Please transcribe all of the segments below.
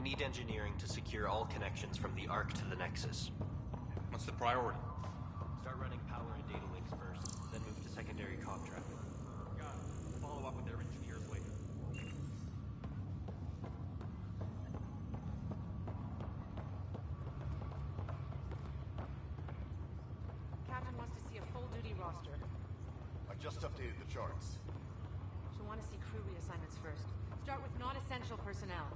need engineering to secure all connections from the Ark to the Nexus. What's the priority? Start running power and data links first, then move to secondary comm traffic. Got it. Follow up with their engineers later. Captain wants to see a full-duty roster. I just updated the charts. She'll want to see crew reassignments first. Start with non-essential personnel.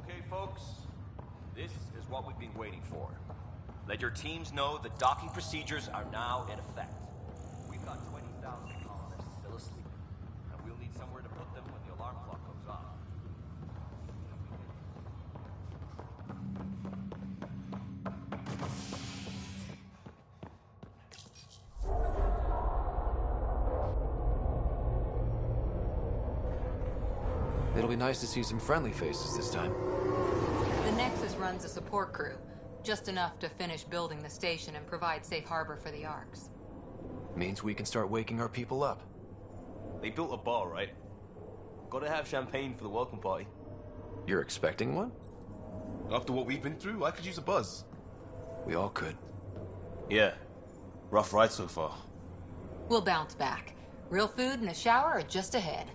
Okay, folks, this is what we've been waiting for. Let your teams know the docking procedures are now in effect. We've got 20,000 colonists still asleep, and we'll need somewhere to put them when the alarm clock goes off. It'll be nice to see some friendly faces this time. The Nexus runs a support crew, just enough to finish building the station and provide safe harbor for the Arks. Means we can start waking our people up. They built a bar, right? Gotta have champagne for the welcome party. You're expecting one? After what we've been through, I could use a buzz. We all could. Yeah. Rough ride so far. We'll bounce back. Real food and a shower are just ahead.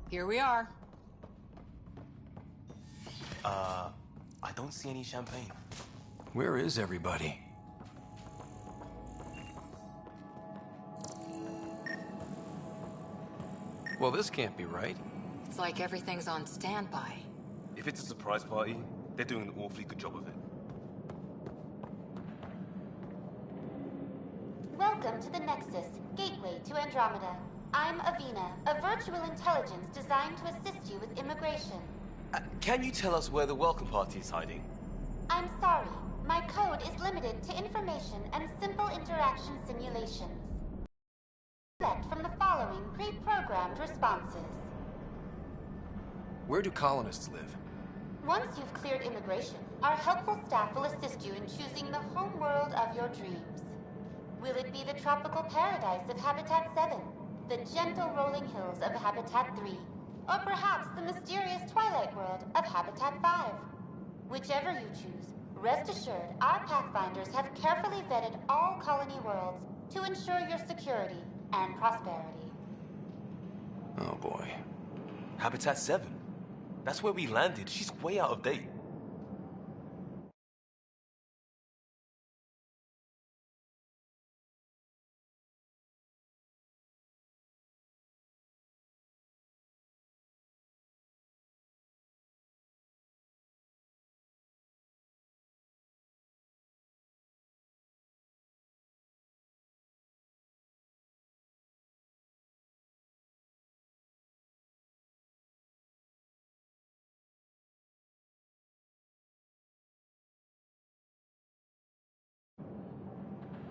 Here we are. I don't see any champagne. Where is everybody? Well, this can't be right. It's like everything's on standby. If it's a surprise party, they're doing an awfully good job of it. Welcome to the Nexus, gateway to Andromeda. I'm Avina, a virtual intelligence designed to assist you with immigration. Can you tell us where the welcome party is hiding? I'm sorry, my code is limited to information and simple interaction simulations. Select from the following pre-programmed responses. Where do colonists live? Once you've cleared immigration, our helpful staff will assist you in choosing the home world of your dreams. Will it be the tropical paradise of Habitat 7? the gentle rolling hills of Habitat 3, or perhaps the mysterious twilight world of Habitat 5. Whichever you choose, rest assured our Pathfinders have carefully vetted all colony worlds to ensure your security and prosperity. Oh boy. Habitat 7. That's where we landed. She's way out of date.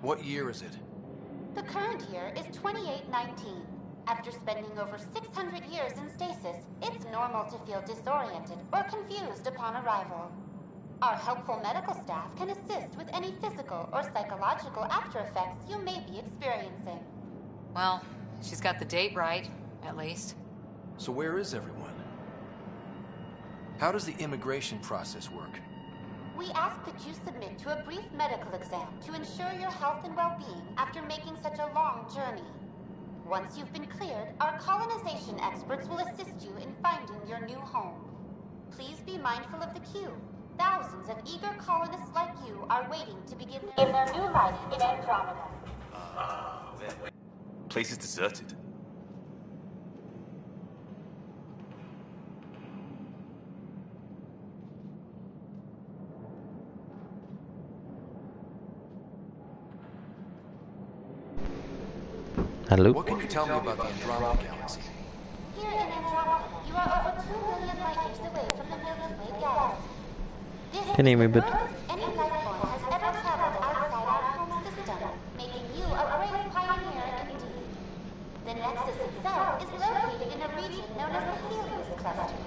What year is it? The current year is 2819. After spending over 600 years in stasis, it's normal to feel disoriented or confused upon arrival. Our helpful medical staff can assist with any physical or psychological after effects you may be experiencing. Well, she's got the date right, at least. So where is everyone? How does the immigration process work? We ask that you submit to a brief medical exam to ensure your health and well-being after making such a long journey. Once you've been cleared, our colonization experts will assist you in finding your new home. Please be mindful of the queue. Thousands of eager colonists like you are waiting to begin their new life in Andromeda. Place is deserted. Hello. What can you tell me about the Andromeda galaxy? Here in Andromeda, you are over 2 million light years away from the Milky Way galaxy. This Can you hear me, is the bud? furthest any life form has ever traveled outside our home system, making you a brave pioneer indeed. The Nexus itself is located in a region known as the Helios Cluster.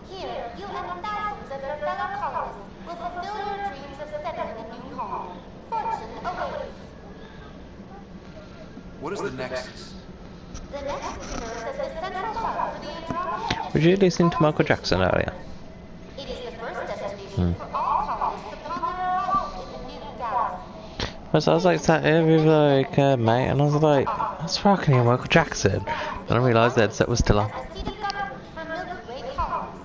Here, you and thousands of your fellow colonists will fulfill your dreams of settling a new home. Fortune awaits. What is the Nexus? The Nexus serves as the central hub for the Andromeda. Was you listening to Michael Jackson earlier? It is the first destination for all colonists upon their arrival in the new galaxy. Because I was like sat here with like mate, and I was like, that's fucking Michael Jackson. And I realised that set was still on. As a seat of government for Milky Way colonists,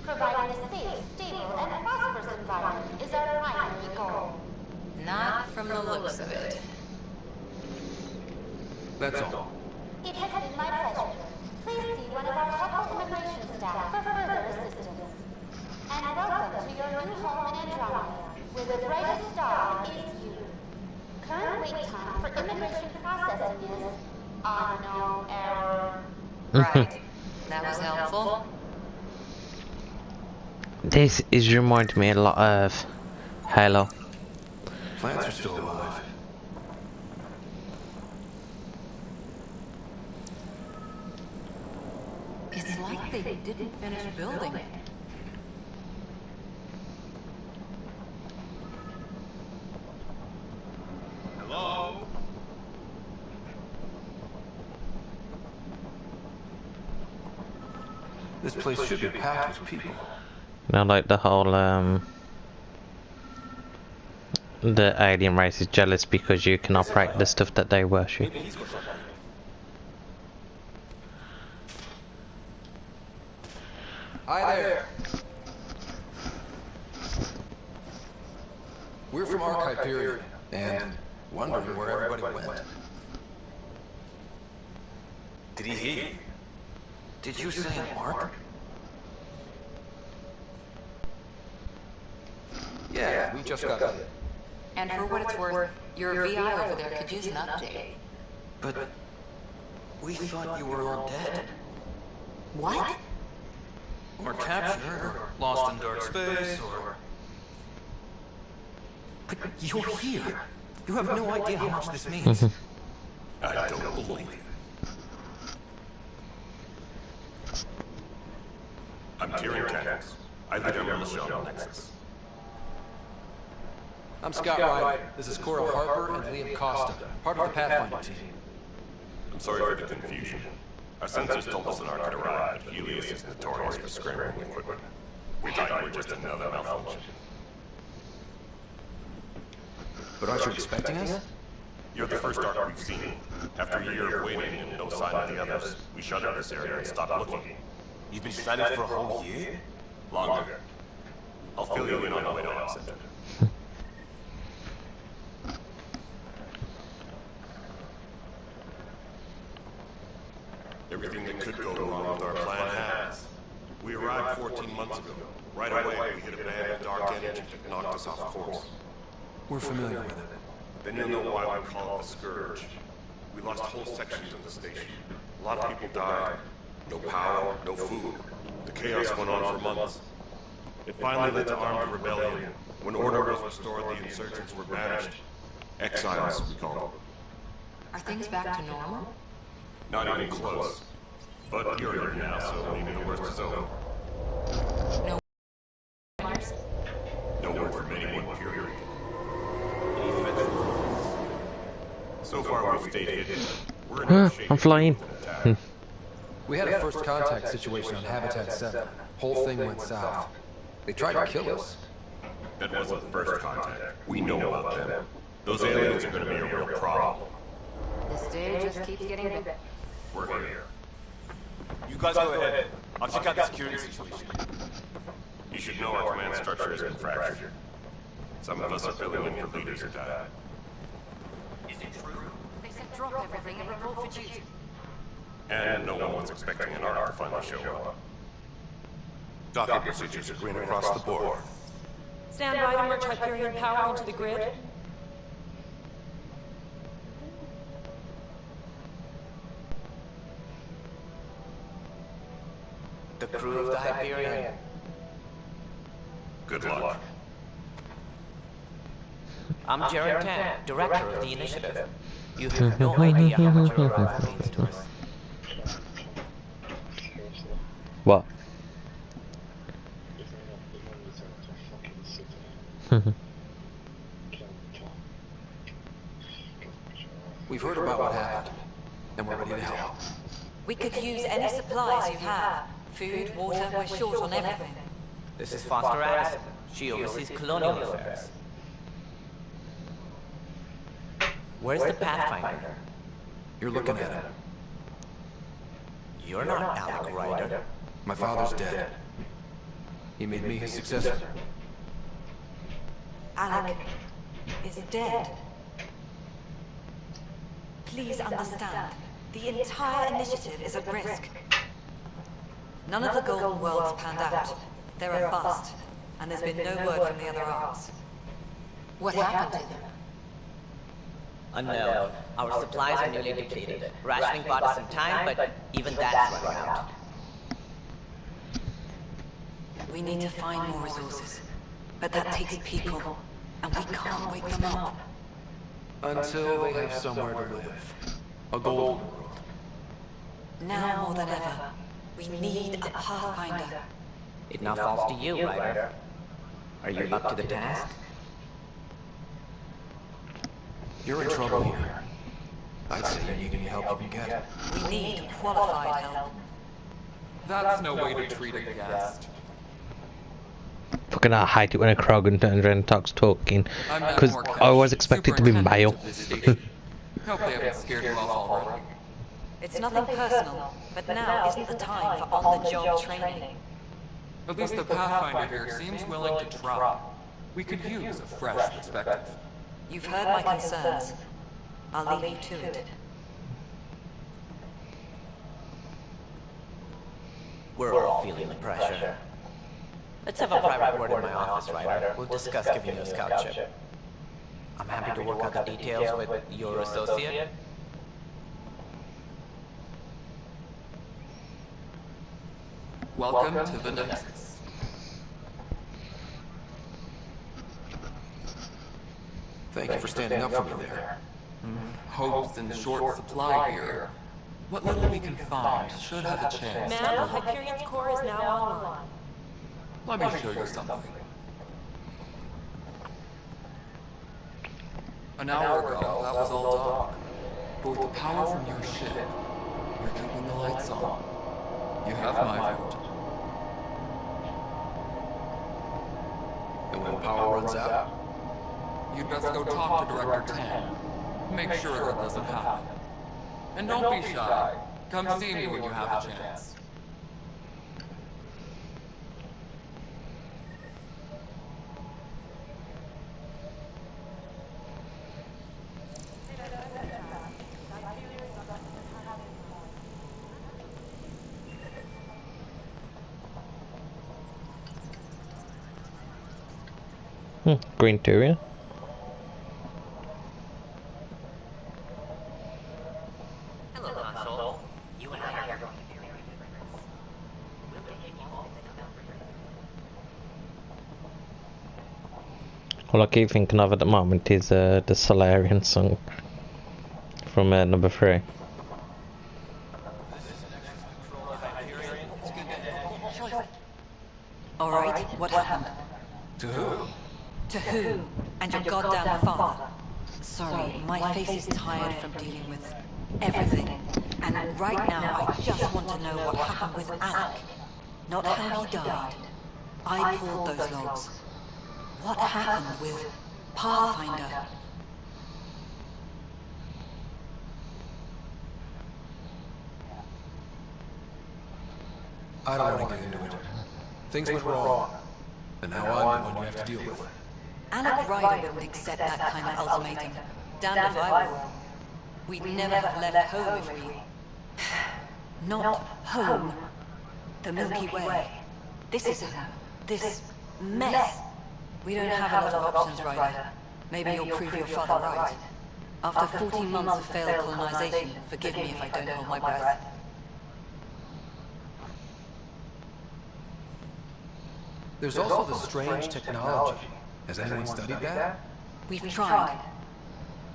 providing a safe, stable, and prosperous environment is our primary goal. Not from the looks of it. That's all. It has been my pleasure. Please see one of our helpful immigration staff for further assistance. And welcome to your new home in Andromeda, where the brightest star is you. Current wait time for immigration processing is unknown error. Right. That was helpful. This is reminding me a lot of Halo. Plants are still alive. It's like they didn't finish building it. Hello? This place should be packed with people. Now, like the whole the alien race is jealous because you can operate the stuff that they worship. Maybe he's got something. Hi there. We're from Archive Period, and wondering where everybody went. Did he hear you? Did you say an arc? Yeah, we just got it. And for what it's worth, your VI over there could use an update. But we thought you were all dead. What? Or captured, or lost in dark space, or... But you're here. You have no idea how much this means. I don't believe it. I'm Tyrion Campus. I lead our militia on the Nexus. I'm Scott Ryder. This is Cora Harper and Liam Costa, part of the Pathfinder team. I'm sorry for the confusion. Our sensors told us an arc had arrived, but Helios is notorious for scrambling equipment. We thought you were just another malfunction. But aren't you expecting us? You're the first arc we've seen. After a year of waiting and no sign of the others, we shuttered this area and stopped looking. You've been silent for a whole year? Longer. I'll fill you in on the way to Arc Center. Everything that could go wrong with our plan has. We arrived 14 months ago. Right away, we hit a band of dark energy that knocked us off course. We're familiar with it. Then you'll know why we call it the Scourge. We lost whole sections of the station. A lot of people died. No power, no food. The chaos went on for months. It finally led to armed rebellion. When order was restored, the insurgents were banished. Exiles, we call them. Are things back to normal? Not even close. But you're here now, so maybe the worst is over. No. No word from anyone, period. Any offensive? So far, we've stayed hidden. We're in no shape. I'm flying. We had a first contact situation on Habitat 7. Whole thing went south. They tried to kill us. That wasn't first contact. We know about them. Those aliens are going to be a real problem. This day just keeps getting bigger. We're here. You guys go ahead. I'll check out the security situation. You should know our command structure has been fractured. Some of us are filling in for leaders who died. Is it true? They said drop everything and report for duty. And no one was expecting an arc to finally show up. Docking procedures are green across the board. Stand by to merge Hyperion power into the grid. The crew of the Hyperion. Good luck. I'm Jared Tan, director of the initiative. You have no idea how much your arrival means to us. What? We've heard about what happened, and we're ready to help. We could use any supplies you have. Food, water, we're short on everything. This is Foster Addison. She oversees colonial affairs. Where's the Pathfinder? You're looking at it. You're not Alec Ryder. My father's dead. He made me his successor. Alec is dead. Please understand, the entire initiative is at risk. None of the Golden Worlds panned out. They're a bust, and there's been no word from the other arcs. What happened to them? Unknown. Our supplies are nearly depleted. Rationing bought us some time, but even that's running out. We need to find more resources, but that takes people, and we can't wake them up. Until they have somewhere to live. A golden world. Now more than ever, we need a Pathfinder. It now falls to you, Ryder. Are you up to the task? You're in trouble here. I'd say you need any help you can get. We need qualified help. That's no way to treat a guest. Fucking I hate it when a Krogan turns around and starts talking, because I always expect it to be male. Hope they haven't scared you off already. It's nothing personal, but now isn't the time for on-the-job training. At least the Pathfinder here seems willing to try. We could use a fresh perspective. You've heard my concerns. I'll leave you to it. We're all feeling the pressure. Let's have a private word in my office, Ryder. We'll discuss giving you a scout ship. I'm happy to work out the details with your associate. Welcome to the Nexus. Thank you for standing up for me there. Hope's in short supply here. What little we can find should have a chance. Ma'am, Hyperion's core is now online. Let me show you something. An hour ago, that was all talk. But with the power from your ship, you're keeping the lights on. You have my vote. And when the power runs out? You'd best go talk to Director Tan. Make sure that doesn't happen. And don't be shy. Come see me when you have a chance. Green Tyrion. Hello, Console. You and I are going to be very good friends. We'll take you all All I keep thinking of at the moment is the Solarian song from number 3. Alright, what happened? To who? To who? And your goddamn father. Sorry, my face is tired from dealing with everything. And right now, I just want to know what happened with Alec. Not how he died. I pulled those logs. What happened with Pathfinder? I don't want to get into it. Things went wrong. And now I'm the one you have to deal with. Alec Ryder wouldn't accept that kind of ultimatum. Damned if I would. We'd never have left home if we... Not home. The Milky Way. This mess. We don't have a lot of options, Ryder. Maybe you'll prove your father right. After 14 months of failed colonization, forgive me if I don't hold my breath. There's also the strange technology. Has anyone studied that? We've tried.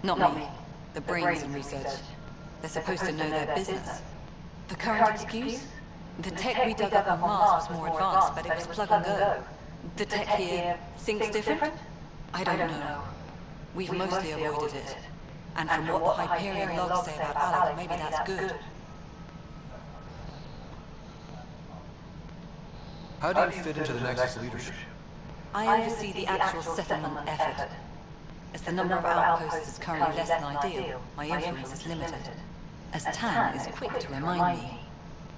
Not me. The brains in research. They're supposed to know their business. The current excuse? The tech we dug up on Mars was more advanced, but it was plug and go. The tech here thinks different? I don't know. We've mostly avoided it. And from what the Hyperion logs say about Alec, maybe that's good. How do you fit into the Nexus leadership? I oversee the actual settlement effort. As the number of outposts is currently less than ideal, my influence is limited. As Tan is quick to remind me.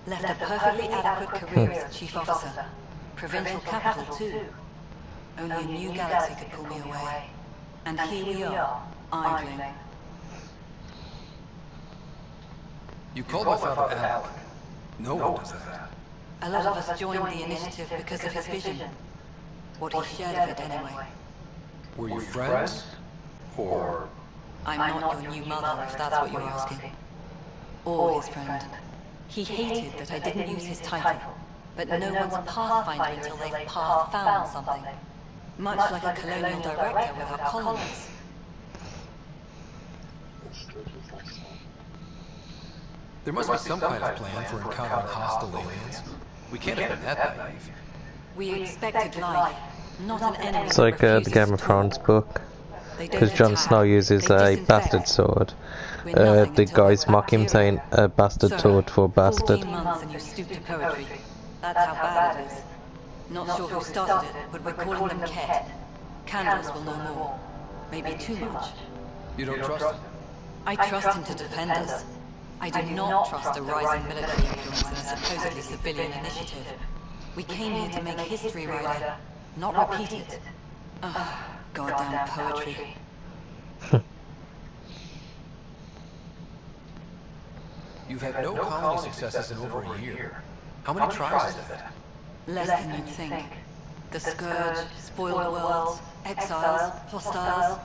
Left a perfectly adequate career as chief officer. Provincial capital, too. Only a new galaxy could pull me away. And here we are, idling. You called my father Alec. No one does that. A lot of us joined the initiative because of his vision. What he shared of it, anyway. Were you friends? Or... I'm not your new mother, if that's what you're asking. Or his friend. He hated that I didn't use his title. But no one's a Pathfinder until they've found something. Much like a colonial director with our colonies. There must be some kind of plan for encountering hostile aliens. We can't have been that naive. We expected life, not an enemy. It's like the Game of Thrones book. Because Jon Snow uses a bastard sword. The guys mock him saying a bastard sword for bastard. 14 months and you stoop to poetry. That's how bad it is. Not sure who started it, but we're calling them Ket. Candles will know more. Maybe too much. You don't trust him? I trust him to defend us. I do not trust a rising military influence in a supposedly civilian initiative. We came here to make history, Ryder, not repeat it. Ugh, goddamn poetry. You've had no colony successes in over a year. How many tries is that? Less than you'd think. The Scourge, spoiled worlds, exiles, hostiles.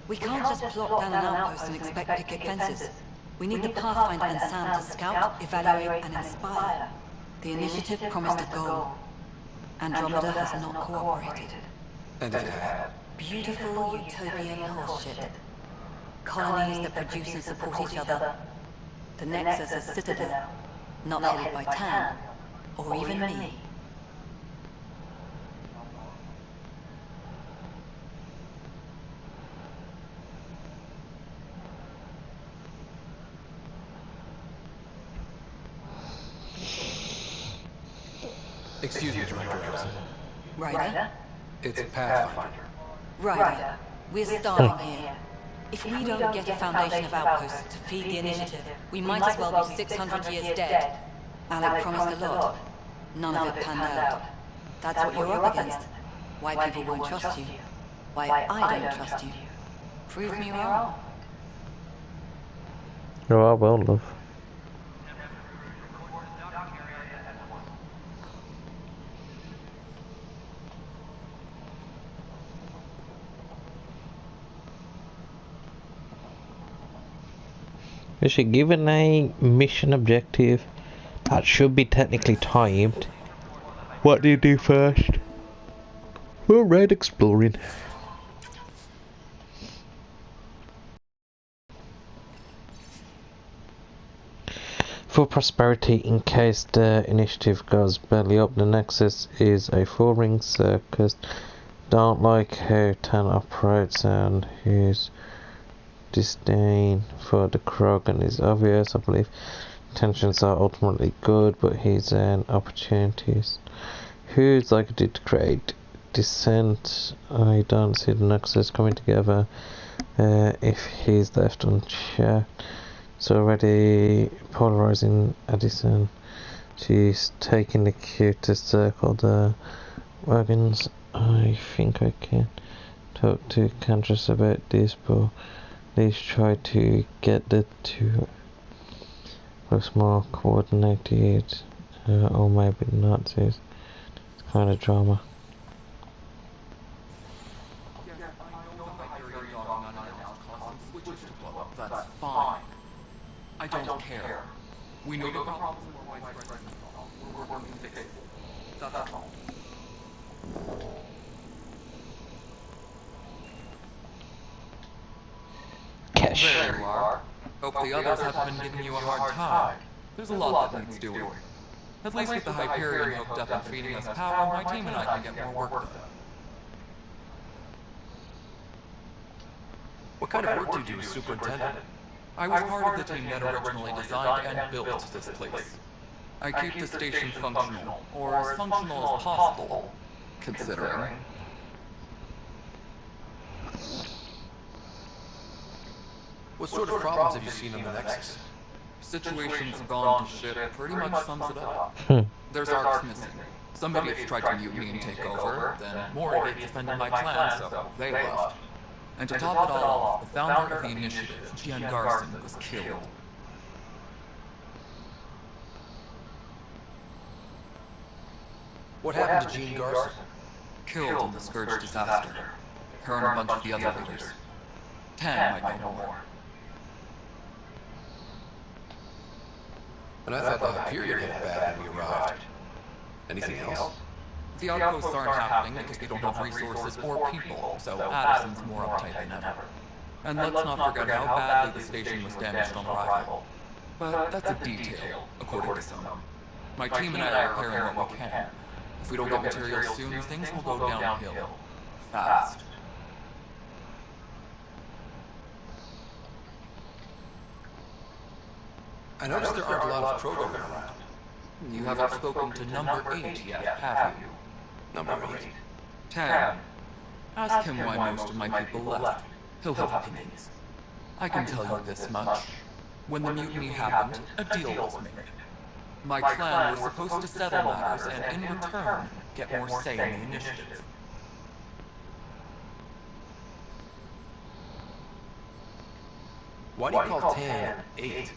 We can't just plop down an outpost and expect picket fences. We need the Pathfinder and Sam to scout, evaluate, and inspire. The initiative promised a goal. Andromeda has not cooperated. And it had. Beautiful utopian horseshit. Colonies that produce and support each other. The Nexus is citadel, not headed by Tan, or even me. Excuse me, Director Edison. Ryder? It's Pathfinder. Ryder, we're starving here. If we don't get a foundation of outposts to feed the initiative, we might as well be 600 years dead. Alec promised a lot. None of it panned out. That's what you're up against. Why people won't trust you. Why I don't trust you. Prove me wrong. Oh, I will, love. Is she given a mission objective that should be technically timed? What do you do first? We're right exploring. For prosperity, in case the initiative goes belly up, the Nexus is a four-ring circus. Don't like how Tan operates and his disdain for the Krogan is obvious. I believe intentions are ultimately good, but he's an opportunist who's likely to create dissent. I don't see the Nexus coming together if he's left unchecked. It's already polarizing Addison. She's taking the cue to circle the wagons. I think I can talk to Cantress about this, but let's try to get the two looks more coordinated, or maybe not. It's kind of drama. That's fine. I don't care. We know the problems are widespread. We're working to fix it. That's all. Cash. There you are. Hope the others haven't been giving you a hard time. There's a lot that needs doing. At least with the Hyperion hooked up and feeding us power, my team and I can get more work done. What kind of work do you do, Superintendent? I was part of the team that originally designed and built this place. I keep the station functional, or as functional as possible, considering. What sort of problems have you seen on the Nexus? Situation's gone to shit pretty much sums it up. There's arcs missing. Some idiots tried to mutiny and take over, then more idiots defended my clan, so they left. And to top it all off, the founder of the initiative, Gian Garson, was killed. What happened to Jean Garson? Killed in the Scourge disaster. Her and a bunch of the other leaders. 10 might know more. And I thought the Hyperion had bad when we arrived. Anything else? The outposts aren't happening because we don't have resources or people, so Addison's more uptight than ever. And let's not forget how badly the station was damaged on arrival. But that's a detail, according to some. My team and I are clearing what we can. If we don't get materials soon, things will go downhill. Fast. I noticed there aren't a lot of Krogan around. You haven't spoken to number 8 yet, have you? Number 8. 10. Ask him why most of my people left. He'll have opinions. I can tell you this much. When the mutiny happened, a deal was made. My clan was supposed to settle matters and, in return, get more say in the initiative. Why do you call Tan 8?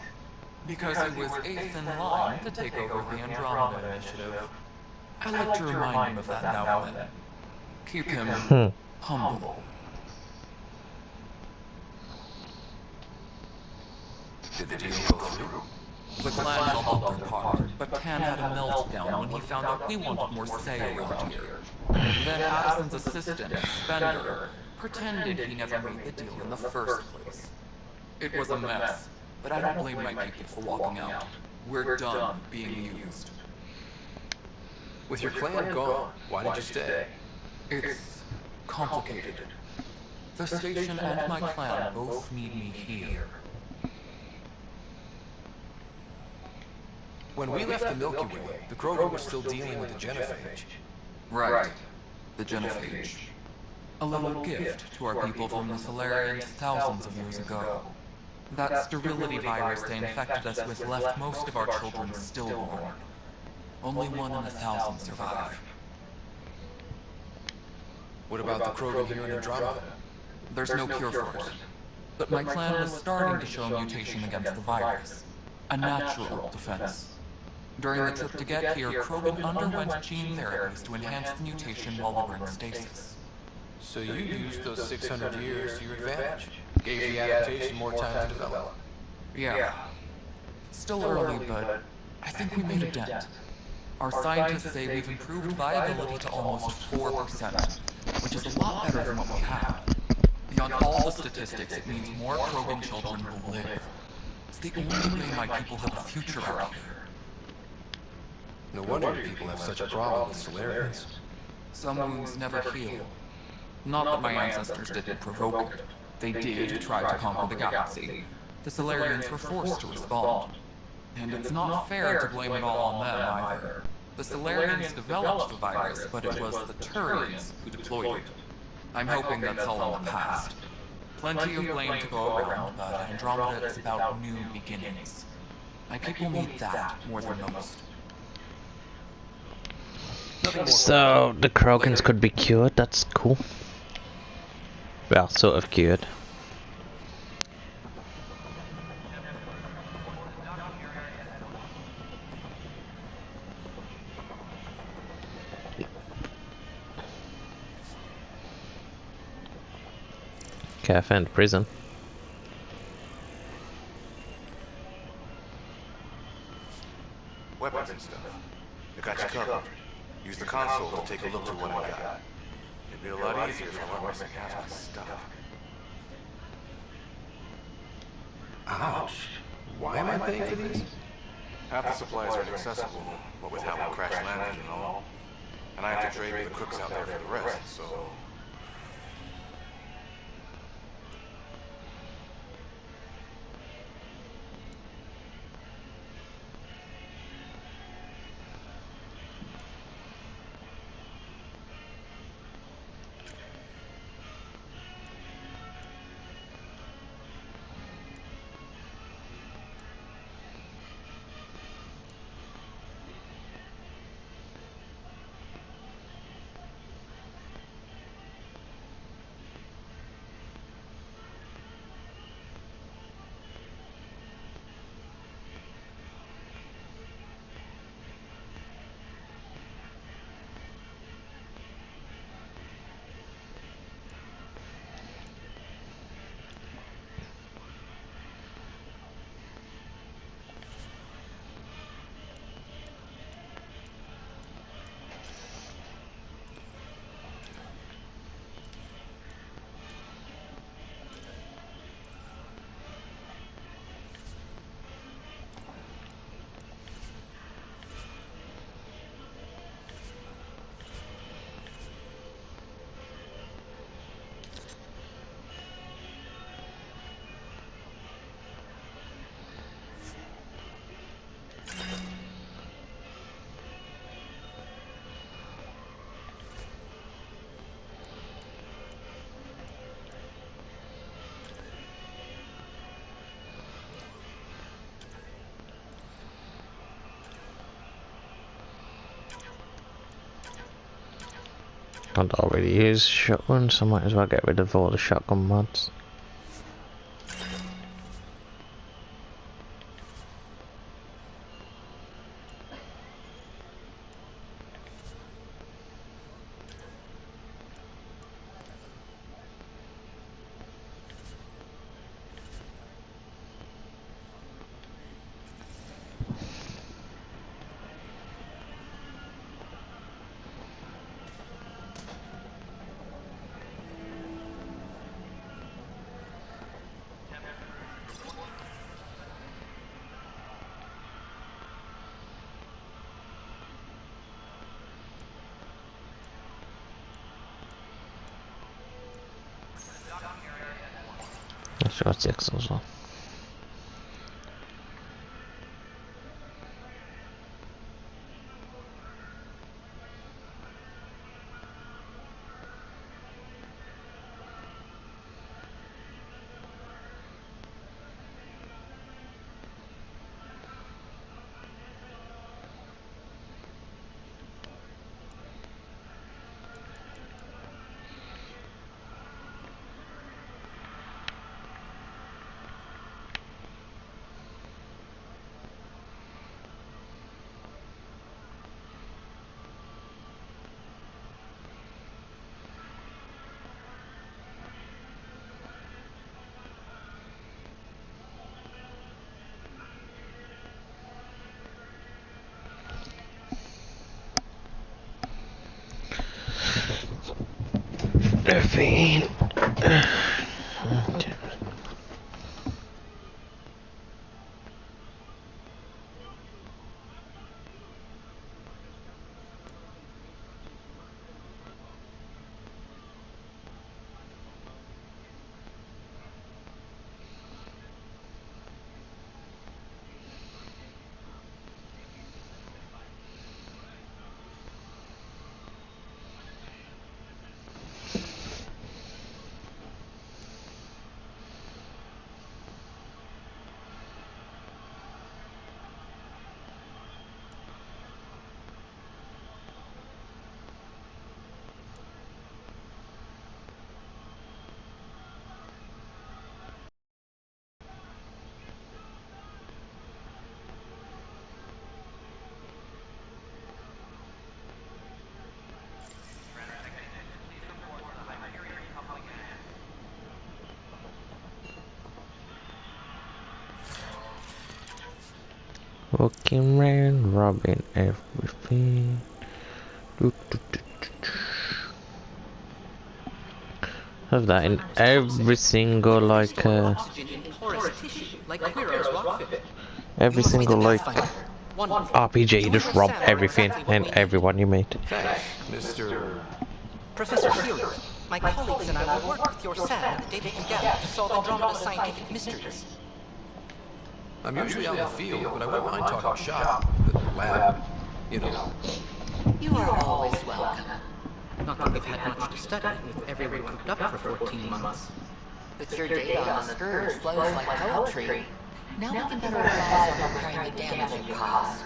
Because he was 8th in line to take over the Andromeda initiative. I like to remind him of that now and then. Keep him humble. Did the deal go through? The clan held up their part, but Tan had a meltdown when he found out we wanted more say around here. Then Addison's assistant, Spender, pretended he never made the deal in the first place. It was a mess, but I don't blame my people for walking out. We're done being used. With your clan gone, why did you stay? It's complicated. The station and my clan both need me here. When we left the Milky Way, the Krogan were still dealing with the genophage. Right. The genophage. A little gift to our people from the Solarians thousands of years ago. That sterility virus they infected us with left most of our children stillborn. Only 1 in 1,000 survive. What about the Krogan here in Andromeda? There's no cure for it. But my clan was starting to show mutation against the virus. A natural defense. During the trip to get here, Krogan underwent gene therapies to enhance the mutation while we were in stasis. So you used those 600 years to your advantage. Gave the adaptation more time to develop. Yeah. Still early, but I think we made a dent. Our scientists say we've improved viability to almost 4%, which is a lot better than what we had. Beyond all the statistics, it means more Krogan children will live. It's the only way my people have a future out here. No wonder your people have such a problem with Solarians. Some wounds never heal. Not that my ancestors didn't provoke it. They did try to conquer the galaxy. The Solarians were forced to respond. And it's not fair to blame it all on them either. The Solarians developed the virus, but it was the Turians who deployed it. I'm hoping that's all in the past. Plenty of blame to go around, but Andromeda is about new beginnings. My people need that more than most. So the Krogans could be cured, that's cool. Well, sort of cured. Okay, I found prison. Weapons and stuff. I got you covered. Use the console to take a look at what I got. It'd be a lot easier if I weren't missing half my stuff. Ouch. Why am I paying for these? Half the supplies are inaccessible, what with how we crash landed and all. And I have to trade with the crooks out there for the rest, so... I'd already used shotgun, so I might as well get rid of all the shotgun mods. That's got 6 as well. caffeine. Okay. Walking around, robbing everything. Have that in every single every single RPG. Just rob everything and everyone you meet. Thanks, Mr. Professor Hewitt. My colleagues and I will work with your SAD the data you gather to solve Andromeda's scientific mysteries. I'm usually out in the field, but I wouldn't mind talking shop, the lab, you know. You are always welcome. Not that we've had much to study, with everyone cooped up for 14 months. But your data on the Scourge flows like poetry. Now we can better rely on repairing the damage you caused.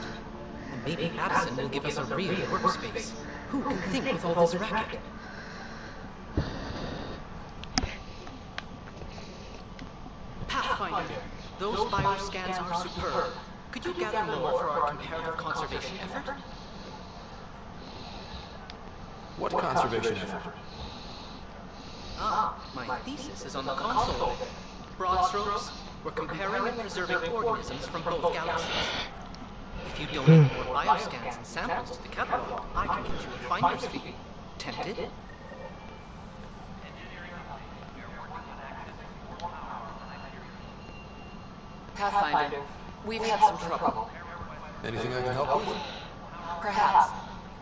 And maybe Addison will give us a real workspace. Who can think with all this racket? Pathfinder, those bioscans are superb. Could you gather more for our comparative conservation effort? What conservation effort? My thesis is on the console. Broad strokes, we're comparing and preserving organisms from both galaxies. If you donate more bioscans and samples to the catalog, I can get you a finder's fee. Tempted? Pathfinder, we've had some trouble. Anything I can help with? Perhaps.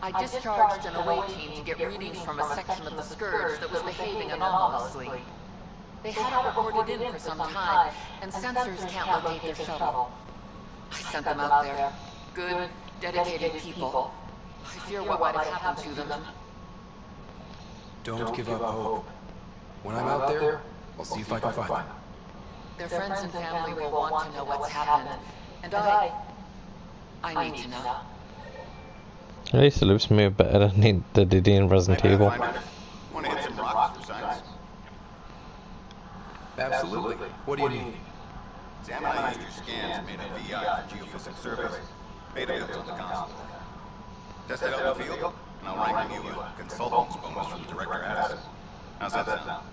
I discharged an away team to get readings from a section of the Scourge that was behaving anomalously. They hadn't reported in for some time, and sensors can't locate their shuttle. I sent them out there. Good, dedicated people. I fear what might have happened to them. Don't give up hope. When I'm out there, I'll see if I can find them. Their friends and family will want to know what's happened, and I need to know. At least it looks me better than the did in Resident Evil. Want to hit some rocks for science? Absolutely. What do you need? Sam and I used your scans made a VI for geophysics surveys. Beta builds on the console. Test it out in the field, and I'll rank you a consultant's bonus from Director Addison. How's that sound?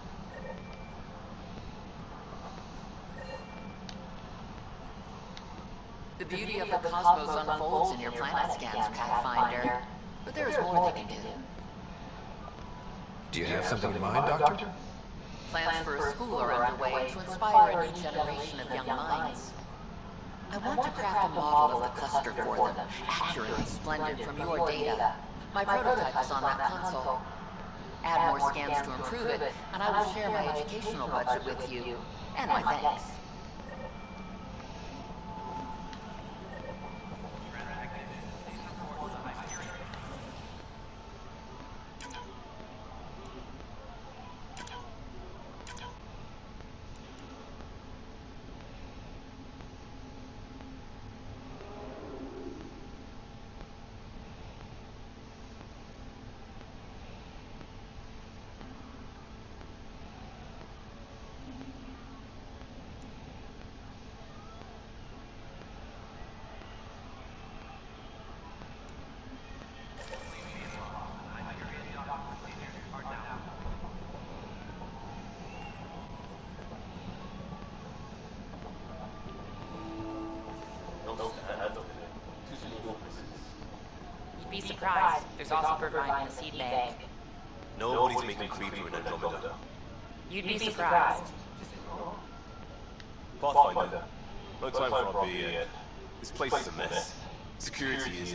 The beauty of the cosmos unfolds in your planet scans, Pathfinder. But there's more they can do. Do you have something in mind, Doctor? Plans for a school are underway to inspire a new generation of young minds. I want to craft a model of the cluster for them, accurate and splendid from your data. My prototype is on that console. Add more scans to improve it, and I will share my educational budget with you. And my thanks. Be surprised. There's also providing a seed bank. Nobody's making creepier in Andromeda. You'd be surprised. Pathfinder, no time for our beer yet. This place is a mess. Security is...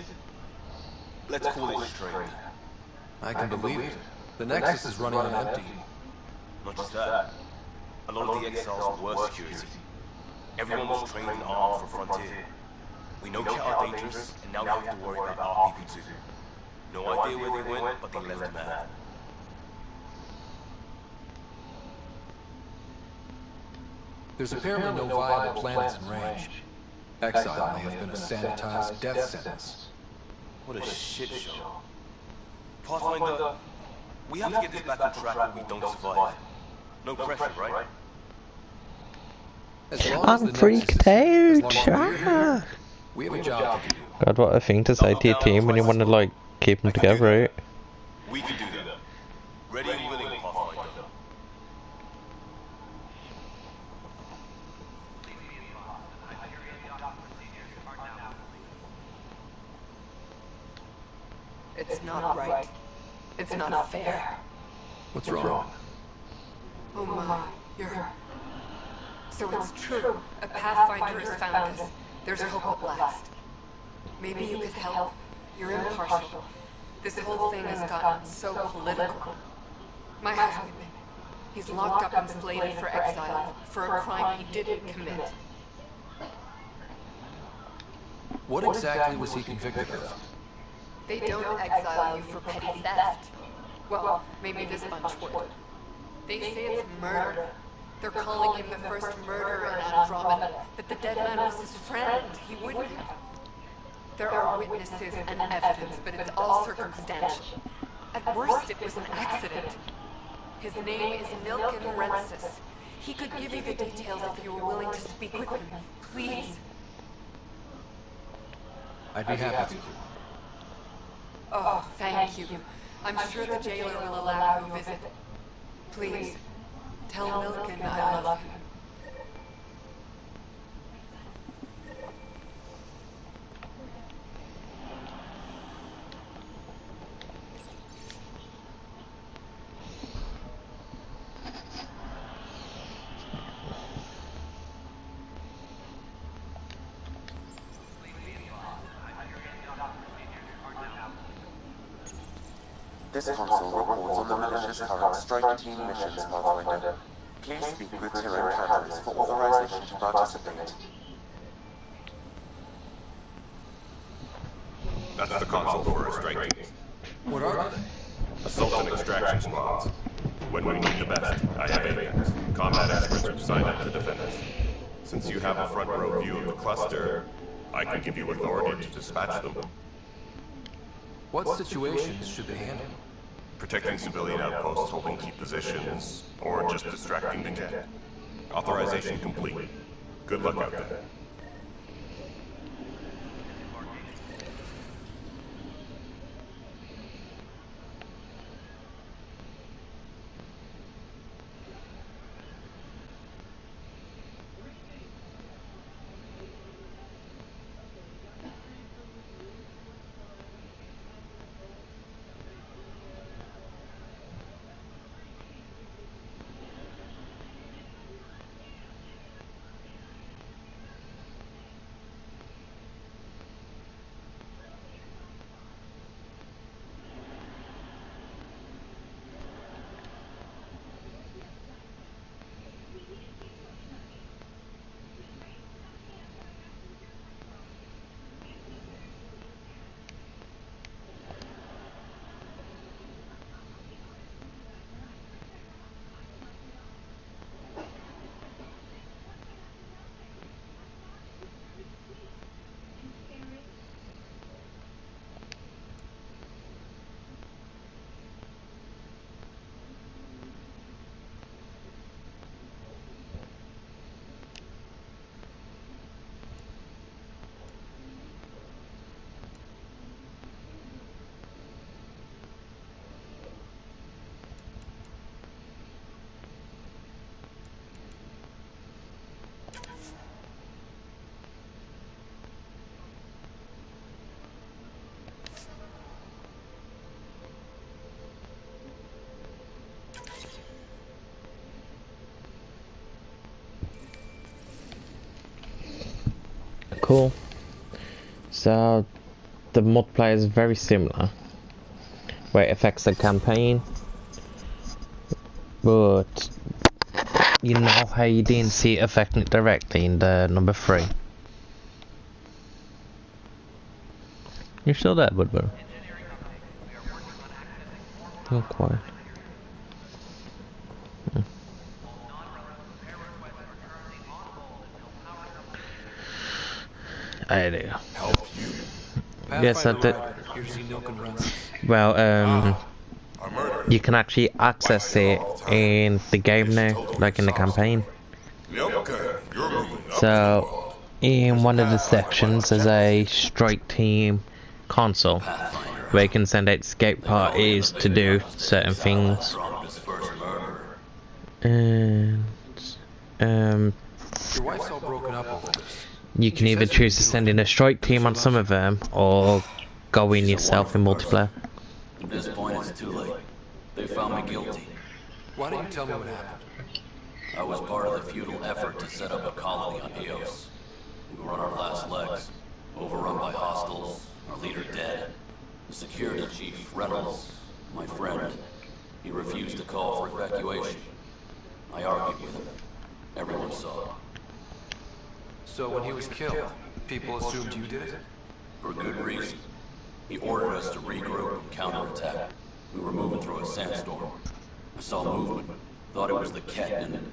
let's call it strange. I can believe it. The Nexus is running on empty. Not just that. A lot of the exiles were security. Everyone was trained and armed for Frontier. We know Cat are dangerous, and now we have to worry about our people too. No idea where they went, but they left mad. There's apparently no viable planets in range. Exile may have been a sanitized death sentence. What a shit show. Pathfinder, we have to get this back on track or we don't survive. No pressure, right? I'm freaked out. We have a job to do. God, what a thing to say to your team when you want to, like, keep them together, right? We can do that. Ready and willing, Pathfinder. It's not right. It's not fair. What's wrong? Oh my, you're... So it's true. A Pathfinder has found us. There's hope at last. Maybe you could help. You're impartial. This whole thing has gotten so political. My husband, he's locked up and slated for exile for a crime he didn't commit. What exactly was he convicted of? They don't exile you for petty theft. Well, maybe this bunch would. They say it's murder. They're calling him the first murderer in Andromeda, but the dead man was his friend. He wouldn't have. There are witnesses and evidence, but it's all circumstantial. At worst, it was an accident. His name is Milken Rensis. He could give you the details if you were willing to speak with him. Please. I'd be happy to. Oh, thank you. I'm sure the jailer will allow you a visit. Please, tell Milken I love him. This console reports on the militia's current strike team missions, Pathfinder. Please speak with Tyrant Cadres for authorization to participate. That's the console for our strike teams. What are they? Assault and extraction squads. When we need the best, I have Apex, combat experts who sign up to defend us. Since you have a front row view of the cluster, I can give you authority to dispatch them. What situations should they handle? Protecting civilian outposts holding key positions, or just distracting the cat. Authorization complete. Good luck out there. Cool. So the multiplayer is very similar, where it affects the campaign, but you know how you didn't see it affecting it directly in the number 3. You're still there, Woodbury? Oh, quiet. I do. Yes, I did. Well, you can actually access it in the game now, like in the campaign. So, in one of the sections, there's a strike team console where you can send out escape parties to do certain things. And Your wife's all broken up over this. you can either choose to send in a strike team on some of them, or go in yourself in multiplayer. At this point, it's too late. They found me guilty. Why don't you tell me what happened? I was part of the futile effort to set up a colony on Eos. We were on our last legs, overrun by hostiles, our leader dead. The security chief, Reynolds, my friend, he refused to call for evacuation. I argued with him. Everyone saw it. So when he was killed, people assumed you did it? For good reason. He ordered us to regroup and counterattack. We were moving through a sandstorm. I saw movement, thought it was the Ket, and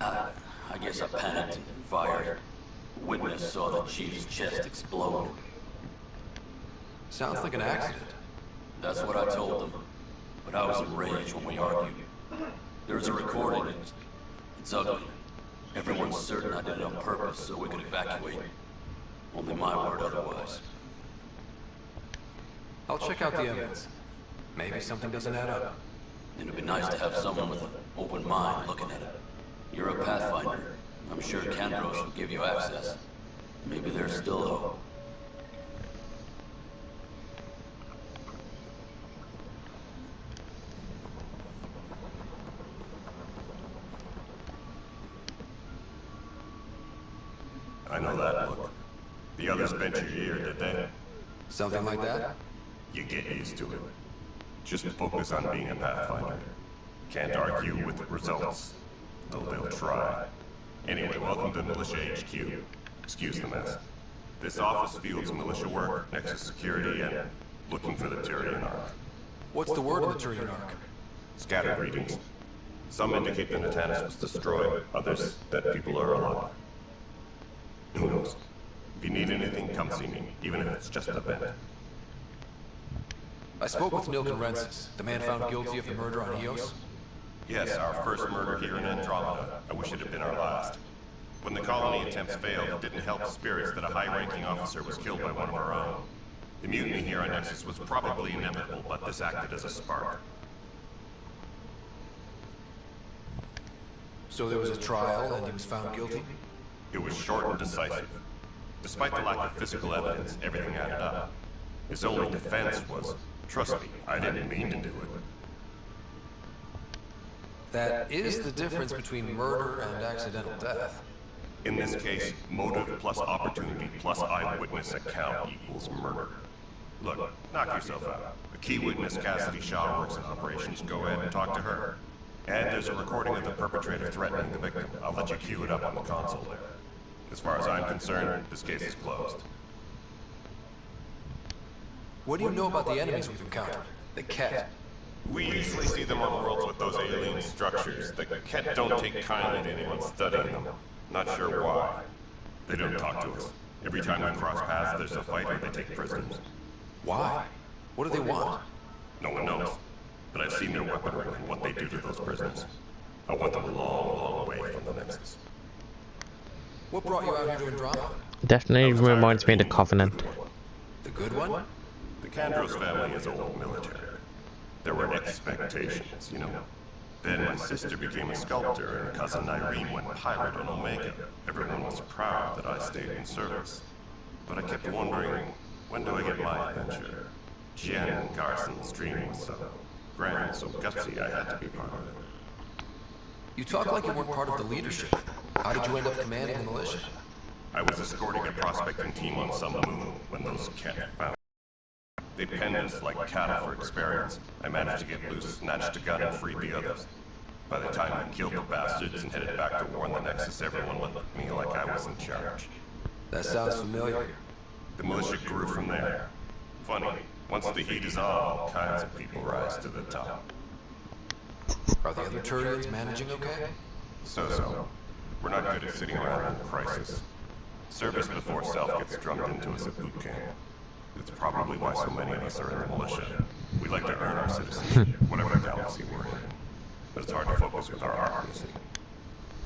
I guess I panicked and fired. A witness saw the chief's chest explode. Sounds like an accident. That's what I told them, but I was enraged when we argued. There's a recording. It's ugly. Everyone's certain I did it on purpose so we could evacuate. Only my word otherwise. I'll check out the evidence. Maybe something doesn't add up. It'd be nice to have someone with an open mind looking at it. You're a Pathfinder. I'm sure Kandros will give you access. Maybe there's still hope. I know that look. The others bent your ear, did they? Something like that? You get used to it. Just focus on being a Pathfinder. Can't argue with the results, though they'll try. Anyway, welcome to Militia HQ. Excuse the mess. This office fields militia work, Nexus security, and looking for the Turian Ark. What's the word on the Turian Ark? Scattered readings. Some indicate the Natanus was destroyed, others that people are alive. Who knows? If you need anything, come see me, even if it's just a vent. I spoke with Nilken Rensis, the man found guilty of the murder on Eos. Yes, our first murder here in Andromeda. I wish it had been our last. When the colony attempts failed, it didn't help spirits that a high-ranking officer was killed by one of our own. The mutiny here on Nexus was probably inevitable, but this acted as a spark. So there was a trial and he was found guilty? It was short and decisive. Despite the lack of physical evidence, everything added up. His only defense was, trust me, I didn't mean to do it. That is the difference between murder and accidental death. In this case, motive plus opportunity plus eyewitness account equals murder. Look, knock yourself out. A key witness, Cassidy Shaw, works in operations. Go ahead and talk to her. And there's a recording of the perpetrator threatening the victim. I'll let you cue it up on the console there. As far as I'm concerned, this case is closed. What do you know about the enemies we've encountered? The Ket? We usually see them on worlds with those alien structures. The Ket don't take kindly to anyone studying them. Not sure why. They don't talk to us. Every time we cross paths, there's a fight or they take prisoners. Why? What do they want? No one knows. But I've seen their weaponry and what they do to those prisoners. I want them a long, long way from the Nexus. What brought you out here to Andromeda? Definitely reminds me of the Covenant. The good one? The Kandros family is old military. There were expectations, you know. Then my sister became a sculptor and cousin Irene went pirate on Omega. Everyone was proud that I stayed in service. But I kept wondering, when do I get my adventure? Jen Garson's dream was so grand, so gutsy, I had to be part of it. You talk like you weren't part of the leadership. How did you end up commanding the militia? I was escorting a a prospecting team on some moon when those can't be found. They penned us like cattle for experiments. I managed to get loose, snatched a gun, and freed the others. By the time we killed the bastards and headed back to war in the Nexus, everyone looked at me like I was in charge. That sounds familiar. The militia grew from there. Funny, once the heat is on, all kinds of people rise to the top. Are the other Turians managing okay? So. We're not good at sitting around in a crisis. Service before self gets drummed into us at boot camp. It's probably why so many of us are in the militia. We like to earn our citizenship, whatever galaxy we're in. But it's hard to focus with our bureaucracy.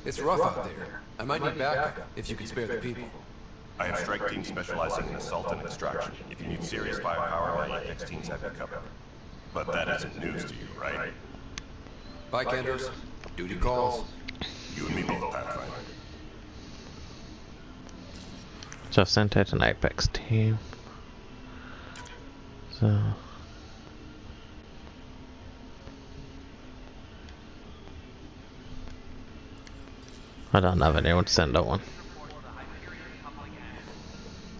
It's rough out there. I might need backup, if you can spare the people. I have strike teams specializing in assault and extraction. If you need serious firepower, my EX teams have you covered. But that isn't news to you, right? Bye, Kenders. Duty calls. You and me both, Pathfinder. So I've sent out an Apex team. So I don't have anyone to send out one.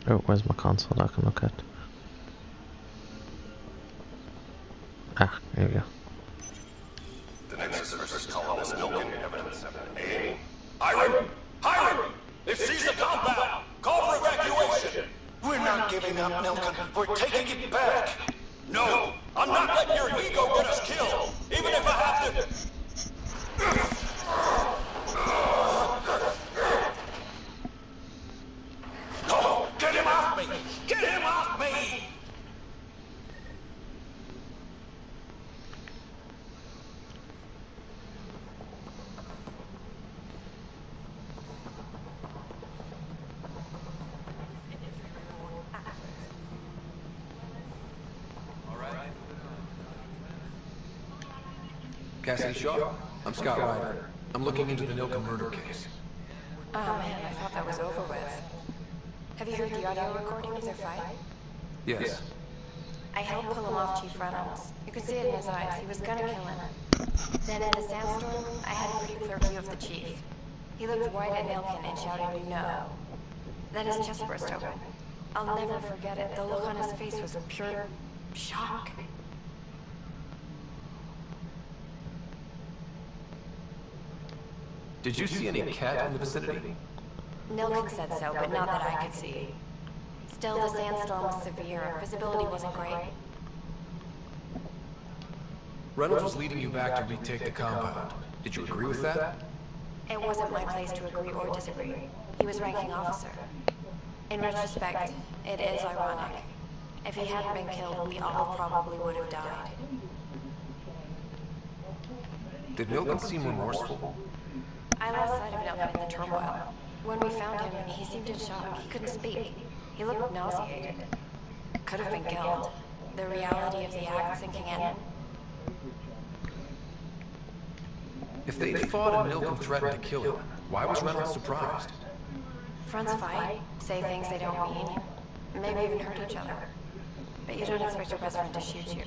Oh, where's my console that I can look at? Ah, here we go. The Nexus versus Colonist Milken evidence. Aim. Hiram! They've seized the compound! Call for evacuation! We're not giving up, Milken. We're taking it back! No! I'm not letting your ego get us killed! Even if I have to... No! Get him off me! Get him off me! Cassidy Shaw? I'm Scott Ryder. I'm looking into the Nilka murder case. Oh man, I thought that was over with. Have you heard the audio recording of their fight? Yes. I helped pull him off Chief Reynolds. You could see it in his eyes. He was gonna kill him. Then in the sandstorm, I had a pretty clear view of the Chief. He looked right at Milken and shouted, "No." Then his chest burst open. I'll never forget it. The look on his face was pure shock. Did you see any cat in the vicinity? Milken said so, but not that I could see. Still, the sandstorm was severe. Visibility wasn't great. Reynolds was leading you back to retake the compound. Did you agree with that? It wasn't my place to agree or disagree. He was ranking officer. In retrospect, it is ironic. If he hadn't been killed, we all probably would have died. Did Milken seem remorseful? I lost sight of Milken in the turmoil. When we found him, he seemed in shock. He couldn't speak. He looked nauseated. Could have been killed. The reality of the act sinking in. If they'd fought and Milken threatened to kill him, why was Reynolds surprised? Friends fight, say things they don't mean, maybe even hurt each other. But you don't expect your best friend to shoot you.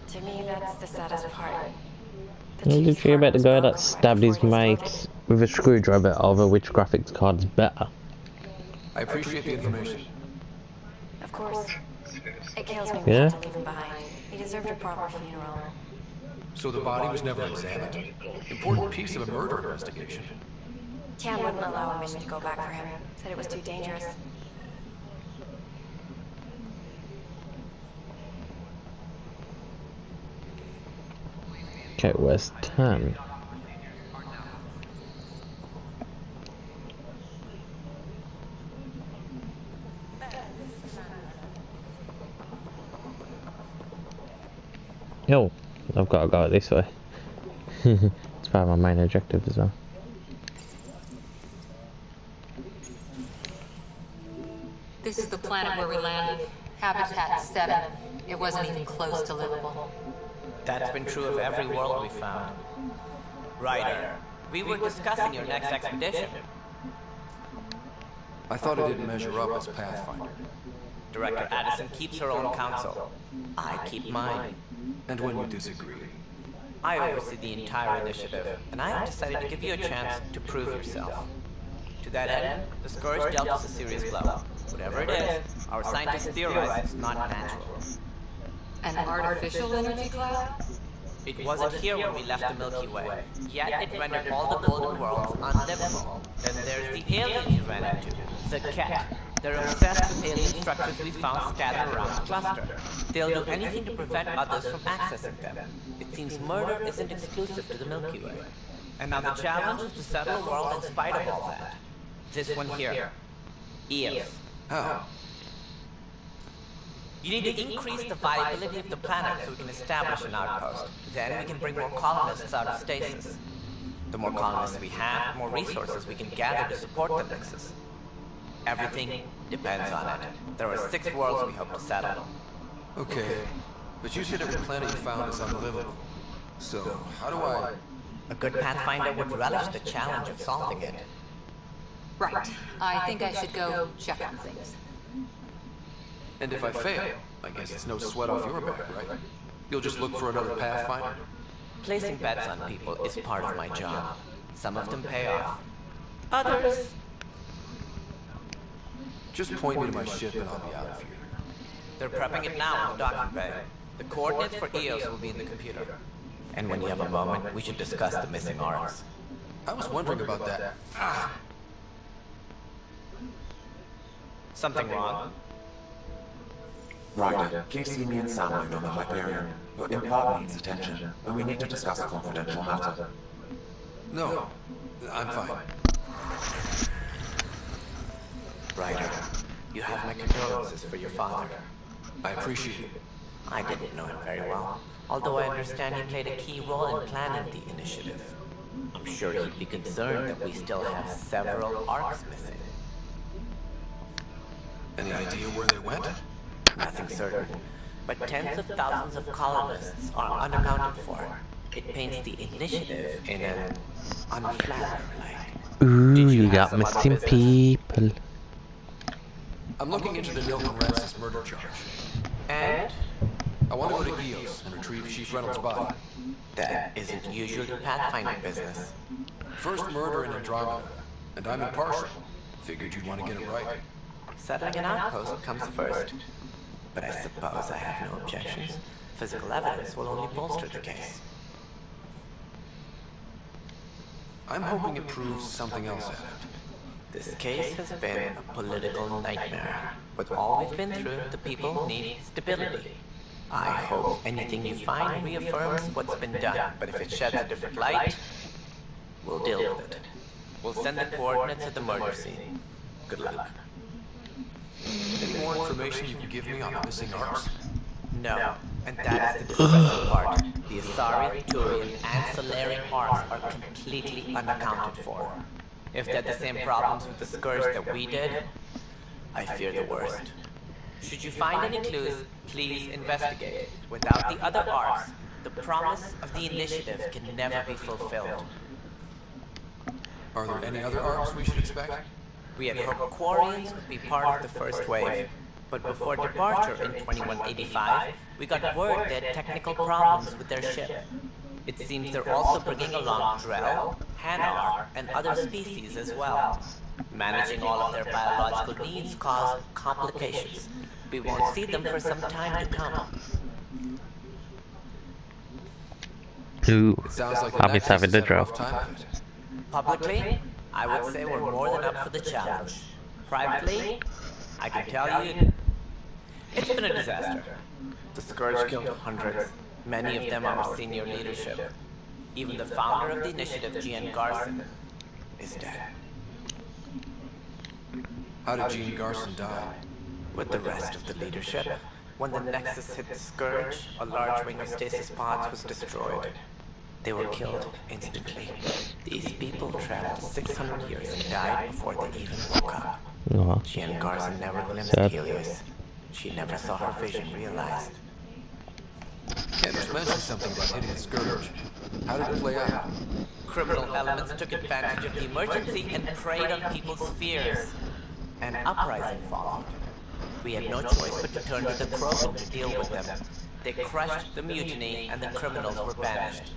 To me, that's the saddest part. Did you hear about the guy that stabbed his mate with a screwdriver over which graphics card is better? I appreciate the information. Of course. It kills me we have to leave him behind. He deserved a proper funeral. So the body was never examined? Important piece of a murder investigation. Tian wouldn't allow a mission to go back for him. Said it was too dangerous. Okay, where's Tan? Yo, I've got to go this way. It's part of my main objective as well. This is the planet where we landed. Habitat 7. It wasn't even close to livable. That's been true of every world we found. Ryder, we were discussing your next expedition. I thought it didn't measure up as Pathfinder. Director Addison keeps her own counsel. I keep mine. And when you disagree? I oversee the entire initiative, and I have decided to give you a chance to prove yourself. To that end, the Scourge dealt us a serious blow. Whatever it is, our scientists theorize it's not natural. An artificial energy cloud? It wasn't here when we left the Milky Way, yet it rendered all the golden worlds unlivable. Then there's the aliens you ran into, the Ket. They're obsessed with alien structures we found scattered around the cluster. They'll do anything to prevent others from accessing them. It seems murder isn't exclusive to the Milky Way. And now the challenge is to settle a world in spite of all that. This one here. Eos. How? You need to increase the viability of the planet so we can establish an outpost. Then we can bring more colonists out of stasis. The more colonists we have, the more resources we can gather to support the Nexus. Everything depends on it. There are 6 worlds we hope to settle. Okay, but you said every planet you found is unlivable. So, how do I... A good Pathfinder would relish the challenge of solving it. Right. I think I should go check on things. And if I fail, I guess it's no sweat off your back, right? You'll just look for another Pathfinder? Placing bets on people is part of my job. Some of them pay off. Others... Just point me to my ship and I'll be out of here. They're prepping it now in the docking bay. The coordinates for Eos will be in the computer. And when you have a moment, we should discuss the missing arcs. I was wondering about that. Something wrong? Ryder, keep seeing and sounding on the Hyperion. Your implant needs attention, and we need to discuss a confidential matter. No, I'm fine. Ryder, you have my condolences for your father. I appreciate it. I didn't know him very well, although I understand he played a key role in planning the initiative. I'm sure he'd be concerned that we still have several arcs missing. Any idea where they went? Nothing certain, but tens of thousands of colonists are unaccounted for. It paints the initiative in an unflattering light. Ooh, you got missing people. I'm looking into the Nilton Rancis murder charge. And? I want to go to Eos and retrieve Chief Reynolds' body. That isn't usually Pathfinder business. First murder in Andromeda, and I'm impartial. Figured you'd want to get it right. Settling an outpost comes first. But I suppose I have no objections. Physical evidence will only bolster the case. I'm hoping it proves something else at it. This case has been a political nightmare. With all we've been through, the people need stability. I hope anything you find reaffirms what's been done, but if it sheds a different light, we'll deal with it. We'll send the coordinates of the murder scene. Good luck. Any more information you can give me on the missing arcs? No, and that is the distressing part. The Asari, Turian, and Solarian arcs are completely unaccounted for. If they had the same problems with the Scourge that we did, I fear the worst. Should you find any clues, please investigate. Without the other arcs, the promise of the initiative can never be fulfilled. Are there any other arcs we should expect? We had hoped Quarians would be part of the first wave, but before departure in 2185, we got word they had technical problems with their ship. It seems they're also bringing along Drell, Hanar, and other species as well. Managing all of their biological needs caused complications. We won't see them for some time to come. Ooh, like Abby's having the drop. Publicly, I would say we're more than up for the challenge. Privately, I can tell you, it's been a disaster. The Scourge killed hundreds. Many of them are senior leadership. Even the founder of the initiative, Jean Garson, is dead. How did Jean Garson die? With the rest of the leadership. When the Nexus hit the Scourge, a large wing of stasis pods was destroyed. They were killed instantly. These people traveled 600 years and died before they even woke up. Jean Garson never glimpsed Helios. She never saw her vision realized. Anders mentioned something about hitting the Scourge. How did it play out? Criminal elements took advantage of the emergency and preyed on people's fears. An uprising followed. We had no choice but to turn to the Krogan to deal with them. They crushed the mutiny and the criminals were banished.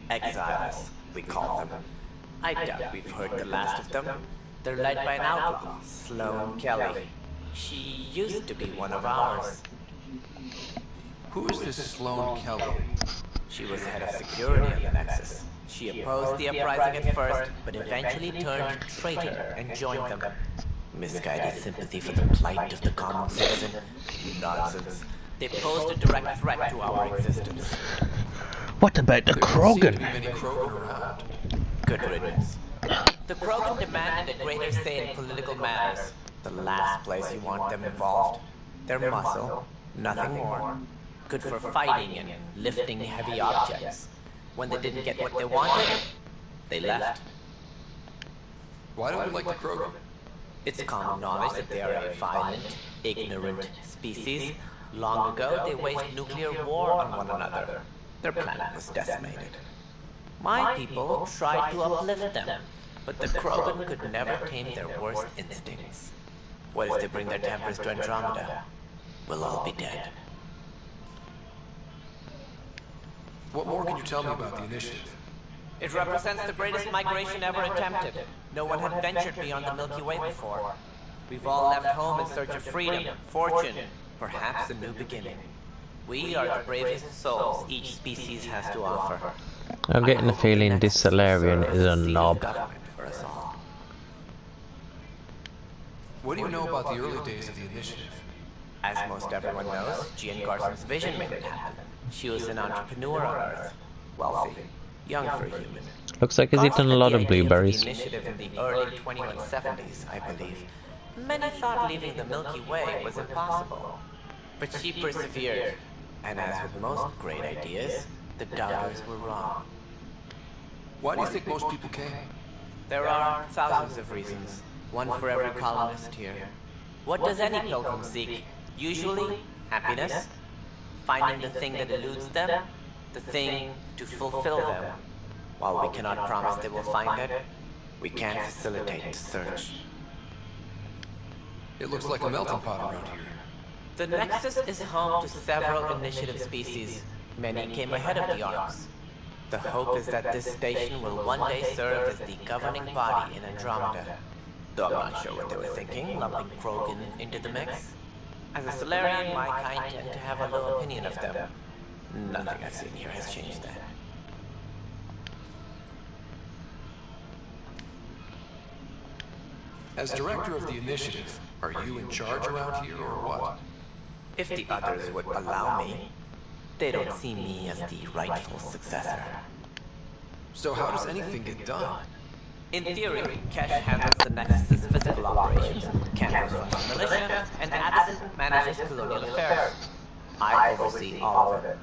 Exiles, we call them. I doubt we've heard the last of them. They're led by an outlaw, Sloane Kelly. She used to be one of ours. Who is this Sloane Kelly? She was head of security on the Nexus. She opposed the uprising at first, but eventually turned traitor and joined them. Misguided sympathy for the plight of the common citizen? Nonsense. They posed a direct threat to our existence. What about the Krogan? Many Krogan around. Good riddance. The Krogan demanded a greater say in political matters. The last place you want them involved. Their muscle, nothing more. Good for fighting and lifting heavy objects. When they didn't get what they wanted, they left. Why do we like the Krogan? It's common knowledge that they are a violent, ignorant species. Long ago, they waged nuclear war on one another. Their planet was decimated. My people tried to uplift them, but the Krogan could never tame their worst instincts. What if they bring their tempers to Andromeda? We'll all be dead. What more can you tell me about the initiative? It represents the greatest migration ever attempted. No one had ventured beyond the Milky Way before. We've all left home in search of freedom, fortune, perhaps a new beginning. We are the bravest souls each species has to offer. I'm getting the feeling this Solarian is a knob. What do you know about the early days of the initiative? As most everyone knows, Jean Garson's vision made it happen. She was an entrepreneur on Earth, wealthy, young for a human. Looks like he's eaten a lot of blueberries. The initiative in the early 2170s, I believe. Many thought leaving the Milky Way was impossible, but she persevered. And as with most great ideas, the doubters were wrong. Why do you think most people came? There are thousands of reasons, one for every colonist here. What does any pilgrim seek? Usually, happiness, finding the thing that eludes them, the thing to fulfill them. While we cannot promise they will find it, we can facilitate the search. It looks like a melting pot around here. The Nexus is home to several initiative species. Many came ahead of the arms. The hope is that this station will one day serve as the governing body in Andromeda. Though I'm not sure what they were thinking, lumping Krogan into the mix. As a Solarian, my kind tend to have a low opinion of them. Nothing I've seen here has changed that. As director of the initiative, are you in charge around here or what? If the others would allow me, they don't see me as the rightful successor. So how does anything get done? In theory, Kesh handles the Nexus's physical operations, Cantor's runs the militia, and Addison manages colonial affairs. I oversee all of it.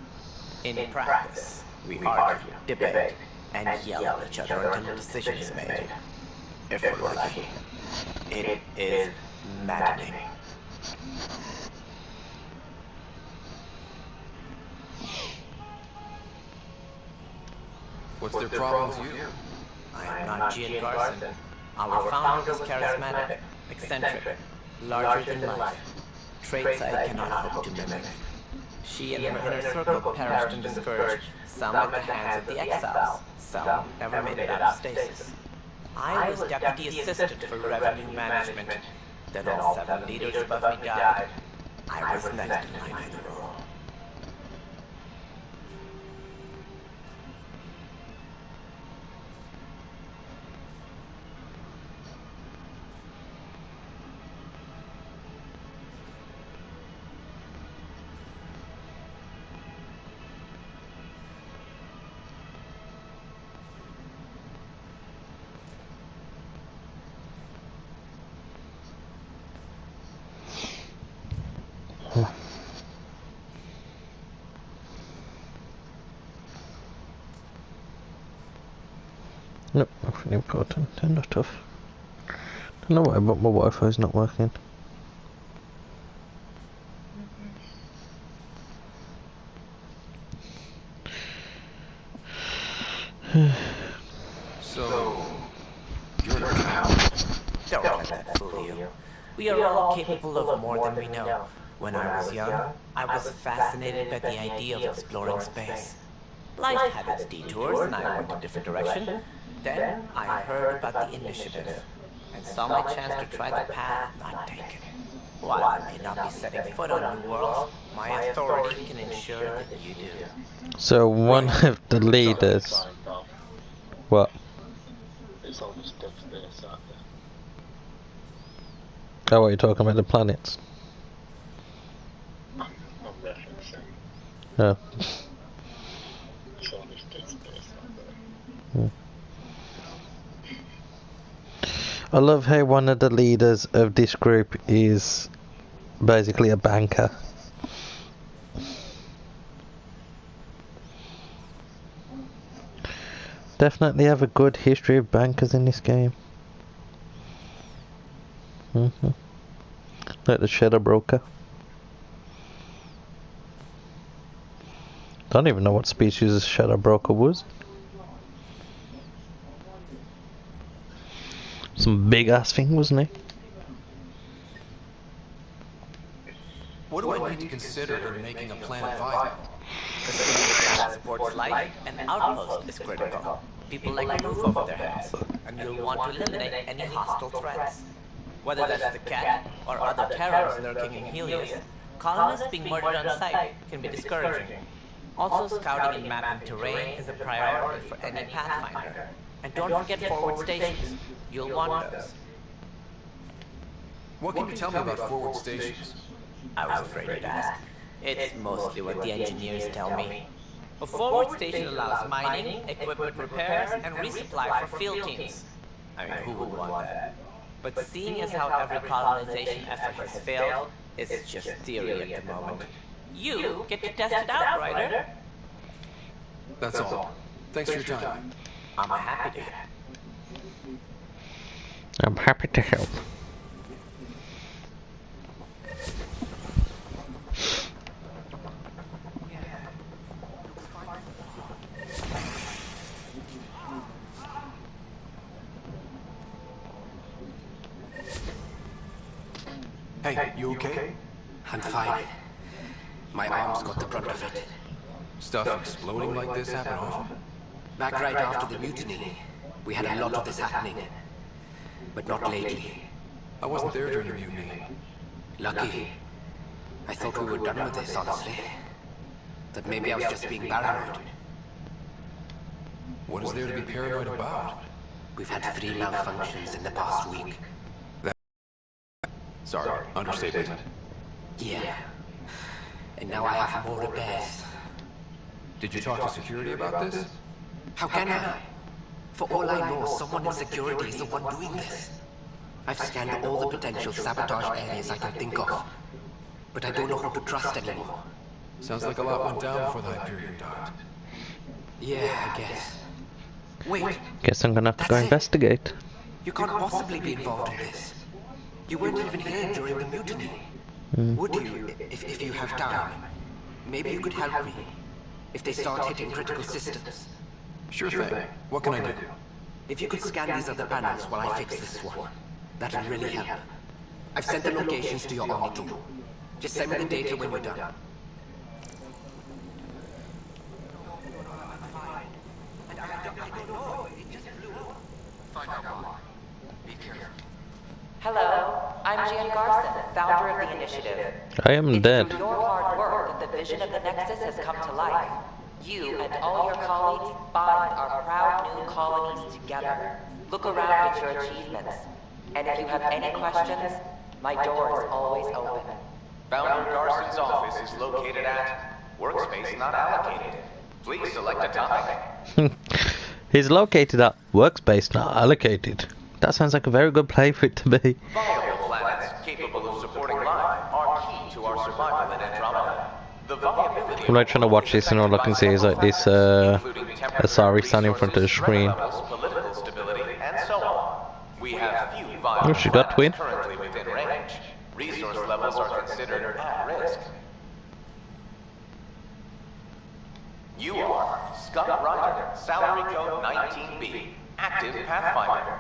In practice, we argue, debate, and yell at each other until a decision is made. If we're lucky, it is maddening. What's their problem with you? I am not Jean Garson. Our founder was charismatic, eccentric, larger than life. Traits I cannot hope to mimic. She and her inner circle perished in the scourge, some at the hands of the exiles, some never made it out of stasis. I was deputy assistant for revenue management. Then all 7 leaders above me died. I was next in line for the role. Nope, nothing important. Not tough. Don't know why, but my Wi-Fi's not working. So, you're an account. Don't let that fool you. We are all capable of more than we know. When I was young, I was fascinated by the idea of exploring space. Life had its detours and I went a different direction. Then I heard about the initiative. and saw my chance to try the path not taken. While I may not be setting foot on New Worlds, my authority can ensure that you do. So one of the leaders... What? It's all just death space out there. Oh, what, you're talking about the planets? I'm referencing. Oh. It's all just death space out there. I love how one of the leaders of this group is basically a banker. Definitely have a good history of bankers in this game. Like the Shadow Broker. Don't even know what species the Shadow Broker was. Some big ass thing, wasn't he? What do I need to consider in making a planet viable? Assuming the planet supports life, an outpost is critical. People like a roof over their heads, and you'll want to eliminate any hostile threats. Whether that's the cat or other terrors lurking in Helios, colonists being murdered on sight can be discouraging. Also, scouting and mapping terrain is a priority for any Pathfinder. And don't forget forward stations. You'll want those. What can you tell me about forward stations? I was afraid you'd ask. It's mostly what the engineers tell me. A forward station allows mining, equipment repairs, and resupply for field teams. I mean, who would want that? But seeing as how every colonization effort has failed, it's just theory at the moment. You get to test it out, Ryder. That's all. Thanks for your time. I'm happy to. I'm happy to help. Hey, you okay? I'm fine. My arms got the brunt of it. Stuff exploding like this happen often? Back right after the mutiny, we had a lot of this happening. But not lately. I wasn't there during the mutiny. Lucky. I thought we were done with this, honestly. That maybe I was just being paranoid. What is there to be paranoid about? We've had 3 malfunctions in the past week. Sorry, understatement. Yeah. And now I have more repairs. Did you talk to security about this? How can I? For all I know, someone in security is the one doing this. I've scanned all the potential sabotage areas I can think of. But I don't know who to trust anymore. Sounds like a lot went down before the Hyperion died. Yeah, I guess. Wait. Guess I'm gonna have to go investigate. You can't possibly be involved in this. You weren't even here during the mutiny. Would you, if you have time? Maybe you could help me. If they start hitting critical systems. Sure thing. What can I do? If you could scan these other panels while I fix this one, that'll really help. I've sent the locations to your Omni tool. Just send me the data when you're done. Hello, I'm Jan Garson, founder of the initiative. I am dead. It's through your hard work that the vision of the Nexus has come to life. You and all your colleagues bind our proud new colonies together. Look around at your achievements. And if you have any questions, my door is always open. Founder Garson's office is located at Workspace Not Allocated. Please select a topic. He's located at Workspace Not Allocated. That sounds like a very good play for it to be. Viable planets capable of supporting life are key to our survival in Andromeda. The viability I'm like trying to watch this and all I can see is like this Asari standing in front of the screen. political stability, and so on. We have few Oh, viable she got twin. currently within range. Resource levels are considered at risk. You are Scott Ryder, salary code 19B, active Pathfinder.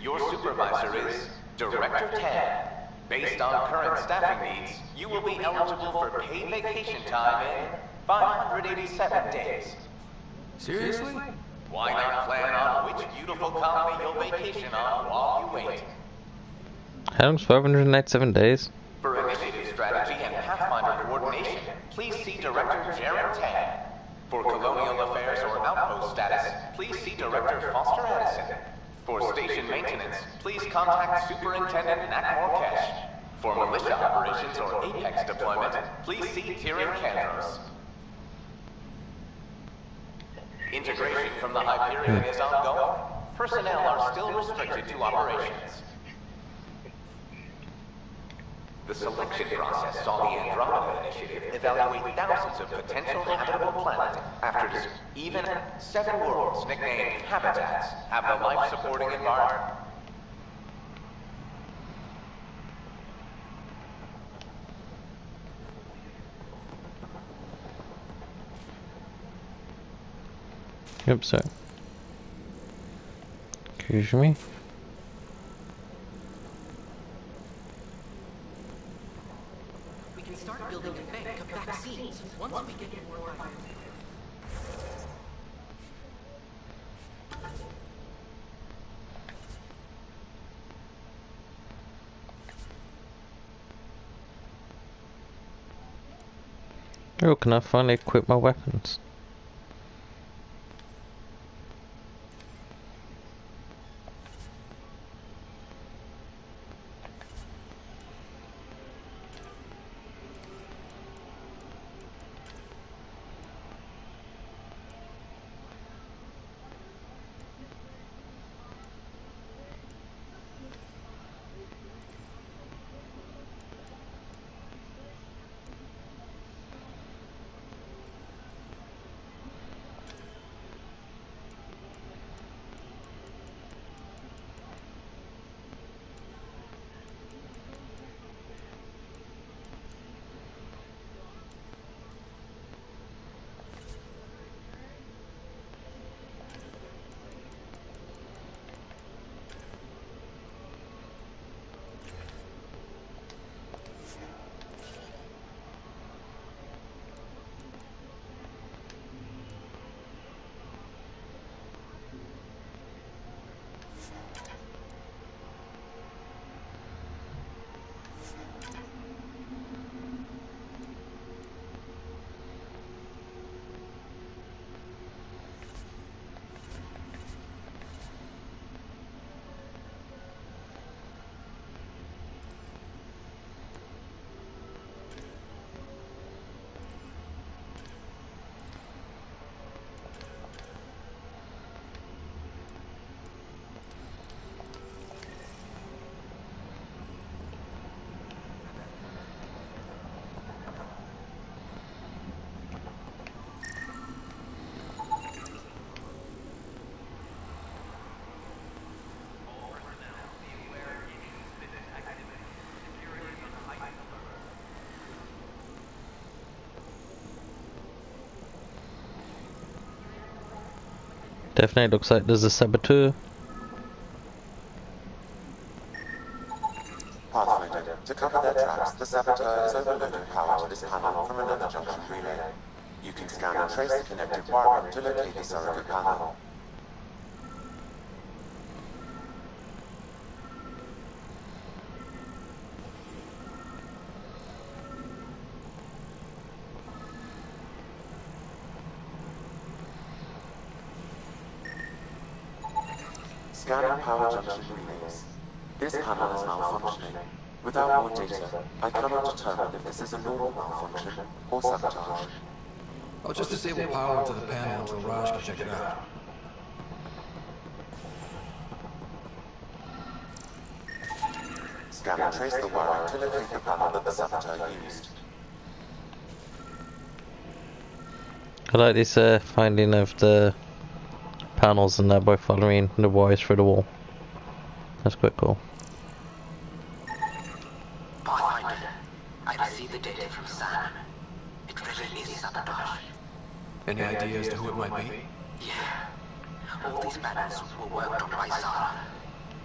Your supervisor is Director Tad. Based on current staffing needs, you will be eligible for paid vacation time in 587 days. Seriously? Why not plan on which beautiful colony you'll vacation on while you wait? How long's 587 days? For initiative strategy and Pathfinder coordination, please see Director Jared Tang. For colonial affairs or outpost status, please see Director Foster Addison. For station maintenance, please contact Superintendent Nakmor Kesh. For militia operations or Apex deployment, please see Tyrion Kandros. Integration from the Hyperion is ongoing. Personnel are still restricted to operations. The selection process saw the Andromeda Initiative evaluate thousands of potential habitable planets after even 7 worlds nicknamed habitats have the life-supporting environment. Yep, so. Excuse me. We can start building a bank of vaccines once we get more vitamins. Oh, can I finally equip my weapons? Definitely looks like there's a saboteur. Pathfinder, to cover their tracks, the saboteur is overloading power to this panel from another junction relay. You can scan and trace the connected wiring to locate the surrogate panel. Scanning power junction relays. This panel is malfunctioning. Without more data, I cannot determine if this is a normal malfunction or sabotage. I'll just disable power to the panel until Raj can check it out. Scan and trace the wiring to locate the panel that the saboteur used. I like this finding of the panels and that by following the wires through the wall. That's quite cool. Pathfinder, I received the data from Sam. It really is sabotage. Any idea as to who it might be? Yeah. All these panels were worked on by Zara.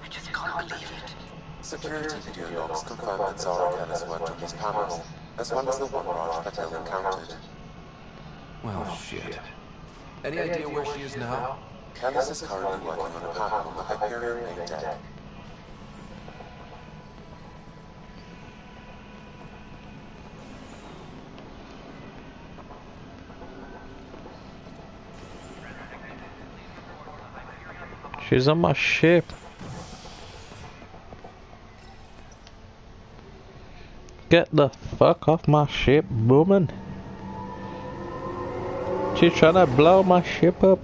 I just can't believe it. Security video logs confirm that Zara Kellis worked on these panels, as well as the one Raj Patel encountered. Well, shit. Any idea where she is now? Kellis is currently working on a panel on the Hyperion main deck. She's on my ship. Get the fuck off my ship, woman. She's trying to blow my ship up.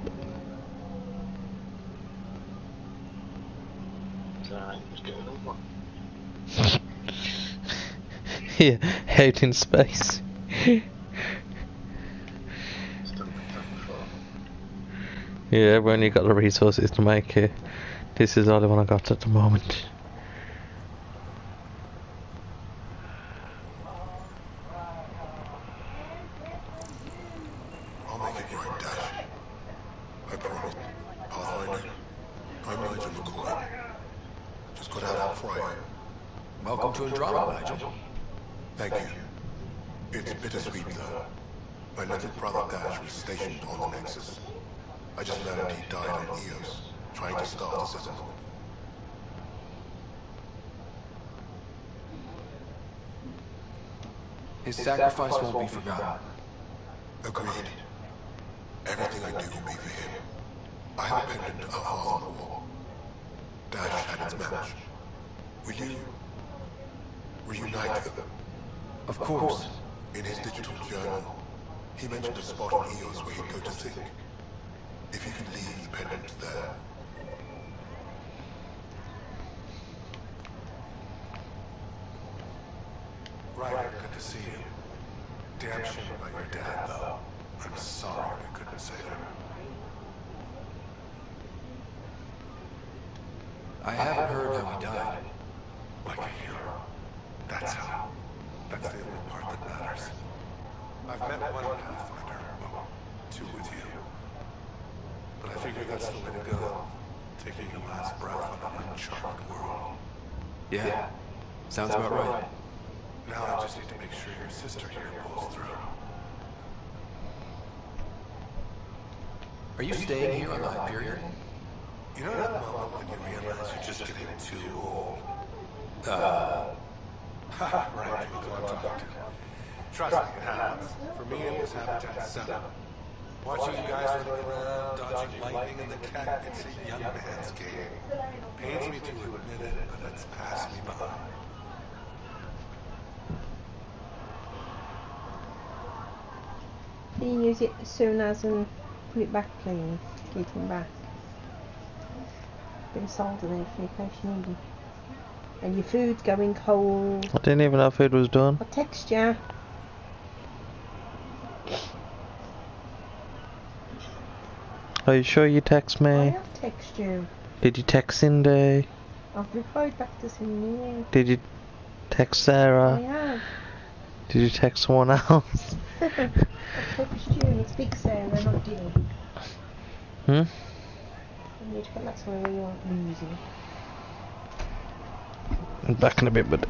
Yeah, out in space. Yeah, when you got the resources to make it. This is all the one I got at the moment. I'll make it right, Dash. I promise. Pathfinder, I'm Nigel McCoy. Just got out of Pride. Welcome to Andromeda, Nigel. Thank you. It's bittersweet, though. My little brother Dash was stationed on the Nexus. I just learned he died on Eos, trying to start a settlement. His sacrifice won't be forgotten. Agreed. Everything I do will be for him. I have a pendant our father wore. Dash had its match. Will you reunite them? Of course. In his digital journal, he mentioned a spot on Eos where he'd go to think. If you could leave the pendant there. Ryder, good to see you. Damn shame about your dad, though. I'm sorry we couldn't save him. I haven't heard how he died. Like a hero. That's how. That's the only part that matters. I've met one Pathfinder, well, two with you. But I figure that's the way to go. Taking your last breath on an uncharted world. Yeah, sounds about right. Now I just need to make sure your sister here pulls through. Are you staying here on the Hyperion? You know that moment when you realize you're just getting too old? Right, look who I'm talking to. Trust me, it happens. For me, it was Habitat 7. Watching you guys running around, dodging lightning and the cat, it's a young man's game. Pains me to admit it, but it's passed me by. Can you use it as soon as and put it back, please? Keep it back. Bit of solder there for you in case you need it. And your food's going cold. I didn't even know food was done. What texture? Are you sure you text me? I have text you. Did you text Cindy? I've replied back to Cindy. Did you text Sarah? I have. Did you text someone else? I text you. It's Big Sarah, not Dilly. Hmm? You need to put that somewhere where you aren't losing. I'm back in a bit, but...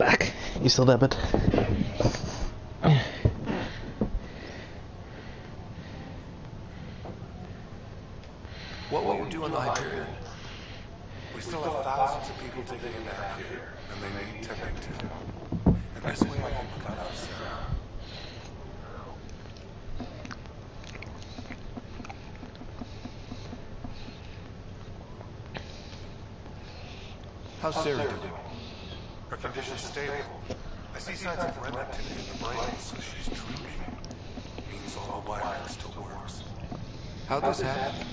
back. You still there, bud? What will you do in the Hyperion? We still have thousands of people taking a nap here, and they need tending to. And this way I can look out for Sarah. How's Sarah doing? Her condition's stable. I see signs of REM activity in the brain, so she's drooping. Means all the wiring still works. How'd this happen?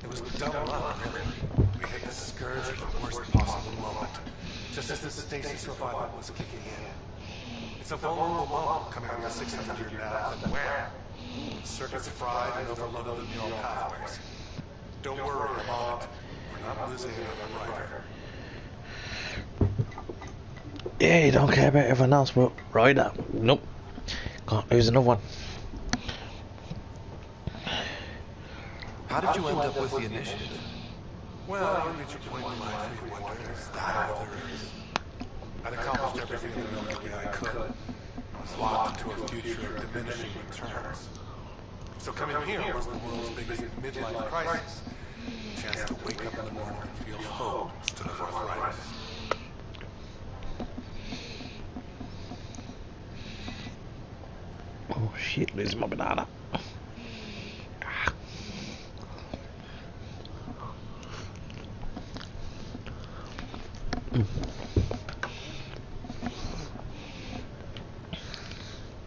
It was dumb luck, really. We hit the scourge at the worst possible moment, just as the stasis revival was kicking in. It's a vulnerable moment coming on the 600-year nap, and where? Circuits fried and overloaded the neural pathways. Don't worry, I'm on it. We're not losing another writer. Yeah, you don't care about everyone else, but Ryder, nope. Can't lose another one. How did you end up with the initiative? Well, you reach a point in life where you wonder, is that all there is? I'd accomplished everything in the Milky Way I could. I was locked into a future of diminishing returns. So coming here was the world's biggest midlife crisis. A chance to wake up in the morning and feel hope instead of arthritis. Oh shit, losing my banana.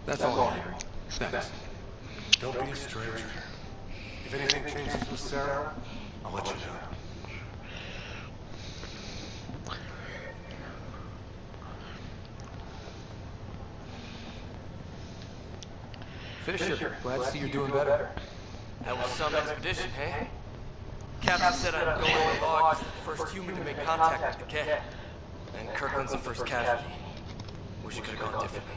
That's all here. Thanks. Don't be a stranger. If anything changes with Sarah, I'll let you know. Fisher, glad to see you're doing better. That was some expedition, hey? Captain said I'm going to log as the first human to make contact with the cat. And Kirkland's the first casualty. Wish it could have gone differently.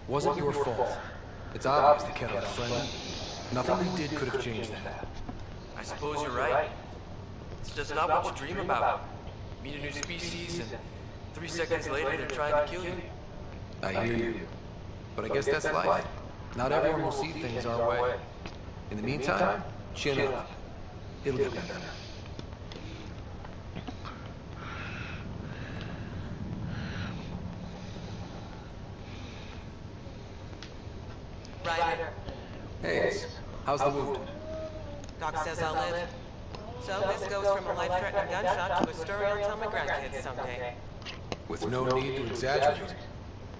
Wasn't your fault. It's obvious the cat was friendly. Nothing we did could have changed that. I suppose you're right. It's just not what you dream about. Meet a new species, and 3 seconds later they're trying to kill you. I hear you. But I guess that's life. Not everyone will see things our way. In the meantime, chin up. It'll get better. Ryder. Hey, how's the wound? Doc says I'll live. So this goes from a life-threatening gunshot to a story I'll tell my grandkids someday. With no need to exaggerate.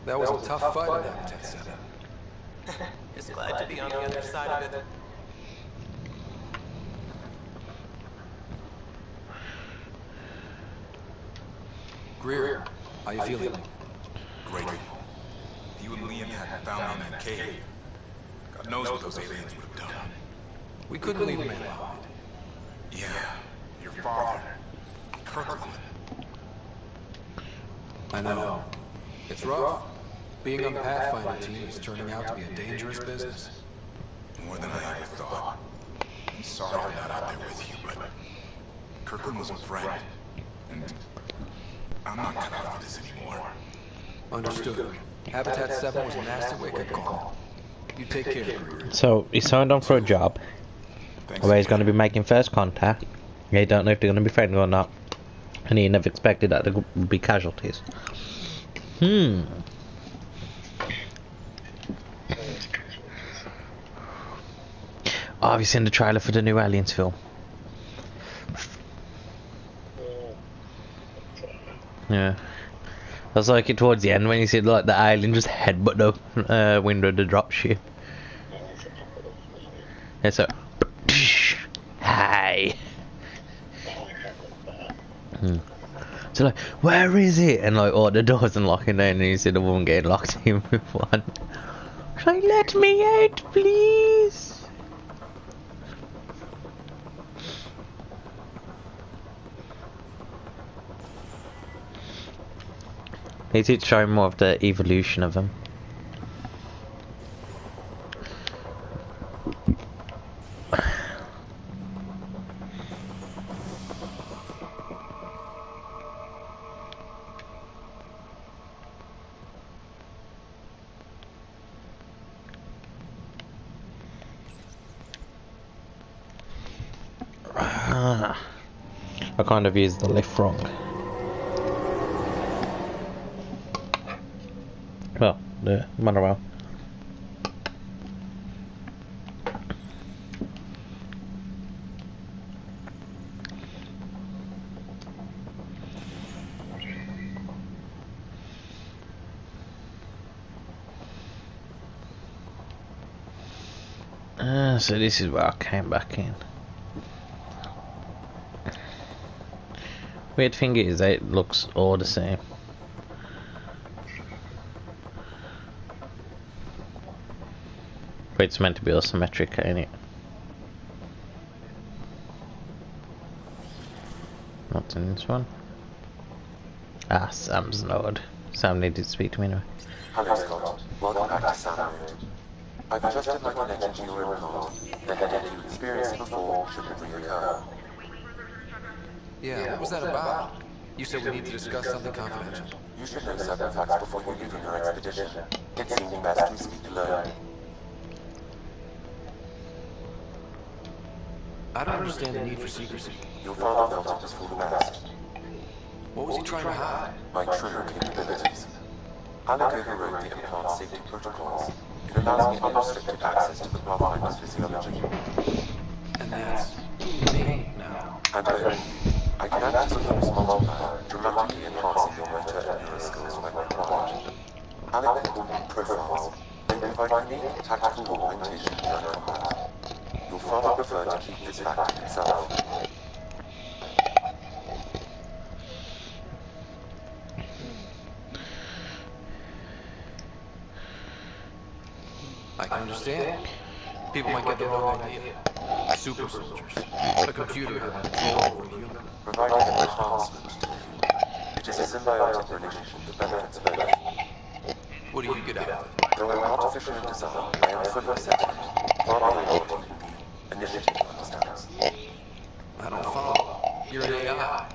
That was a tough fight in Habitat 7. Just glad to be on the other side of it. Greer, how you feeling? Great. If you and Liam hadn't found me in that cave, God knows what those aliens would have done. We couldn't leave him behind. Yeah, your father, Kirkland. I know. It's rough. Being on the Pathfinder team is turning out to be a dangerous business. More than I ever thought. I'm sorry I'm not out there with you, but Kirkland was a friend, and I'm not cut out for this anymore. Understood. Habitat 7 was a nasty wake-up call. You take care, Greer. So he signed on for a job where he's going to be making first contact. He don't know if they're going to be friendly or not, and he never expected that there would be casualties. Oh, have you seen the trailer for the new Aliens film? Yeah. That's like it towards the end when you see like the alien just headbutt the window of the dropship. Yeah, so hi. So like, where is it? And like, oh, the door's unlocking down, and you see the woman getting locked in with one. She's like, let me out, please. Need to show more of the evolution of them. Ah, I kind of used the lift wrong. Well, the monorail. So this is where I came back in. Weird thing is, it looks all the same. But it's meant to be isometric, ain't it? What's in this one? Ah, Sam's node. Sam needed to speak to me anyway. Hello, Scott. Welcome back to Sam Mode. I've adjusted my connection to your implant. The headache you experienced before shouldn't reoccur. Yeah, what was that about? You said we need to discuss something confidential. You should know certain facts before you begin your expedition. It seemed best we speak alone. I don't understand the need for secrecy. Your father felt it was for the best. What was he trying to hide? My true capabilities. Alec overrode the implant safety protocols. It allows me unrestricted access to the Pathfinder's physiology. And that's me now. And both. I can act as a force multiplier, dramatically enhancing your motor and neural skills when required. Alec called them profiles. They provide unique tactical augmentation during combat. Your father preferred to keep this fact to himself. I can understand. People might get the wrong idea. Super soldiers. A computer having control over a human. Providing an enhancement to the human. It is a symbiotic relationship that benefits both. What do you get out of it? Though I'm artificial in design, I am fully accepted. Far beyond what even the initiative understands. I don't follow. You're an AI.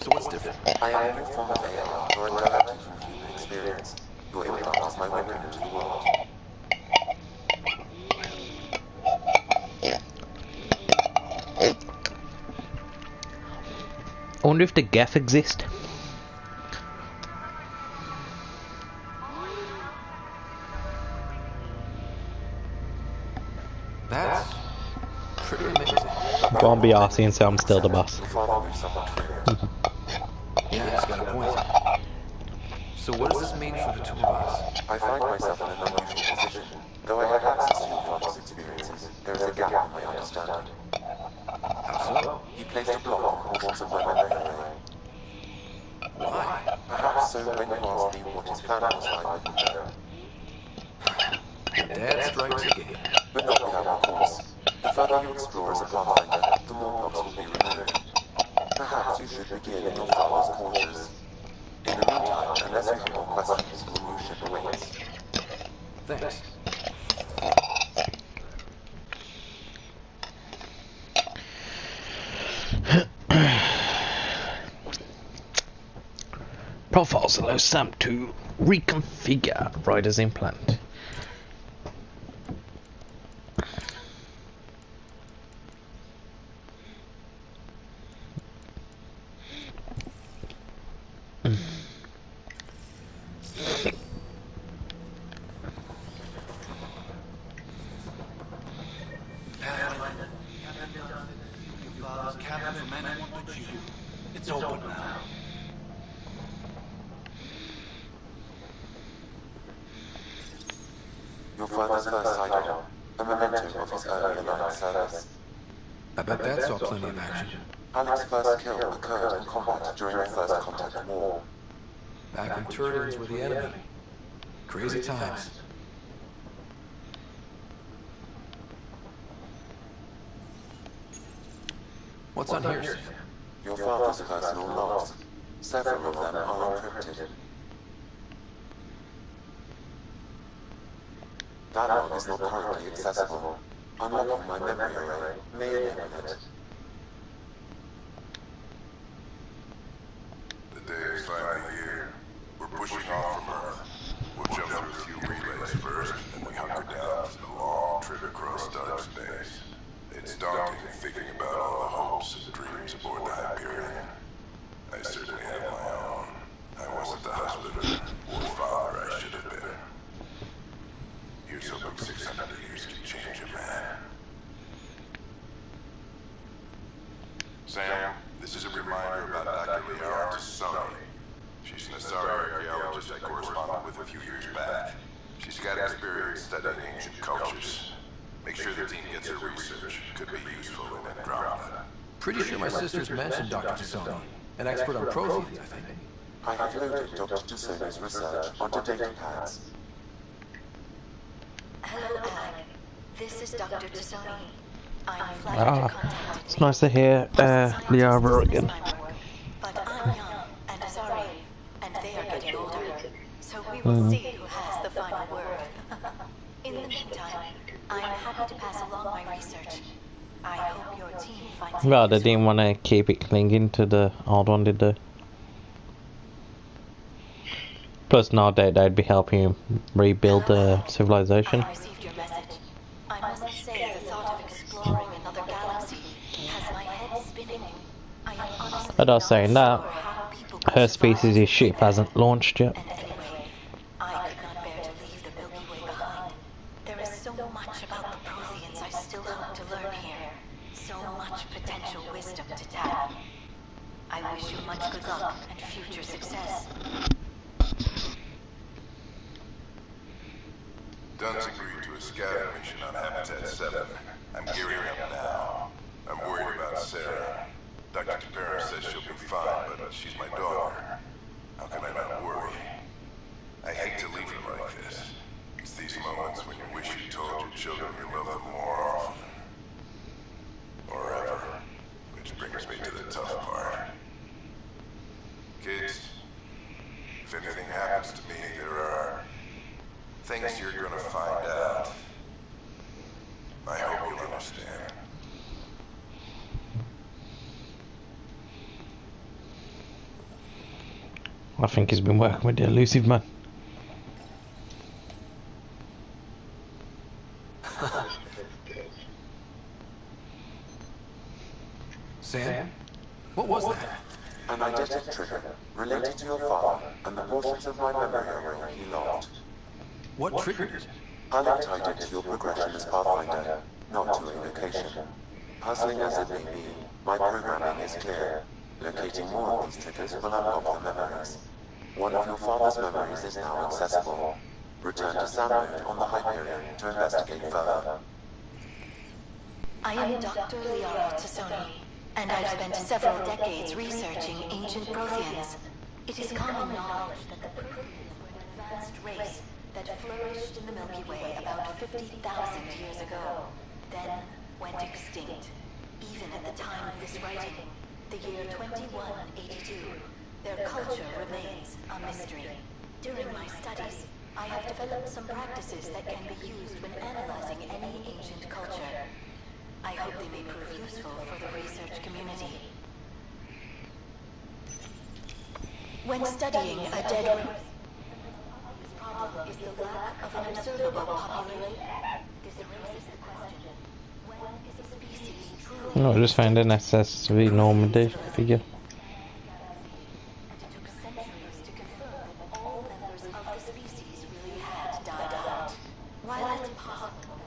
So what's different? I am a new form of AI, drawing directly from human experience. Your implant is my window into the world. I wonder if the Geth exist. That's pretty amazing. Go on, be arsey and say I'm still the boss. Yeah, he's got a point. So what does this mean for the two of us? I find myself in an unusual position. Though I had access to your father's experiences, there is a gap in my understanding. How so? He placed a block on portions of my memory array. Why? Perhaps so when you ask me what his plan was, I wouldn't know. Dad strikes again. But not without a cause. The further you explore as a Pathfinder, the more blocks will be removed. Perhaps you should begin in your father's quarters. In the meantime, unless you have more questions, your new ship awaits. Thanks. Profiles allow Sam to reconfigure Ryder's implant. It's open now. Your father's first sidearm, a memento of his early Alliance service. I bet that saw plenty of action. Alec's first kill occurred in combat during the First Contact War. Back when Turians were the enemy. Crazy times. What's on here? Your father's personal logs. Several of them are encrypted. That log is not currently accessible. Unlocking my memory array may enable it. The day is finally here. We're pushing off from Earth. We'll jump through a few relays first, and then we hunker down for the long trip across dark space. It's daunting thinking about all the hopes Sam, this is a reminder about Dr. Liara Tassoni. She's an Asari archaeologist I corresponded with a few years back. She's got experience studying ancient cultures. Make sure the team gets her research. Could be useful in Andromeda. Pretty sure my sister's mentioned Dr. Tassoni, an expert on Protheans, I think. I have loaded Dr. Tassoni's research onto data pads. Hello, Alec. This is Dr. Tassoni. I'm flattered to contact It's nice to hear Liara again. but I'm young and Asari, and they are getting older. So we will see who has the final word. In the meantime, I'm happy to pass along my research. I hope your team finds it Well, they useful. didn't want to keep it clinging to the old one, did they? Plus, no doubt they'd be helping him rebuild the civilization. I received your message. I must say the thought of exploring another galaxy has my head spinning. I am honestly But I was saying that, sure how people her species' ship hasn't launched yet. I could not bear to leave the Milky Way behind. There is so much about the Protheans I still hope to learn here. So much potential wisdom to tap. I wish you much good luck and future success. Dunn's agreed to a scouting mission on Habitat 7. I'm gearing up now. I'm worried about Sarah. Dr. Tapera says she'll be fine, but she's my daughter. How can I not worry? I hate to leave her like this. It's these moments when you wish you told your children you love them more often. Or ever. Which brings me to the tough part. Kids, if anything happens to me, there are things you're gonna find out. I hope you'll understand. I think he's been working with the elusive man. Sam? What was that? An eidetic trigger related to your father and the portions of my memory array he locked. What triggered it? Alec tied it to your progression as Pathfinder, not to a location. Puzzling as it may be, my programming is clear. Locating more of these triggers will unlock the memories. One of your father's memories is now accessible. Return to Soundmode on the Hyperion to investigate further. I am Dr. Liara Tassoni, and I've spent several decades researching ancient Protheans. It is common knowledge that the Protheans were an advanced race that flourished in the Milky Way about 50,000 years ago, then went extinct. Even at the time of this writing, the year 2182, their culture remains a mystery. During my studies, I have developed some practices that can be used when analyzing any ancient culture. I hope they may prove useful for the research community. When studying a dead race, the problem is the lack of an observable population. This raises the question, when is a species truly... No, I just found an SSV Normandy figure. It took centuries to confirm that all members of the species really had died out. While it's possible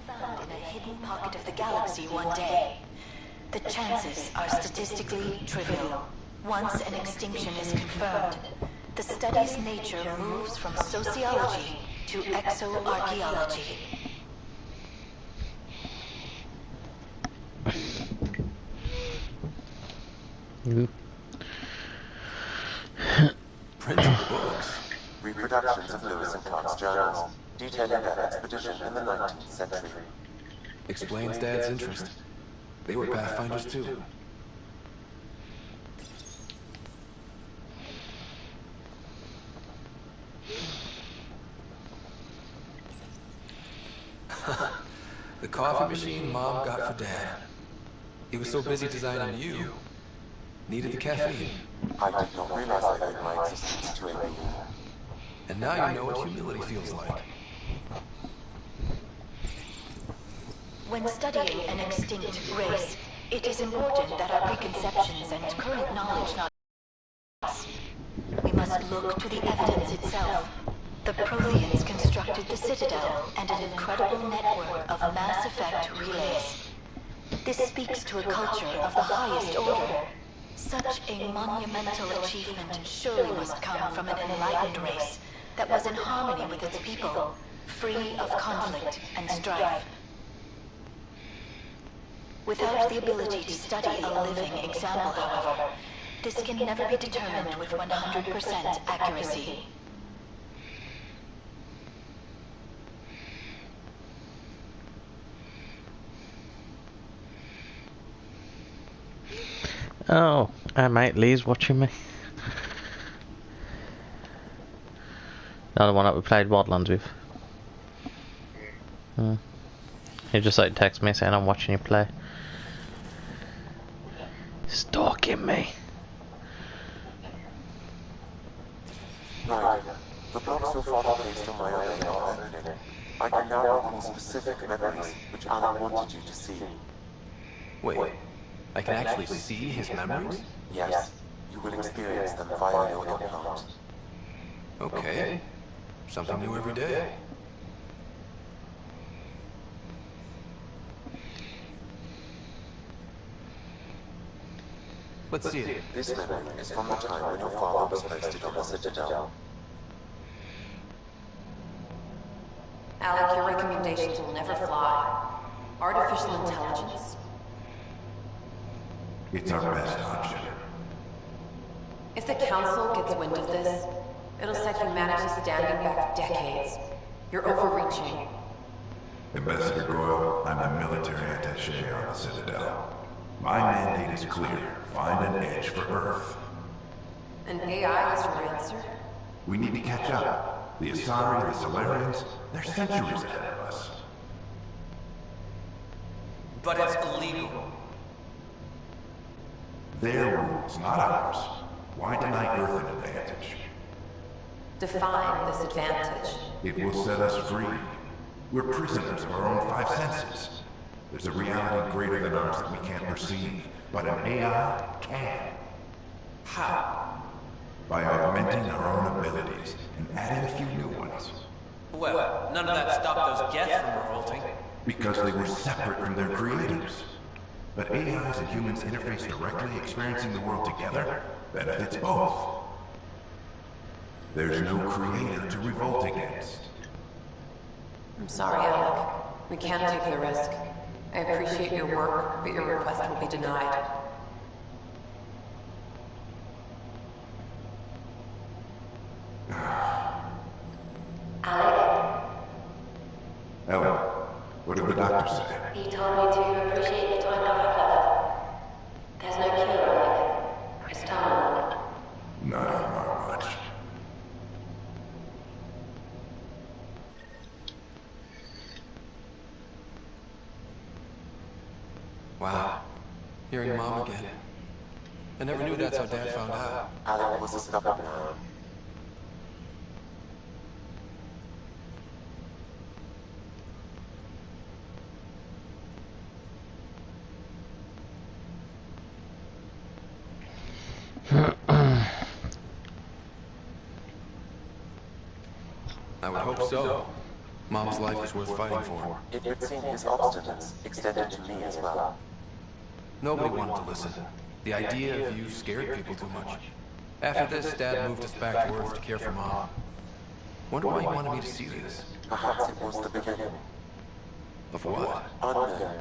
that found in a hidden pocket of the galaxy one day, the chances are statistically trivial. Once an extinction is confirmed, the study's nature moves from sociology to exoarchaeology. Printed books. Reproductions of Lewis and Clark's journals, detailing their expedition in the 19th century. Explains Dad's interest. They were Pathfinders too. The coffee machine Mom got for Dad. He was so busy designing you. Needed the caffeine. I did not realize I owed my existence to a being. And now you know what humility feels like. When studying an extinct race, it is important that our preconceptions and current knowledge not... We must look to the evidence itself. The Protheans constructed the Citadel and an incredible network of mass effect relays. This speaks to a culture of the highest order. Such a monumental achievement surely must come from an enlightened race that was in harmony with its people, free of conflict and strife. Without the ability to study a living example, however, this can never be determined with 100% accuracy. Oh, our mate Lee's watching me. Another one that we played Wildlands with. He just like text me saying I'm watching you play. Stalking me. Right. The blocks your father placed on my array are opening. I can now recall specific memories which Alan wanted you to see. Wait, I can actually see his memories? Yes. You will experience them via your implant. Okay. Something new every day. Let's see it. This memory is from the time when your father was posted on the Citadel. Alec, your recommendations will never fly. Artificial intelligence? It's our best option. If the Council gets wind of this, it'll set humanity standing back decades. You're overreaching. Ambassador Goyle, I'm the military attaché on the Citadel. My mandate is clear. Find an edge for Earth. An AI is your answer? We need to catch up. The Asari, the Solarians, they're centuries ahead of us. But it's illegal. Their rules, not ours. Why deny Earth an advantage? Define this advantage. It will set us free. We're prisoners of our own five senses. There's a reality greater than ours that we can't perceive, but an AI can. How? By augmenting our own abilities and adding a few new ones. Well, none of that stopped those Geth from revolting. Because they were separate from their creators. But AIs and humans interface directly, experiencing the world together, benefits both. There's no creator to revolt against. I'm sorry, Alec. We can't take the risk. I appreciate your work, but your request will be denied. Alec, Ellen, what did the doctor say? he told me to appreciate the time God left. There's no cure, Alec. Press time. Not on my watch. Wow. Hearing Mom again. I never knew that's how Dad found out. Alec was a stubborn man. I would hope so. Mom's life is worth fighting for. It would seem his obstinance extended to me as well. Nobody wanted to listen. The idea of you scared people too much. After this, Dad moved us back to Earth to care for Mom. Wonder why he wanted me to see this. Perhaps it was the beginning. Of what? Unknown.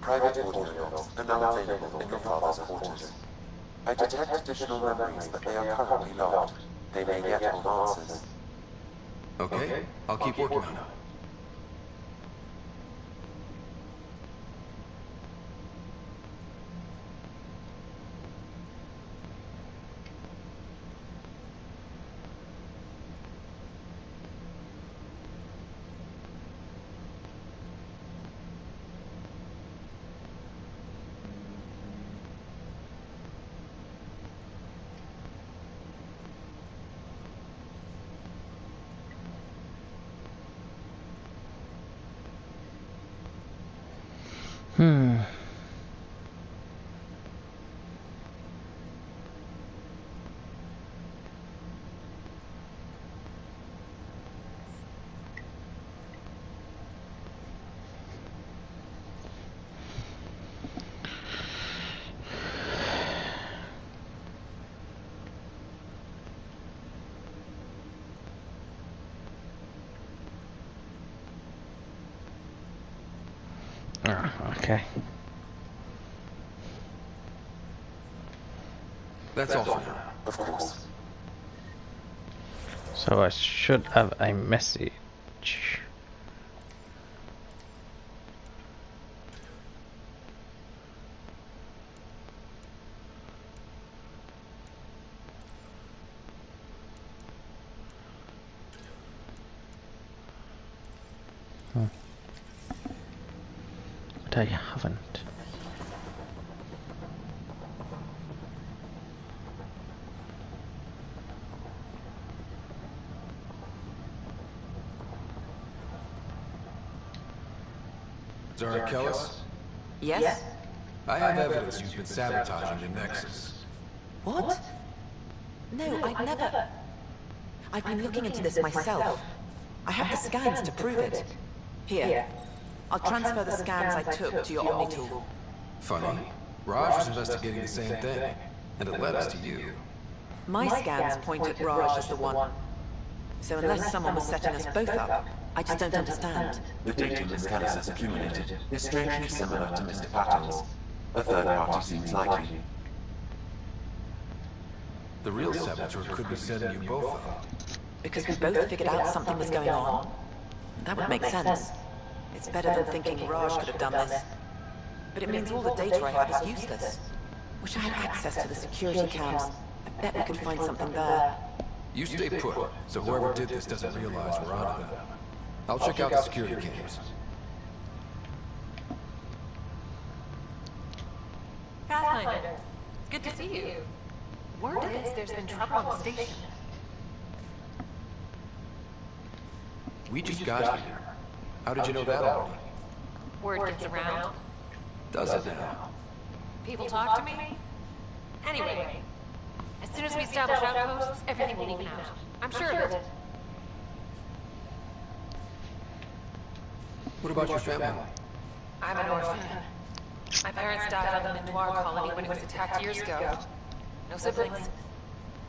Private audio logs are now available in your father's quarters. I detect additional memories, but they are currently logged. They may yet hold answers. Okay, I'll keep working on it. Okay. That's all for now. Of course. So I should have a message. But I haven't. Zara Kellis? Yes? I have evidence you've been sabotaging the Nexus. What? No, I'd never... I've been looking into this myself. I have the scans to prove it. Here. I'll transfer the scans I took to your Omni tool. Funny. Raj was investigating the same thing, and it led us to you. My scans point at Raj as the one. So unless someone was setting us both up, I just don't understand. The data the scanners has accumulated is strangely similar to Mr. Patton's. A third party seems likely. The real saboteur could be setting you both up. Because we both figured out something was going on? That would make sense. It's better than thinking Raj could have done this. But it means all the data I have is useless. Wish I had access to the security cams. I bet we could find something there. You stay put, so whoever did this doesn't realize we're onto them. I'll check out the security cams. Pathfinder, it's good to see you. Word is there's been trouble on the station. We just got here. How did you know that already? Word gets around. Does it now? People talk to me. Anyway, as soon as we establish outposts, everything will even out. I'm sure of it. What about your family? I'm an orphan. My parents died on the Mindoir colony when it was attacked years ago. No siblings.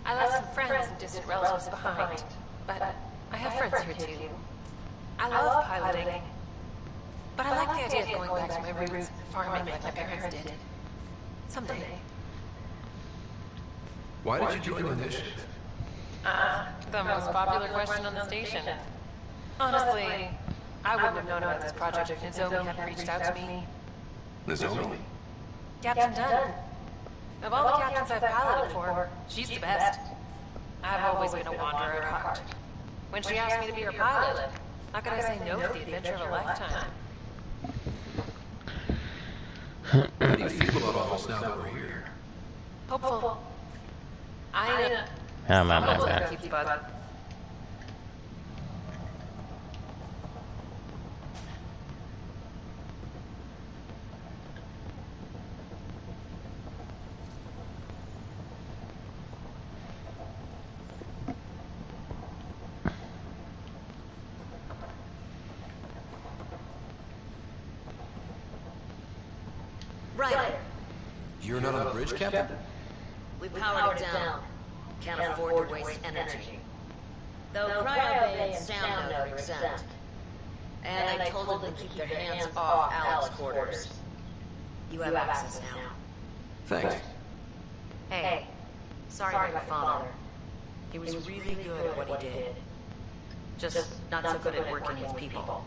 I left some friends and distant relatives behind, but I have friends here too. I love piloting, but I like the idea of going back to my roots and farming like my parents did. Someday. Why did you join the initiative? The most popular question on the station. Honestly, I wouldn't have known about this project if Nozomi hadn't reached out to me. Nozomi? Captain Dunn. Of all the captains I've piloted for, she's the best. I've always been a wanderer at heart. When she asked me to be her pilot, how could I say no to the adventure of a lifetime? How do you feel about all this now that we're here? Hopeful. I know. Man. Keep the bug. Right. You're not on the bridge, Captain? We powered it down. Can't afford to waste energy. Though Cryo Bay and Sound Node are exempt. And I told them to keep their hands off Alec's quarters. You have access now. Thanks. Hey, sorry about your father. He was really good at what he did. Just not so good at working with people.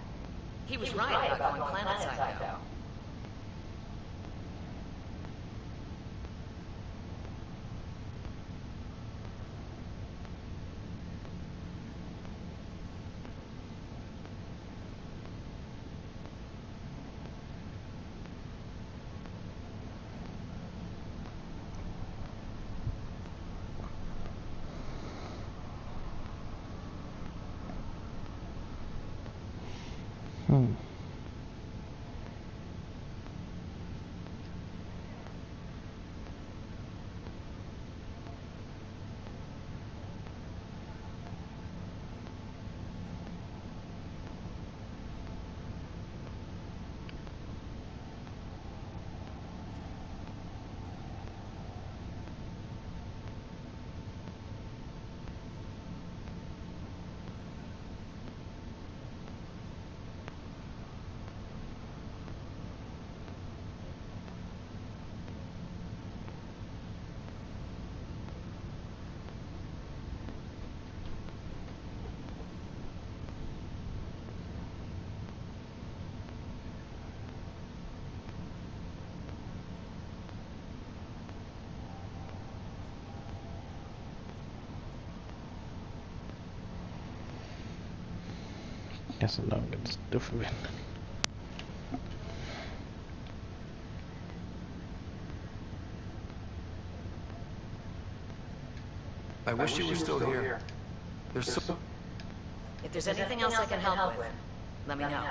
He was right about going planetside, though. guess I don't get stuff of it. I wish you were still here. There's so... If there's anything else I can help with, let me know.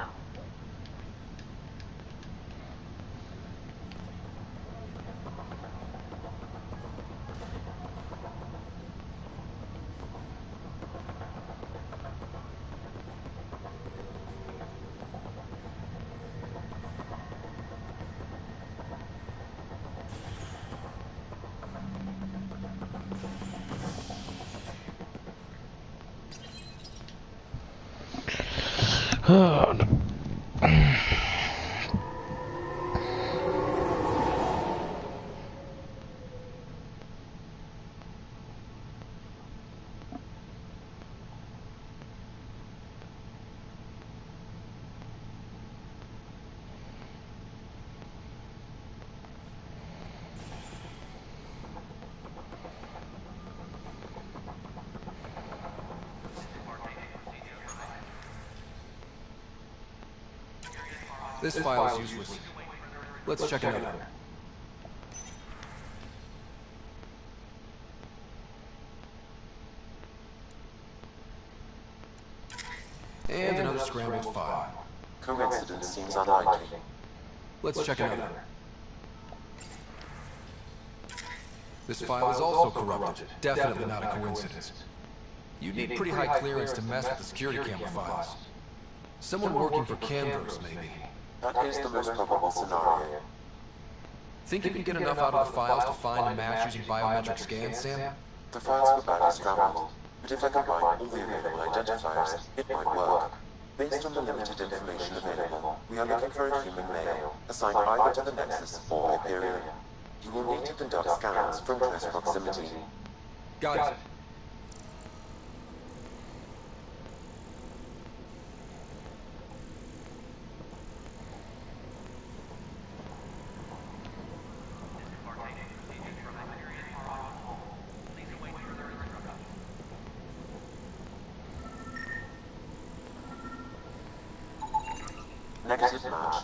This file is useless. Let's check another. And another scrambled file. Coincidence seems unlikely. Let's check another. This file is also corrupted. Definitely not a coincidence. You'd need pretty high clearance to mess with the security camera files. Someone working for Canberra's, maybe. That is the most probable scenario. Think you can get enough out of the files to find a match using biometric scans, Sam? The files were badly scrambled, but if I combine all the available identifiers, it might work. Based on the limited information available, we are looking for a human male, assigned either to the Nexus or Hyperion. You will need to conduct scans from close proximity. Got it. Negative match.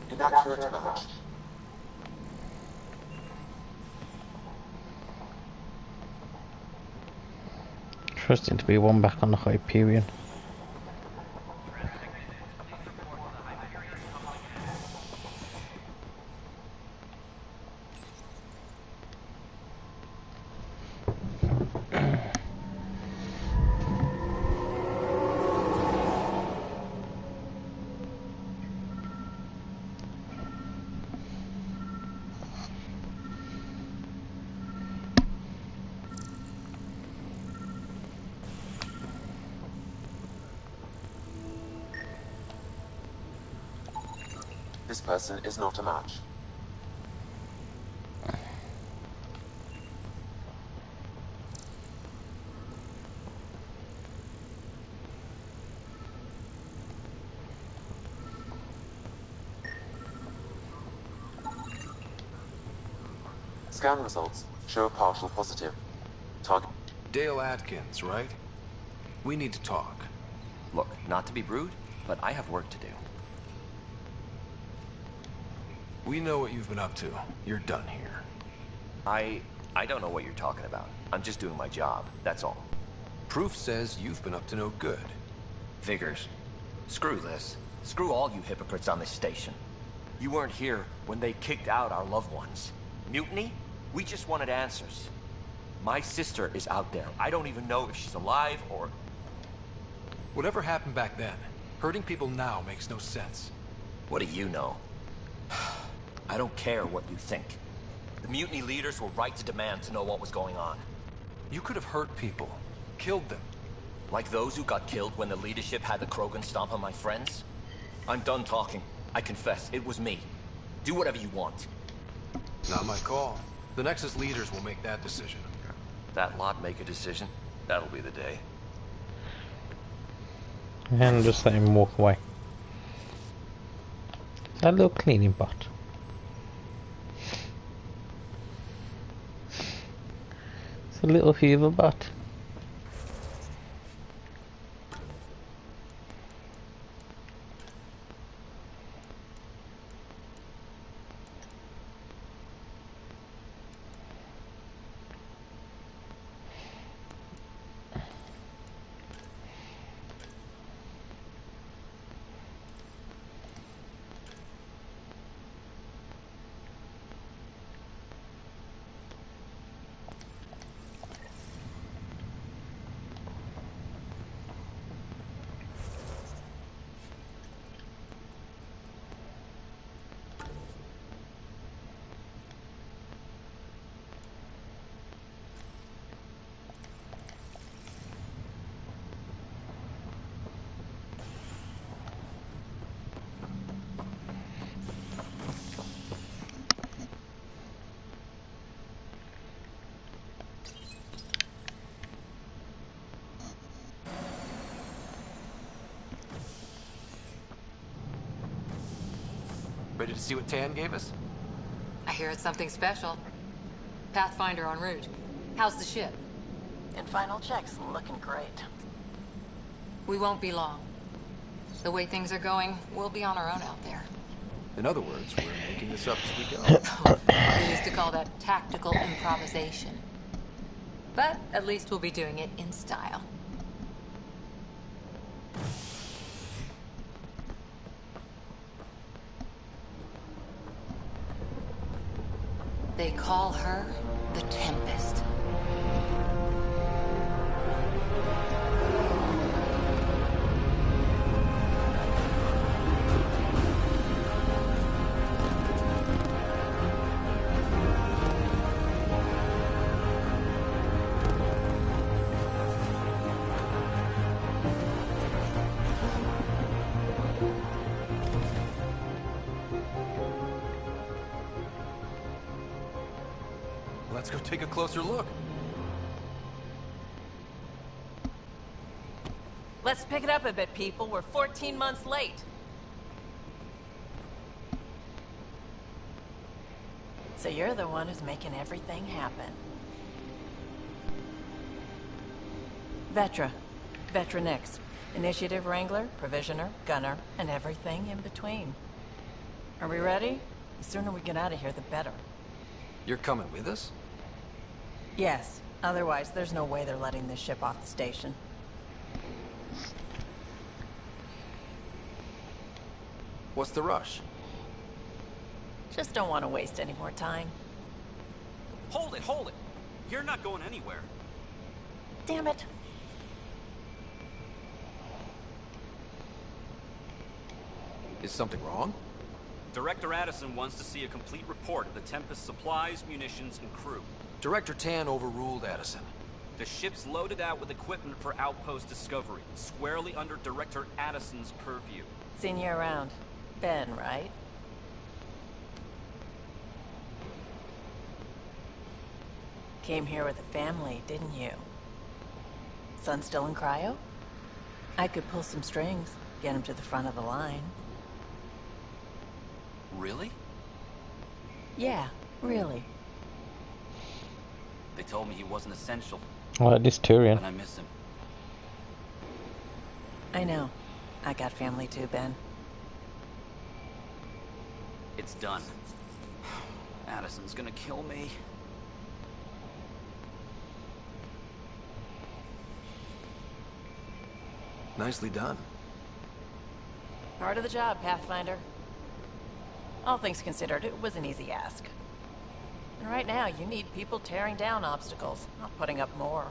Inaccurate match. Trusting to be one back on the Hyperion. This person is not a match. Scan results show a partial positive. Target. Dale Atkins, right? We need to talk. Look, not to be rude, but I have work to do. We know what you've been up to. You're done here. I don't know what you're talking about. I'm just doing my job, that's all. Proof says you've been up to no good. Figures. Screw this. Screw all you hypocrites on this station. You weren't here when they kicked out our loved ones. Mutiny? We just wanted answers. My sister is out there. I don't even know if she's alive or... Whatever happened back then, hurting people now makes no sense. What do you know? I don't care what you think. The mutiny leaders were right to demand to know what was going on. You could have hurt people, killed them. Like those who got killed when the leadership had the Krogan stomp on my friends? I'm done talking. I confess, it was me. Do whatever you want. Not my call. The Nexus leaders will make that decision. That lot make a decision? That'll be the day. And just let him walk away. A little cleaning bot. It's a little Hoover bot. Ready to see what Tan gave us? I hear it's something special. Pathfinder en route. How's the ship? In final checks, looking great. We won't be long. The way things are going, we'll be on our own out there. In other words, we're making this up as we go. We used to call that tactical improvisation. But at least we'll be doing it in style. They call her the Tempest. Let's go take a closer look. Let's pick it up a bit, people. We're 14 months late. So you're the one who's making everything happen. Vetra. Vetra Nix. Initiative Wrangler, Provisioner, Gunner, and everything in between. Are we ready? The sooner we get out of here, the better. You're coming with us? Yes. Otherwise, there's no way they're letting this ship off the station. What's the rush? Just don't want to waste any more time. Hold it, hold it! You're not going anywhere. Damn it. Is something wrong? Director Addison wants to see a complete report of the Tempest's supplies, munitions, and crew. Director Tan overruled Addison. The ship's loaded out with equipment for outpost discovery, squarely under Director Addison's purview. Seen you around. Ben, right? Came here with a family, didn't you? Son still in cryo? I could pull some strings, get him to the front of the line. Really? Yeah, really. They told me he wasn't essential. Oh, this Turian. And I miss him. I know. I got family too, Ben. It's done. Addison's gonna kill me. Nicely done. Part of the job, Pathfinder. All things considered, it was an easy ask. And right now, you need people tearing down obstacles, not putting up more.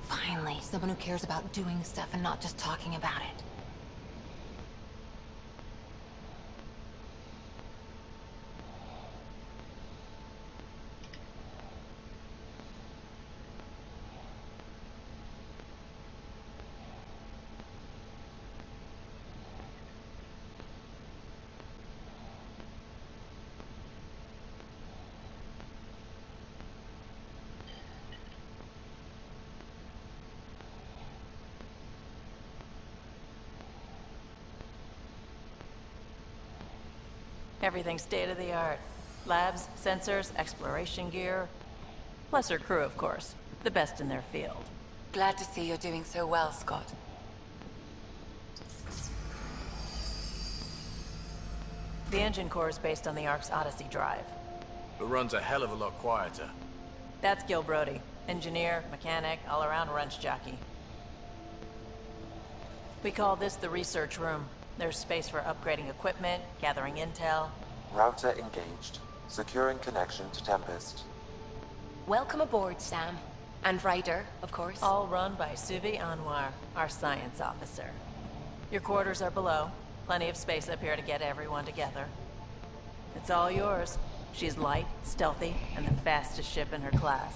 Finally, someone who cares about doing stuff and not just talking about it. Everything state-of-the-art. Labs, sensors, exploration gear. Plus her crew, of course. The best in their field. Glad to see you're doing so well, Scott. The engine core is based on the Ark's Odyssey drive. It runs a hell of a lot quieter. That's Gil Brody. Engineer, mechanic, all-around wrench jockey. We call this the research room. There's space for upgrading equipment, gathering intel. Router engaged. Securing connection to Tempest. Welcome aboard, Sam. And Ryder, of course. All run by Suvi Anwar, our science officer. Your quarters are below. Plenty of space up here to get everyone together. It's all yours. She's light, stealthy, and the fastest ship in her class.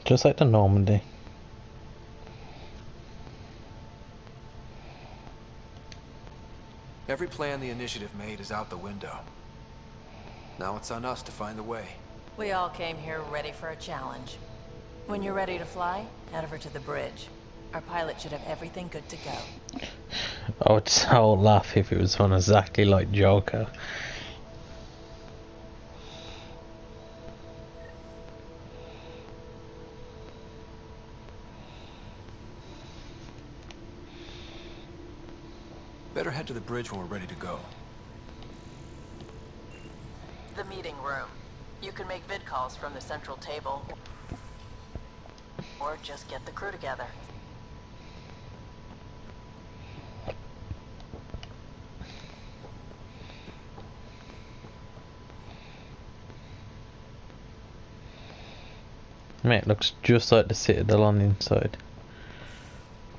Just like the Normandy. Every plan the Initiative made is out the window. Now it's on us to find the way. We all came here ready for a challenge. When you're ready to fly, head over to the bridge. Our pilot should have everything good to go. I would so laugh if it was one exactly like Joker. Better head to the bridge when we're ready to go. The meeting room. You can make vid calls from the central table. Or just get the crew together. Mate, it looks just like the Citadel on the inside.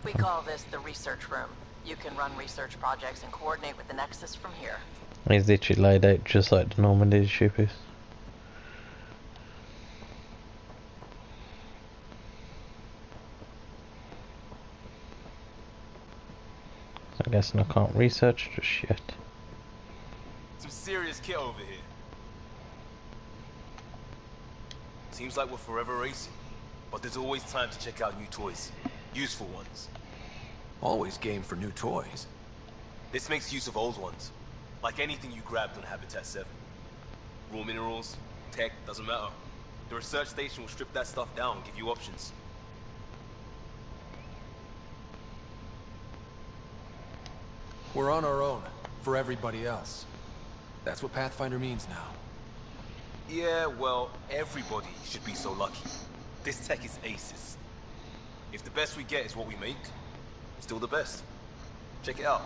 We call this the research room. You can run research projects and coordinate with the Nexus from here. It's literally laid out just like the Normandy ship is. So I'm guessing I can't research just yet. Some serious kit over here. Seems like we're forever racing, but there's always time to check out new toys. Useful ones. Always game for new toys. This makes use of old ones. Like anything you grabbed on Habitat 7. Raw minerals, tech, doesn't matter. The research station will strip that stuff down and give you options. We're on our own, for everybody else. That's what Pathfinder means now. Yeah, well, everybody should be so lucky. This tech is aces. If the best we get is what we make, still the best. Check it out.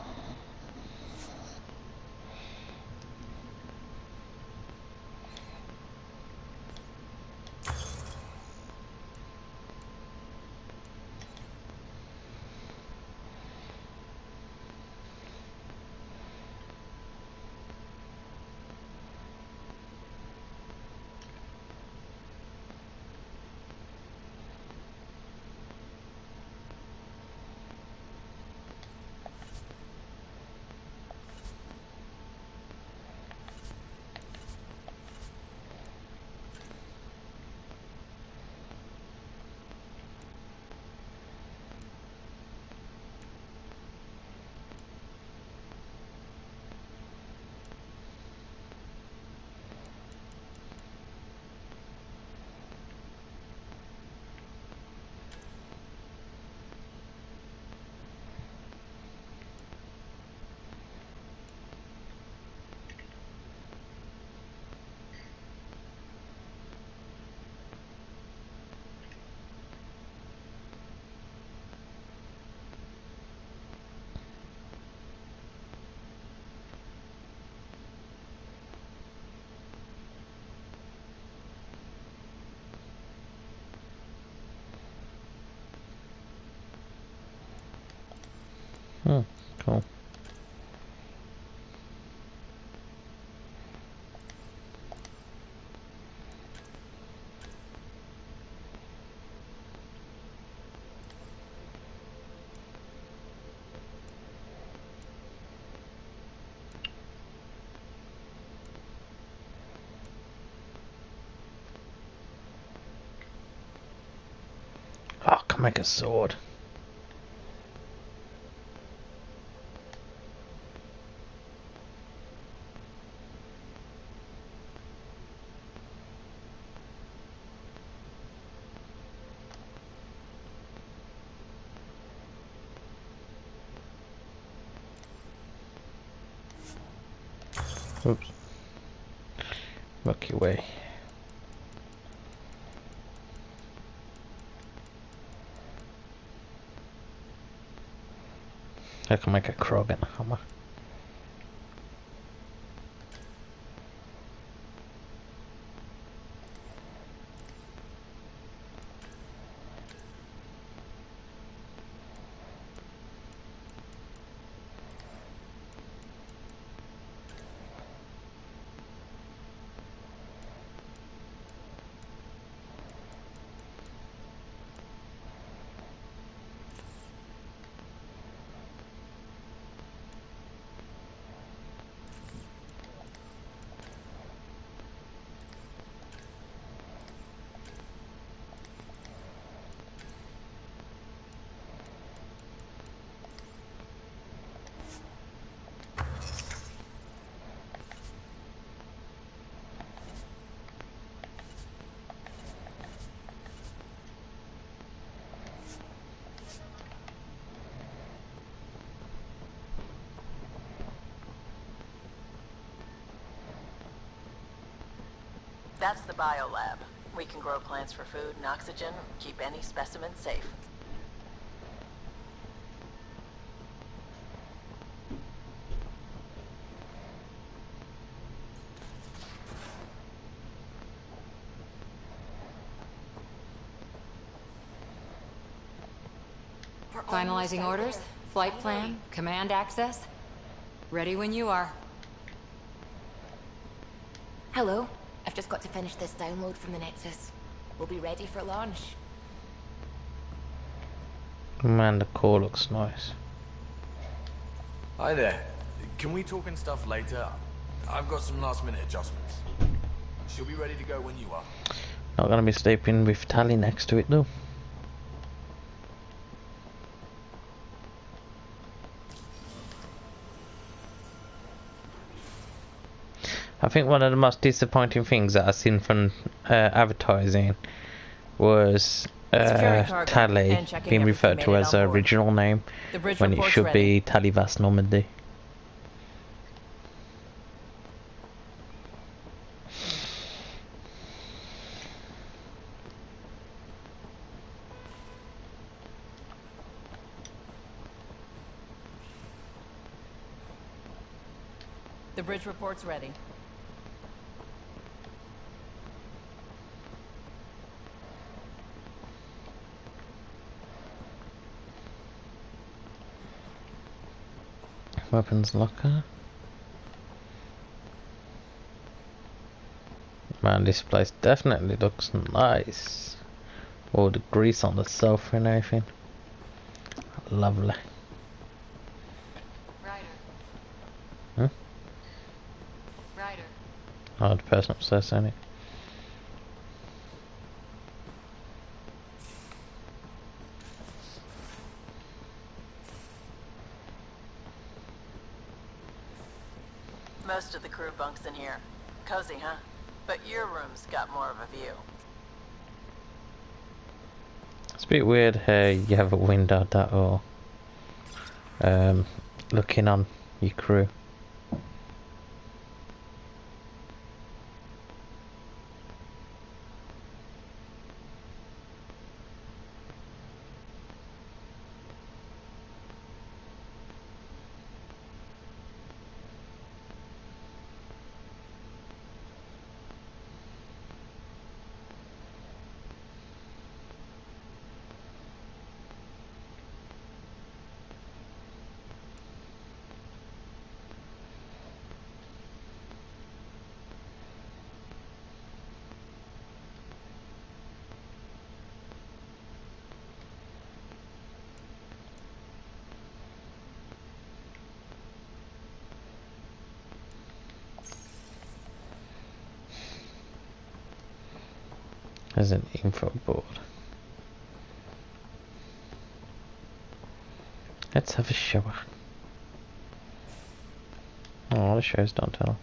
Cool. Oh, I can make a sword. Oops. Milky Way. I can make a Krog and a hammer. That's the biolab. We can grow plants for food and oxygen, keep any specimen safe. Finalizing orders, flight plan, command access. Ready when you are. Hello. I've just got to finish this download from the Nexus. We'll be ready for launch. Man, the core looks nice. Hi there. Can we talk and stuff later? I've got some last minute adjustments. She'll be ready to go when you are. Not gonna be sleeping with Tally next to it though. I think one of the most disappointing things that I've seen from advertising was Tally being referred to as her original name when it should be Tally Vast Normandy. The bridge report's ready. Weapons locker. Man, this place definitely looks nice. All the grease on the sofa and everything. Lovely. Huh? Oh, the person upstairs, ain't it? Most of the crew bunks in here. Cozy, huh? But your room's got more of a view. It's a bit weird how you have a window that or looking on your crew. There's an info board. Let's have a shower. Oh, the shows don't tell.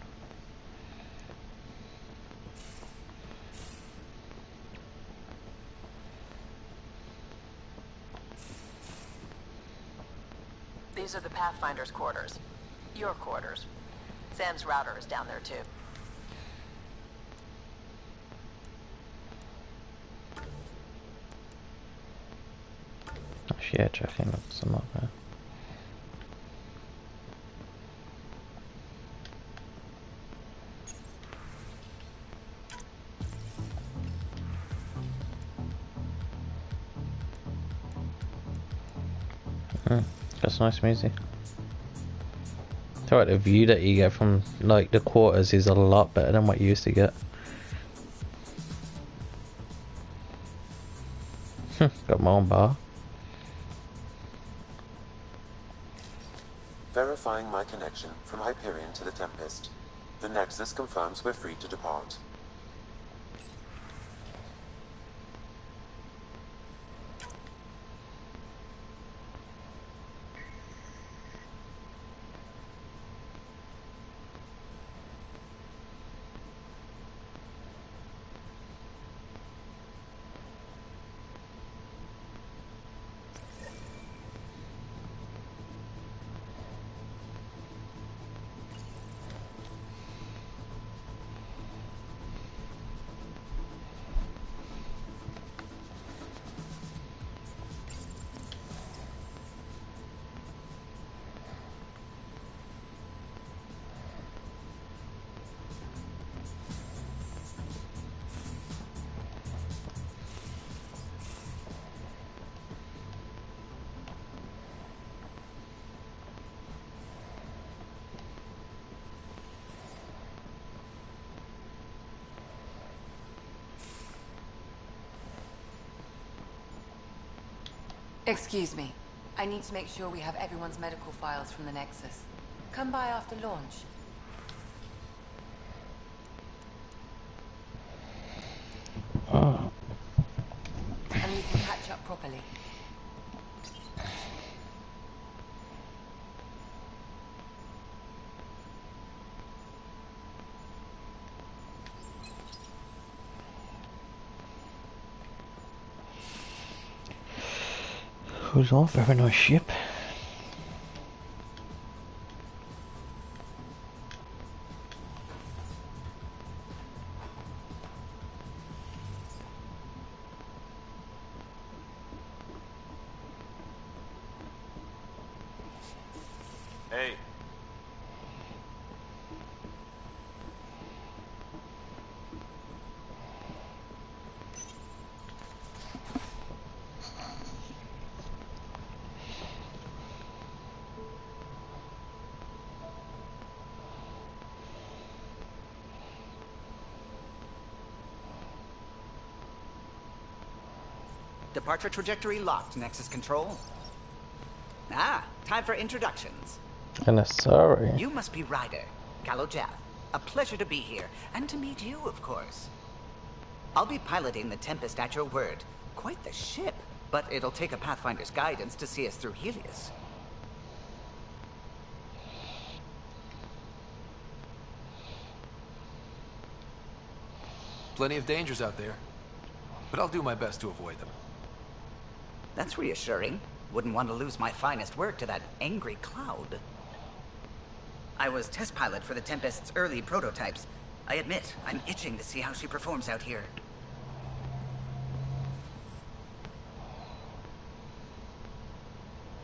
These are the Pathfinder's quarters. Your quarters. Sam's router is down there too. Actually, yeah, checking looks a lot better. That's nice music. It's alright, the view that you get from like the quarters is a lot better than what you used to get. Got my own bar. Verifying my connection from Hyperion to the Tempest. The Nexus confirms we're free to depart. Excuse me. I need to make sure we have everyone's medical files from the Nexus. Come by after launch. And we can catch up properly. Who's off? Very nice ship. Hey. Departure trajectory locked, Nexus Control. Ah, time for introductions. And sorry. You must be Ryder, Kalojath. A pleasure to be here, and to meet you, of course. I'll be piloting the Tempest at your word. Quite the ship, but it'll take a Pathfinder's guidance to see us through Helios. Plenty of dangers out there, but I'll do my best to avoid them. That's reassuring. Wouldn't want to lose my finest work to that angry cloud. I was test pilot for the Tempest's early prototypes. I admit, I'm itching to see how she performs out here.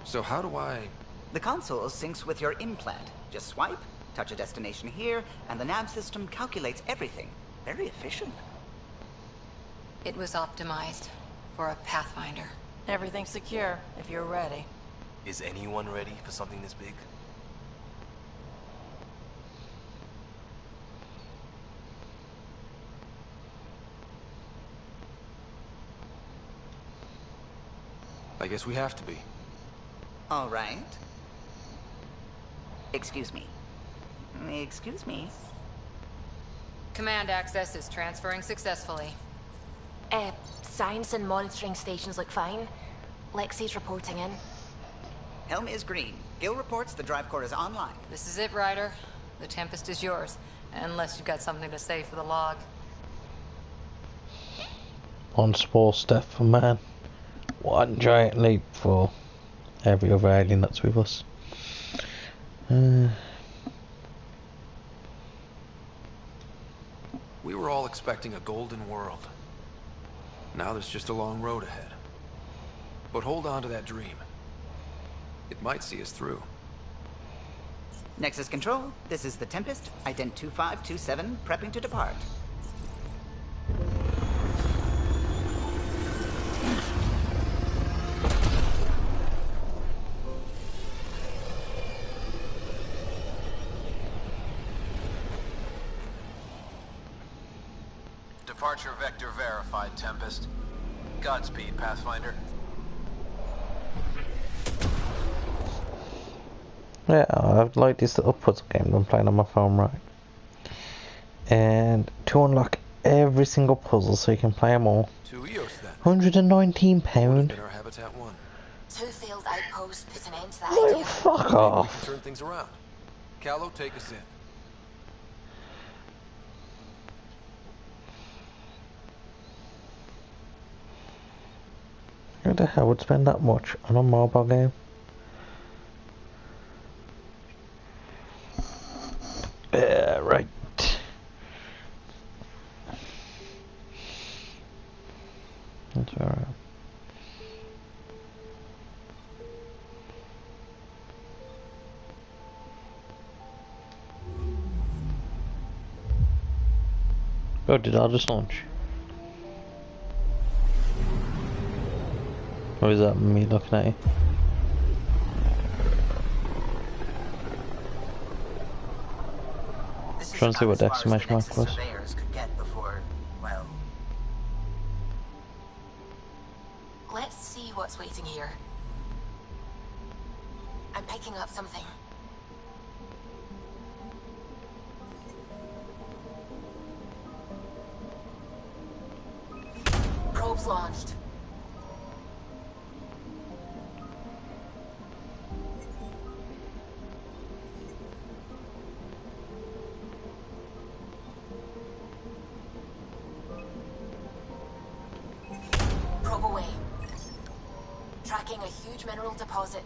So how do I... The console syncs with your implant. Just swipe, touch a destination here, and the nav system calculates everything. Very efficient. It was optimized for a Pathfinder. Everything's secure, if you're ready. Is anyone ready for something this big? I guess we have to be. All right. Excuse me. Excuse me. Command access is transferring successfully. Science and monitoring stations look fine. Lexi's reporting in. Helm is green. Gil reports the drive core is online. This is it, Ryder. The Tempest is yours. Unless you've got something to say for the log. One small step for man, one giant leap for every other alien that's with us. all expecting a golden world. Now there's just a long road ahead. But hold on to that dream. It might see us through. Nexus Control, this is the Tempest, ident 2527, prepping to depart. Departure vector verified, Tempest. Godspeed, Pathfinder. Yeah, I've liked this little puzzle game I'm playing on my phone, right? And to unlock every single puzzle so you can play them all, £119. In our Habitat 1. 2 failed outposts put an end to that Oh, idea. fuck Maybe we off. can turn things around. Callow, take us in. Who the hell would spend that much on a mobile game? Yeah, right. That's alright. Oh, did I just launch? Or is that me looking at you? Trying to see what the exclamation mark was. Surveyors could get before, well... Let's see what's waiting here. I'm picking up something. Probes launched. Probe away. Tracking a huge mineral deposit.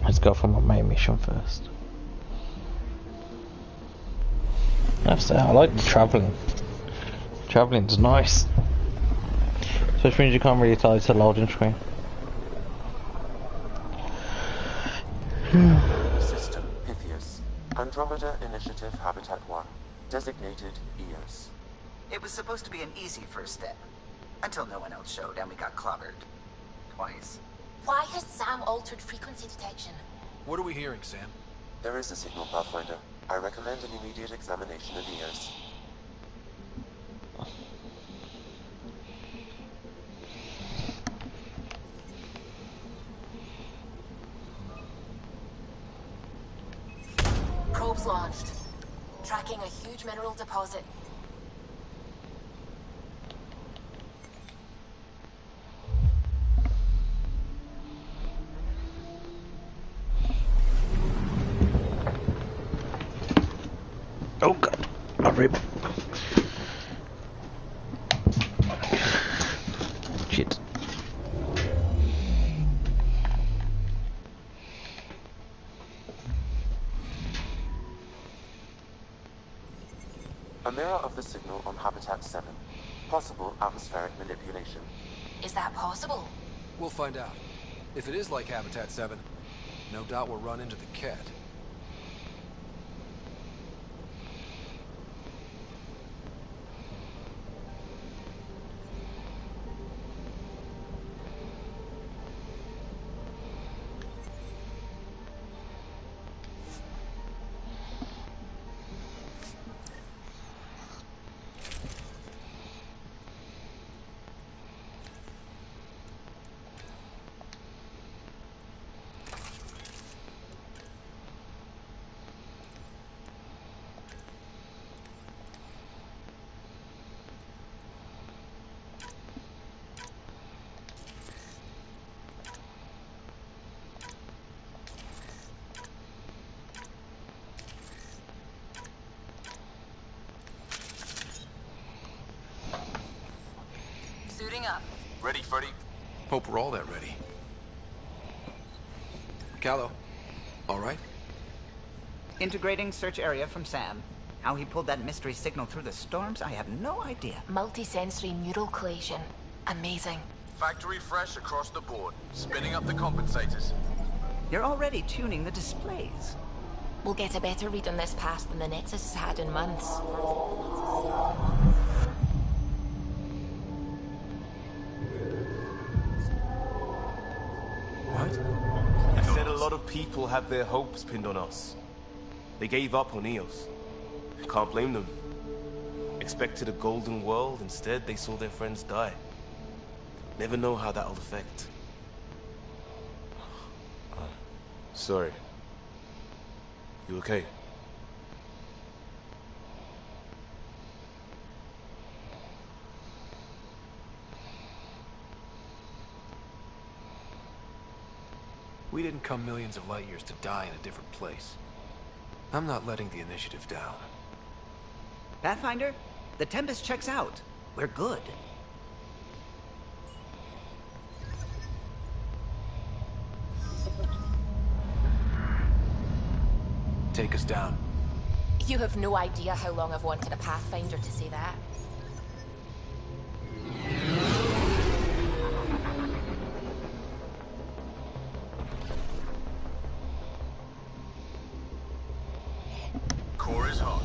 Let's go for my main mission first. I have to say, I like the travelling. Travelling's nice. So which means you can't really tell it's a loading screen. System Pythias. Andromeda Initiative Habitat 1. Designated EOS. It was supposed to be an easy first step. Until no one else showed and we got clobbered. Twice. Why has Sam altered frequency detection? What are we hearing, Sam? There is a signal, Pathfinder. I recommend an immediate examination of EOS. Probes launched. Tracking a huge mineral deposit. Oh god, a rib. Shit. A mirror of the signal on Habitat 7. Possible atmospheric manipulation. Is that possible? We'll find out. If it is like Habitat 7, no doubt we'll run into the cat. Ready, Freddy? Hope we're all that ready. Callow, all right? Integrating search area from Sam. How he pulled that mystery signal through the storms, I have no idea. Multisensory neural collation. Amazing. Factory fresh across the board. Spinning up the compensators. You're already tuning the displays. We'll get a better read on this pass than the Nexus has had in months. What? I said a lot of people have their hopes pinned on us. They gave up on Eos. Can't blame them. Expected a golden world, instead they saw their friends die. Never know how that'll affect. Sorry. You okay? We didn't come millions of light years to die in a different place. I'm not letting the initiative down. Pathfinder, the Tempest checks out. We're good. Take us down. You have no idea how long I've wanted a Pathfinder to say that. Core is hot.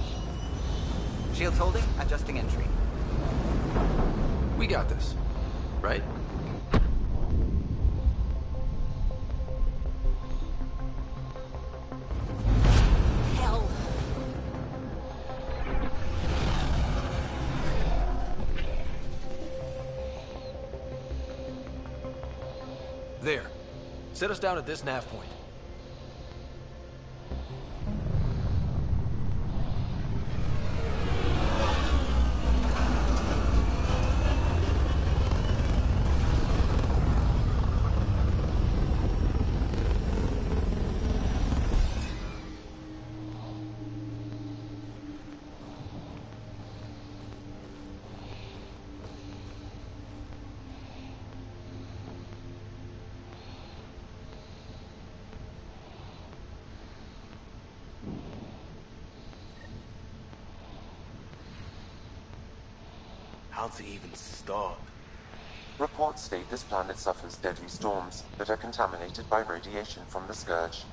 Shields holding, adjusting entry. We got this, right? Hell. There. Set us down at this nav point. How to even start? Reports state this planet suffers deadly storms that are contaminated by radiation from the Scourge.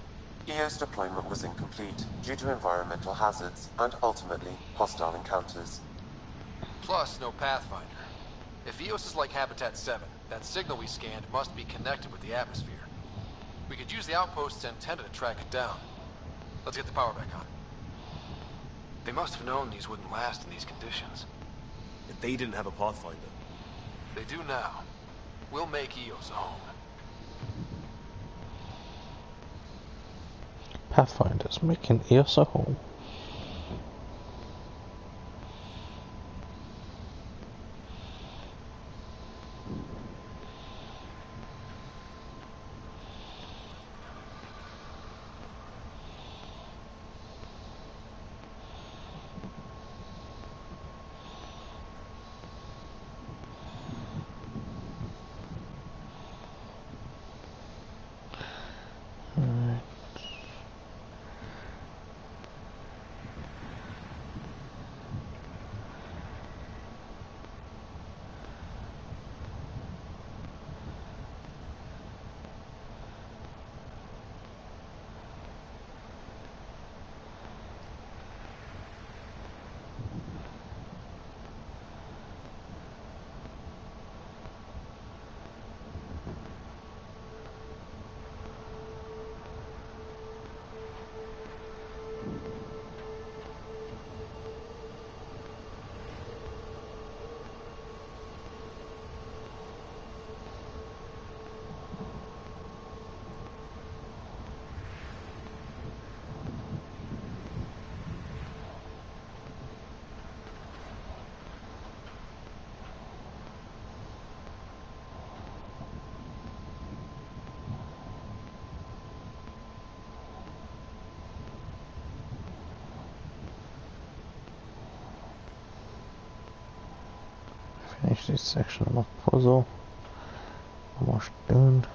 EO's deployment was incomplete due to environmental hazards and, ultimately, hostile encounters. Plus, no Pathfinder. If Eos is like Habitat 7, that signal we scanned must be connected with the atmosphere. We could use the outpost's antenna to track it down. Let's get the power back on. They must have known these wouldn't last in these conditions. And they didn't have a Pathfinder. They do now. We'll make Eos a home. Pathfinders making Eos a home. Finish this section of my puzzle. Almost done.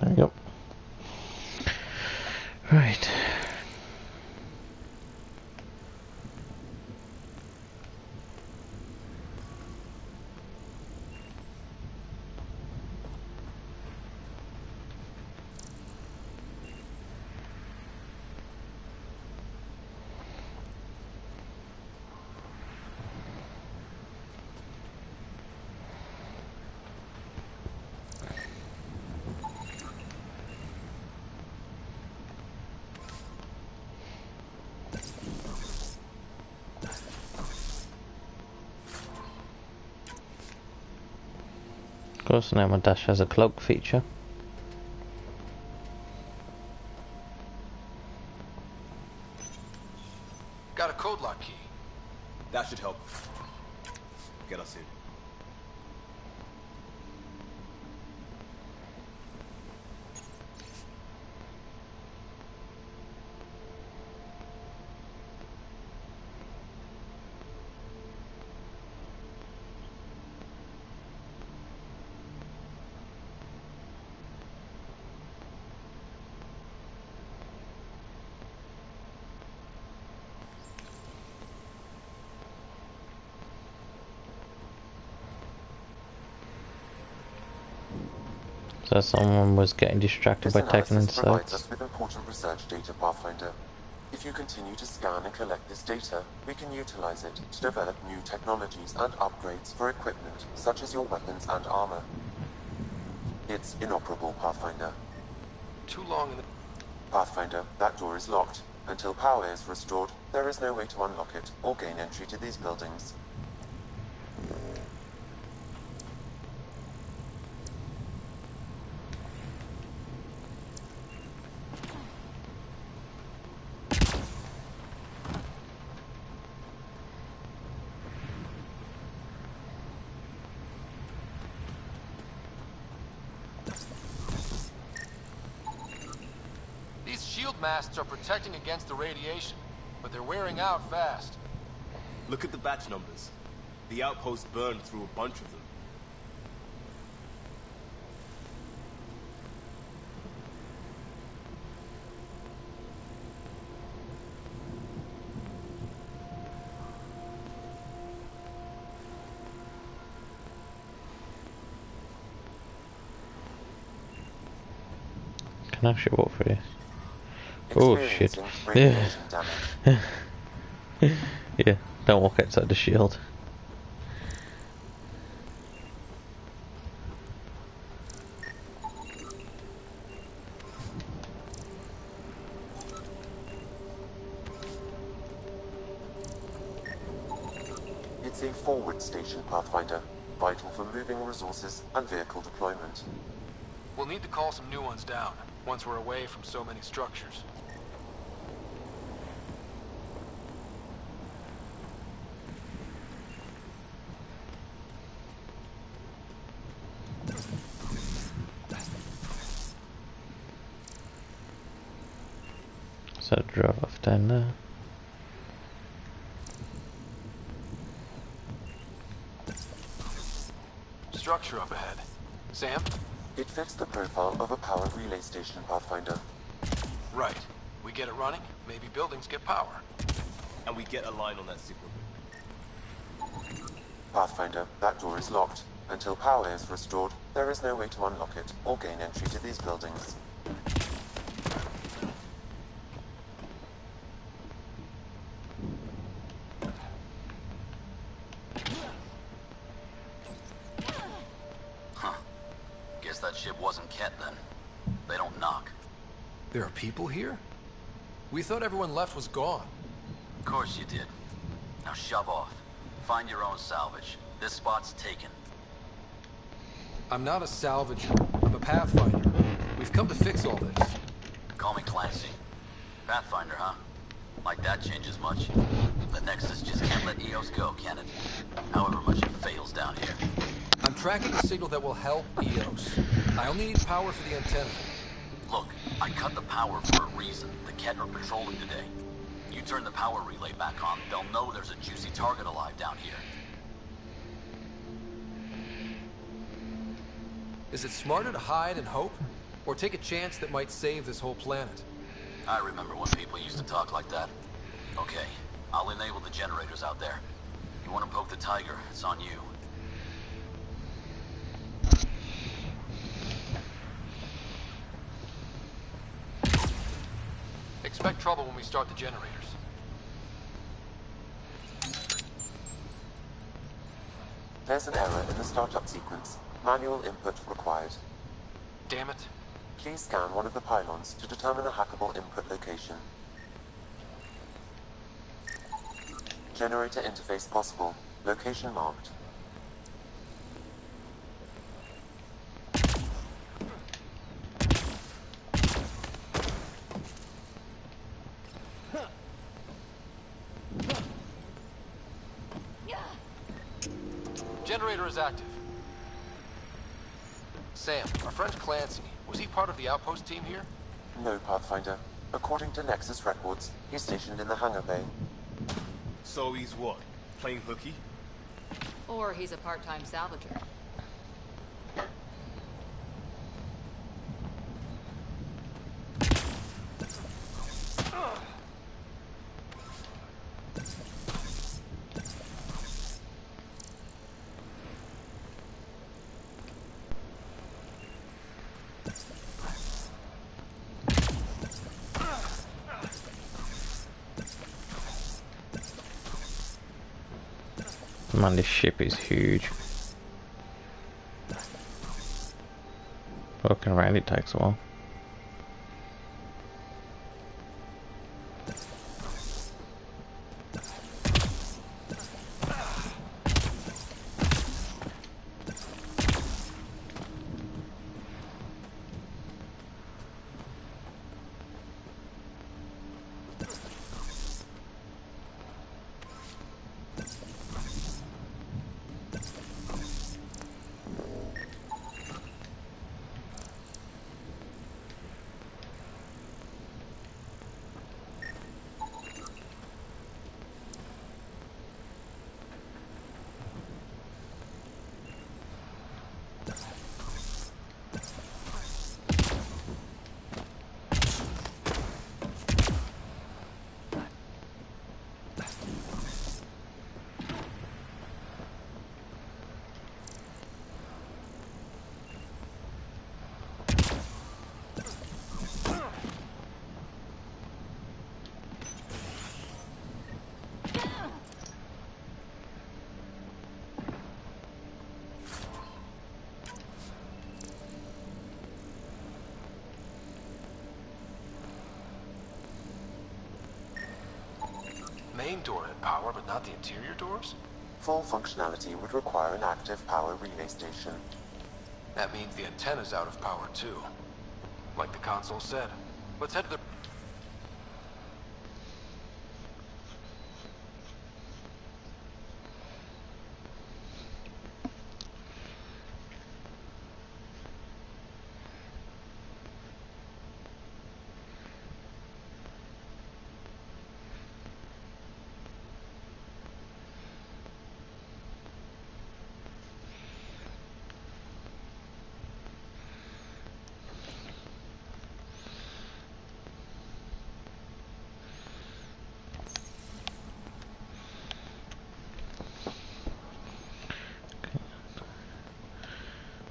There we go. Right. Of course, now my dash has a cloak feature. Got a code lock key. That should help. Get us in. So someone was getting distracted by taking in provides sights. us with important research data, Pathfinder. If you continue to scan and collect this data, we can utilize it to develop new technologies and upgrades for equipment, such as your weapons and armor. It's inoperable, Pathfinder. Too long in the... Pathfinder, that door is locked. Until power is restored, there is no way to unlock it or gain entry to these buildings. These shield masts are protecting against the radiation, but they're wearing out fast. Look at the batch numbers. The outpost burned through a bunch of them. Can I actually walk through this? Oh shit. Yeah. Yeah, don't walk outside the shield. It's a forward station, Pathfinder, vital for moving resources and vehicle deployment. We'll need to call some new ones down, once we're away from so many structures. So drive off down there. Structure up ahead. Sam? It fits the profile of a power relay station, Pathfinder. Right. We get it running, maybe buildings get power. And we get a line on that signal. Pathfinder, that door is locked. Until power is restored, there is no way to unlock it or gain entry to these buildings. Huh. Guess that ship wasn't Ket then. They don't knock. There are people here? We thought everyone left was gone. Of course you did. Now shove off. Find your own salvage. This spot's taken. I'm not a salvager. I'm a Pathfinder. We've come to fix all this. Call me Clancy. Pathfinder, huh? Like that changes much. The Nexus just can't let EOS go, can it? However much it fails down here. I'm tracking a signal that will help EOS. I only need power for the antenna. Look, I cut the power for a reason. The Ket are patrolling today. You turn the power relay back on, they'll know there's a juicy target alive down here. Is it smarter to hide and hope? Or take a chance that might save this whole planet? I remember when people used to talk like that. Okay, I'll enable the generators out there. You want to poke the tiger, it's on you. Expect trouble when we start the generators. There's an error in the startup sequence. Manual input required. Damn it. Please scan one of the pylons to determine a hackable input location. Generator interface possible. Location marked. Generator is active. Sam, our friend Clancy, was he part of the outpost team here? No, Pathfinder. According to Nexus records, he's stationed in the hangar bay. So he's what? Playing hooky? Or he's a part-time salvager. Man, this ship is huge. Walking around it takes a while. Main door had power, but not the interior doors? Full functionality would require an active power relay station. That means the antenna's out of power too. Like the console said. Let's head to the...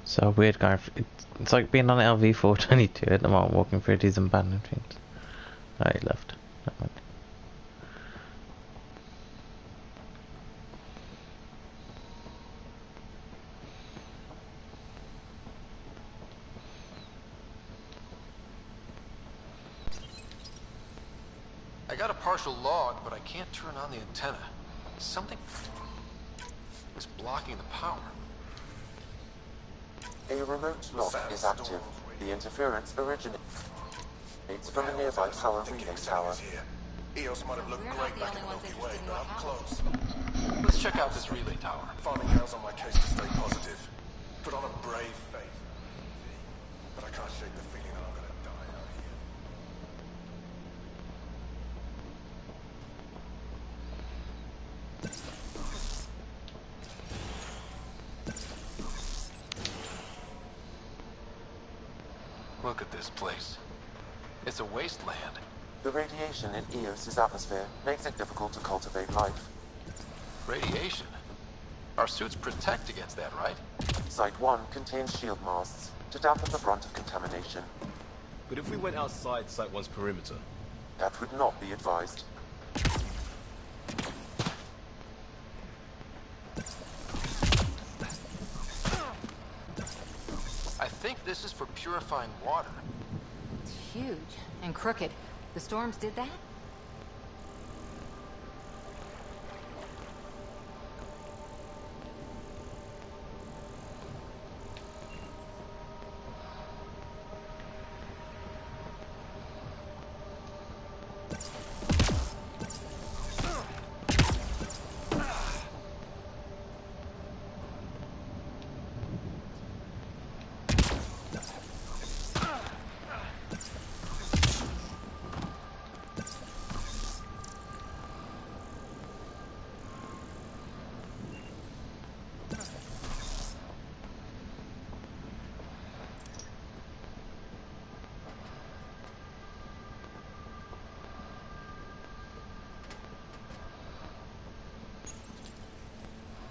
So weird going. It's like being on LV-422 at the moment, walking through these abandoned things. Oh, he left. Never mind. I got a partial log, but I can't turn on the antenna. Something is blocking the power. A remote lock is active. The interference originates from a nearby power relay tower. EOS might have looked great back in the Milky Way, but I'm close. Let's check out this relay tower. Farming Gal's on my case to stay positive. Put on a brave face. But I can't shake the feeling that I'm gonna die out here. Look at this place. It's a wasteland. The radiation in EOS's atmosphere makes it difficult to cultivate life. Radiation? Our suits protect against that, right? Site 1 contains shield masts to dampen the brunt of contamination. But if we went outside Site 1's perimeter? That would not be advised. I think this is for purifying water. It's huge and crooked. The storms did that?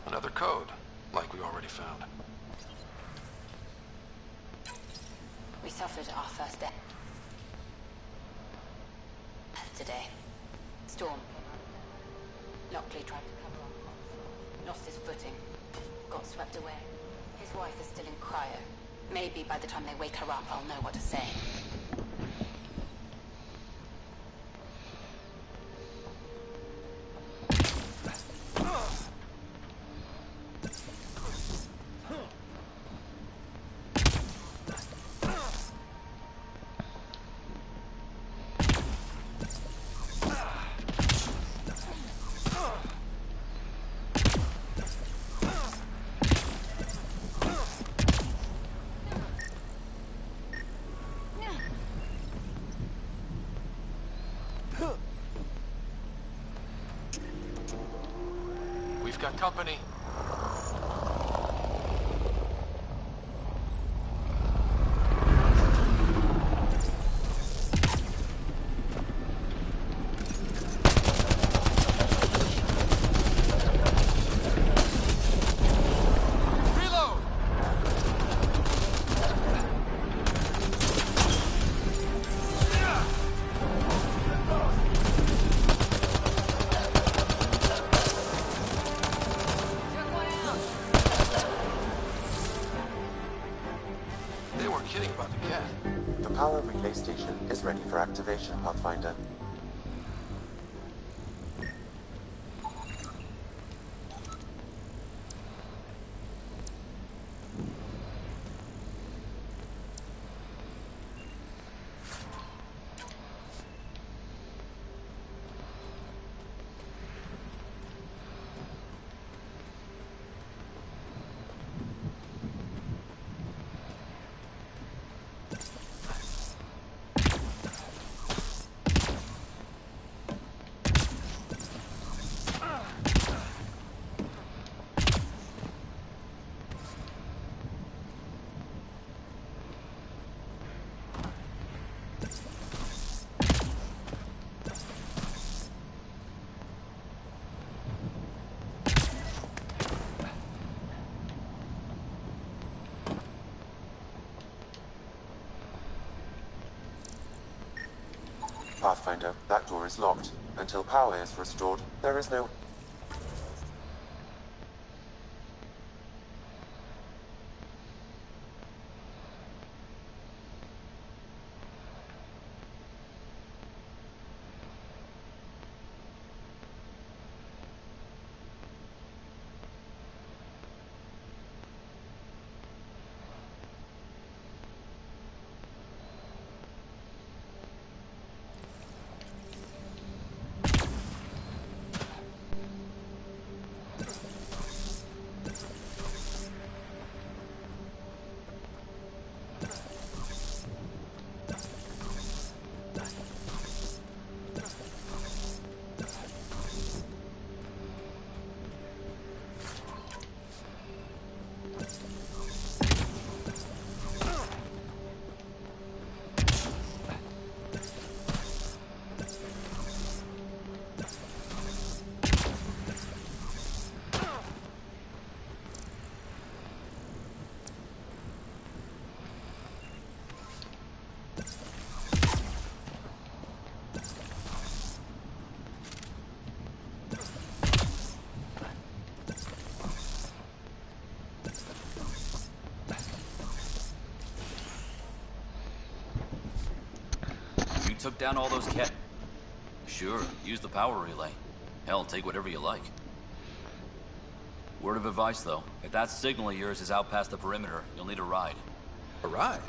Another code, like we already found. We suffered our first death today. Storm. Lockley tried to cover up. Lost his footing. Got swept away. His wife is still in cryo. Maybe by the time they wake her up, I'll know what to say. We've got company. The power relay station is ready for activation, Pathfinder. Pathfinder, that door is locked. Until power is restored, there is no... took down all those cat... Sure, use the power relay. Hell, take whatever you like. Word of advice, though. If that signal of yours is out past the perimeter, you'll need a ride. A ride?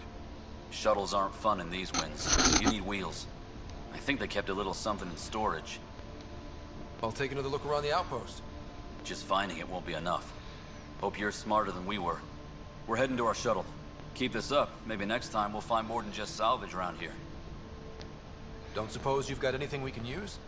Shuttles aren't fun in these winds. You need wheels. I think they kept a little something in storage. I'll take another look around the outpost. Just finding it won't be enough. Hope you're smarter than we were. We're heading to our shuttle. Keep this up. Maybe next time we'll find more than just salvage around here. Don't suppose you've got anything we can use?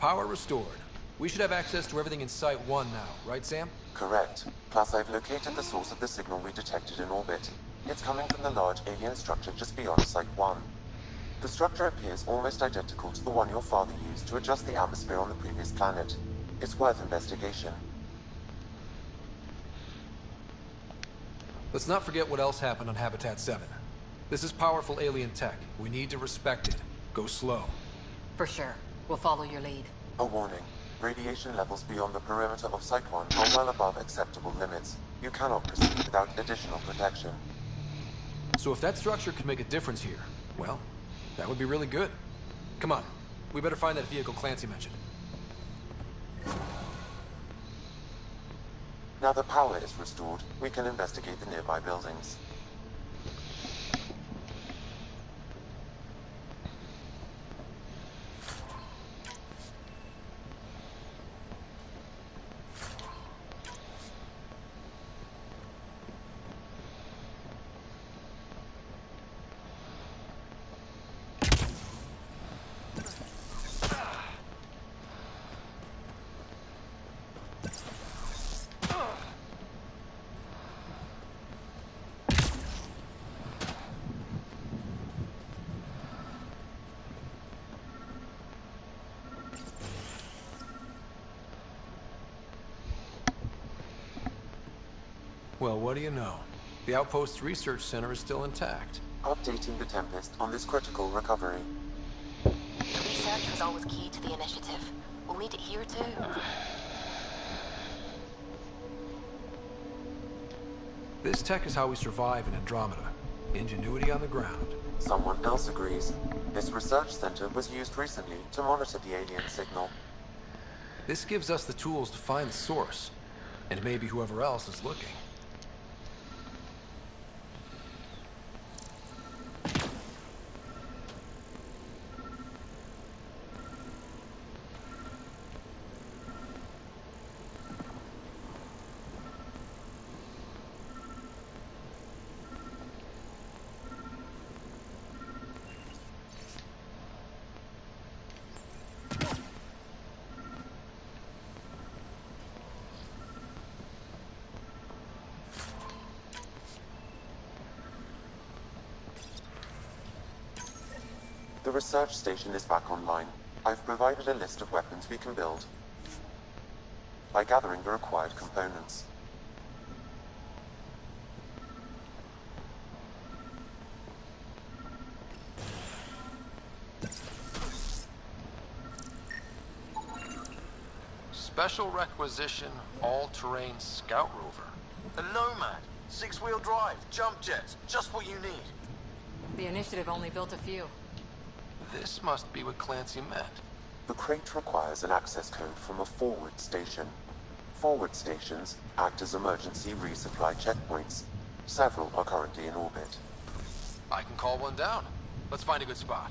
Power restored. We should have access to everything in Site 1 now, right, Sam? Correct. Plus, I've located the source of the signal we detected in orbit. It's coming from the large alien structure just beyond Site 1. The structure appears almost identical to the one your father used to adjust the atmosphere on the previous planet. It's worth investigation. Let's not forget what else happened on Habitat 7. This is powerful alien tech. We need to respect it. Go slow. For sure. We'll follow your lead. A warning. Radiation levels beyond the perimeter of Site 1 are well above acceptable limits. You cannot proceed without additional protection. So if that structure could make a difference here, well, that would be really good. Come on. We better find that vehicle Clancy mentioned. Now the power is restored, we can investigate the nearby buildings. Well, what do you know? The Outpost's research center is still intact. Updating the Tempest on this critical recovery. Research was always key to the initiative. We'll need it here too. This tech is how we survive in Andromeda. Ingenuity on the ground. Someone else agrees. This research center was used recently to monitor the alien signal. This gives us the tools to find the source, and maybe whoever else is looking. The research station is back online. I've provided a list of weapons we can build by gathering the required components. Special requisition, all-terrain scout rover. A Nomad, 6-wheel drive, jump jets, just what you need. The initiative only built a few. This This must be what Clancy meant. The crate requires an access code from a forward station. Forward stations act as emergency resupply checkpoints. Several are currently in orbit. I can call one down. Let's find a good spot.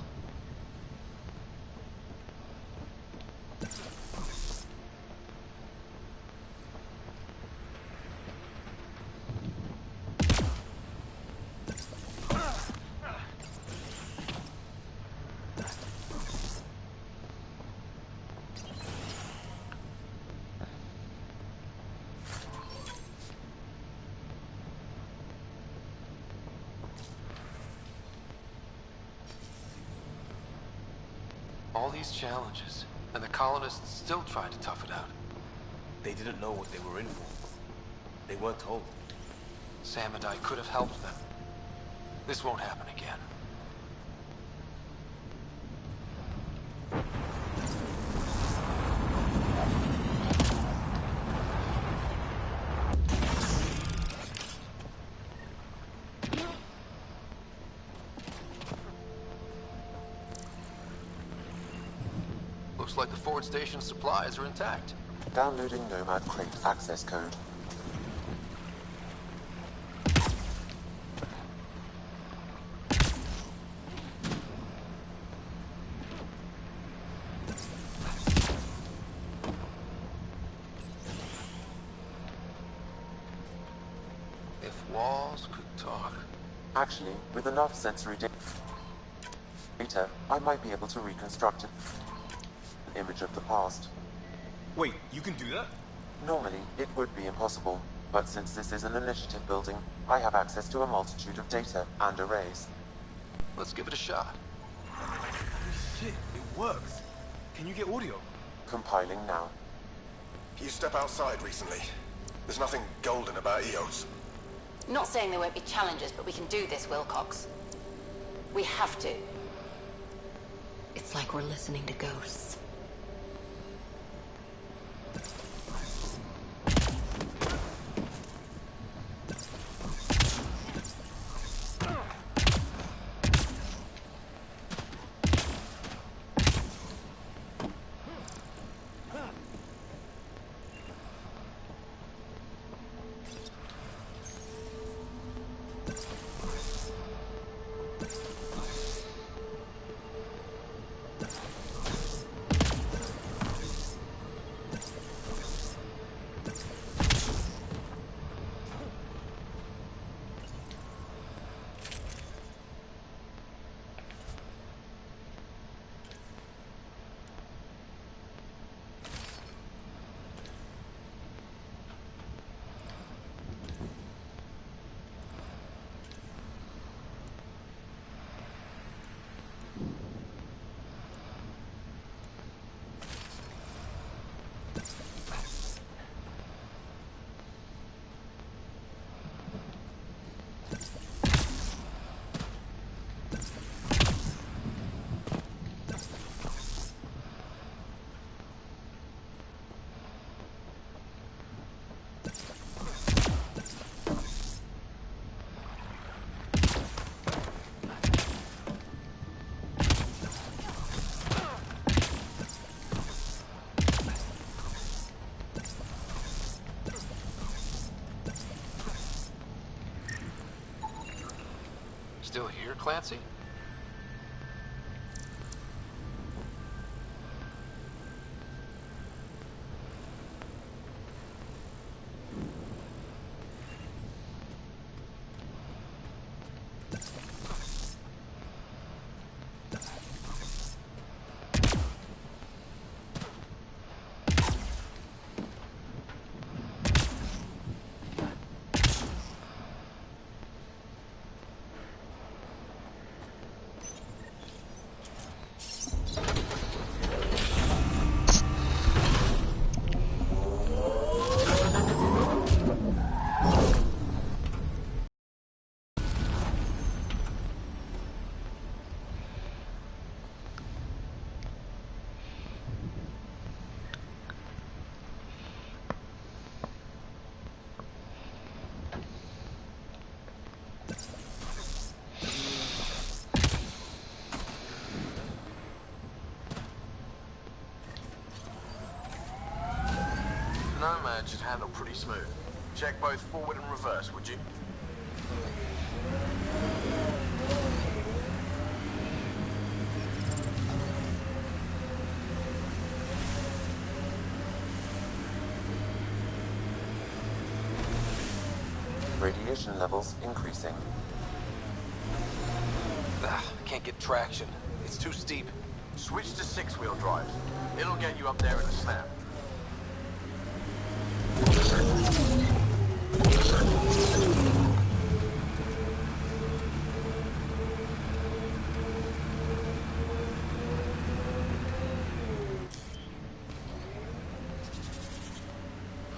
All these challenges, and the colonists still tried to tough it out. They didn't know what they were in for. They weren't told. Sam and I could have helped them. This won't happen again. Looks like the forward station supplies are intact. Downloading Nomad crate access code. If walls could talk. Actually, with enough sensory data, I might be able to reconstruct an image of the past. Wait, you can do that? Normally, it would be impossible, but since this is an initiative building, I have access to a multitude of data and arrays. Let's give it a shot. Shit, it works. Can you get audio? Compiling now. You step outside recently. There's nothing golden about EOS. Not saying there won't be challenges, but we can do this, Wilcox. We have to. It's like we're listening to ghosts. Still here, Clancy? plan should handle pretty smooth. Check both forward and reverse, would you? Radiation levels increasing. I can't get traction. It's too steep. Switch to six-wheel drive. It'll get you up there in a snap.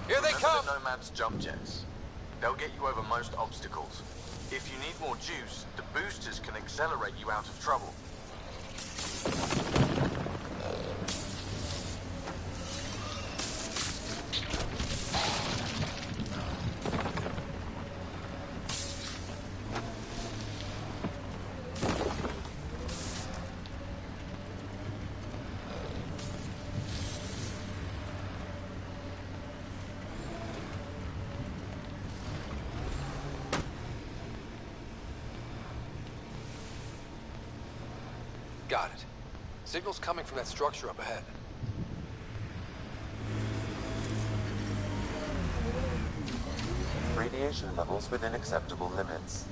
Here they come! The Nomad's jump jets. They'll get you over most obstacles. If you need more juice, the boosters can accelerate you out of trouble. Got it. Signal's coming from that structure up ahead. Radiation levels within acceptable limits.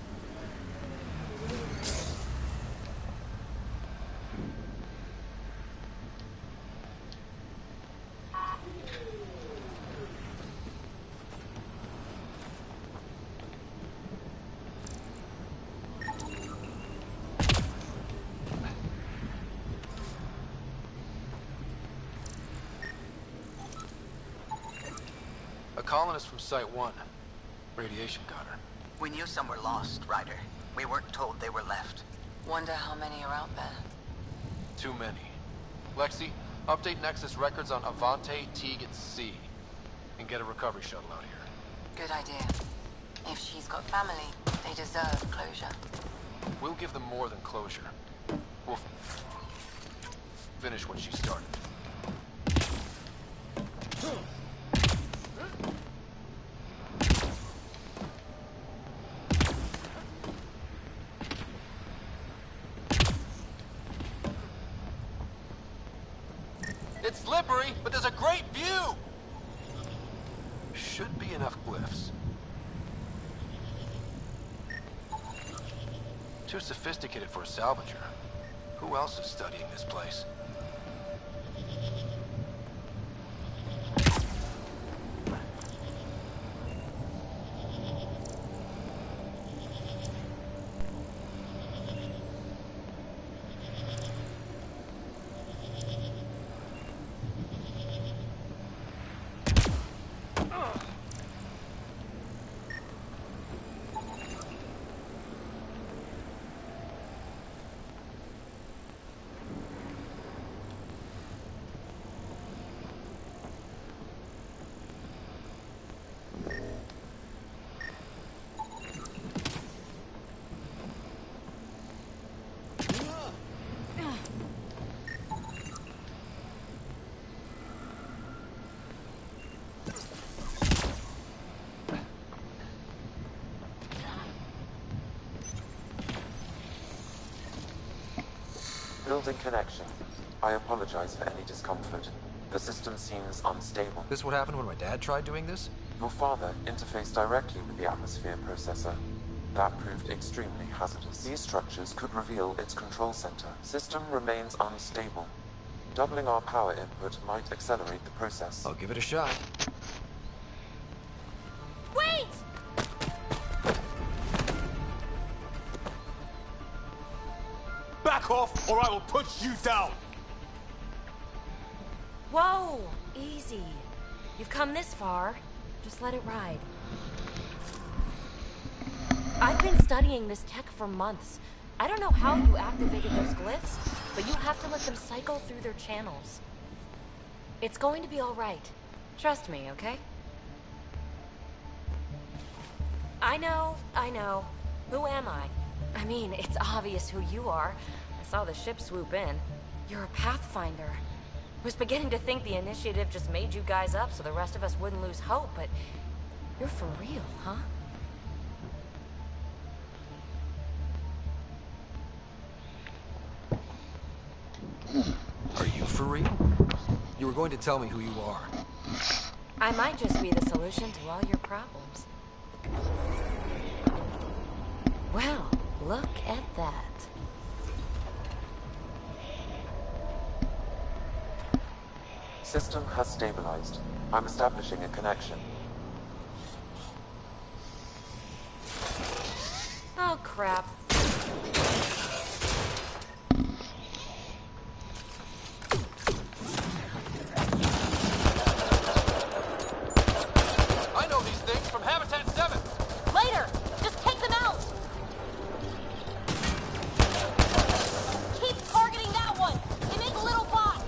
A colonist from Site 1. Radiation got her. We knew some were lost, Ryder. We weren't told they were left. Wonder how many are out there. Too many. Lexi, update Nexus records on Avante, Teague, and C. And get a recovery shuttle out here. Good idea. If she's got family, they deserve closure. We'll give them more than closure. We'll finish what she started. It's slippery, but there's a great view! Should be enough glyphs. Too sophisticated for a salvager. Who else is studying this place? Building connection. I apologize for any discomfort. The system seems unstable. This what happened when my dad tried doing this? Your father interfaced directly with the atmosphere processor. That proved extremely hazardous. These structures could reveal its control center. System remains unstable. Doubling our power input might accelerate the process. I'll give it a shot. Wait! Back off, or I will put you down! Whoa! Easy. You've come this far. Just let it ride. I've been studying this tech for months. I don't know how you activated those glyphs, but you have to let them cycle through their channels. It's going to be all right. Trust me, okay? I know. Who am I? I mean, it's obvious who you are. I saw the ship swoop in. You're a Pathfinder. Was beginning to think the initiative just made you guys up so the rest of us wouldn't lose hope, but you're for real, huh? Are you for real? You were going to tell me who you are. I might just be the solution to all your problems. Well, look at that. System has stabilized. I'm establishing a connection. Oh, crap. I know these things from Habitat 7. Later! Just take them out! Keep targeting that one! They make little bots!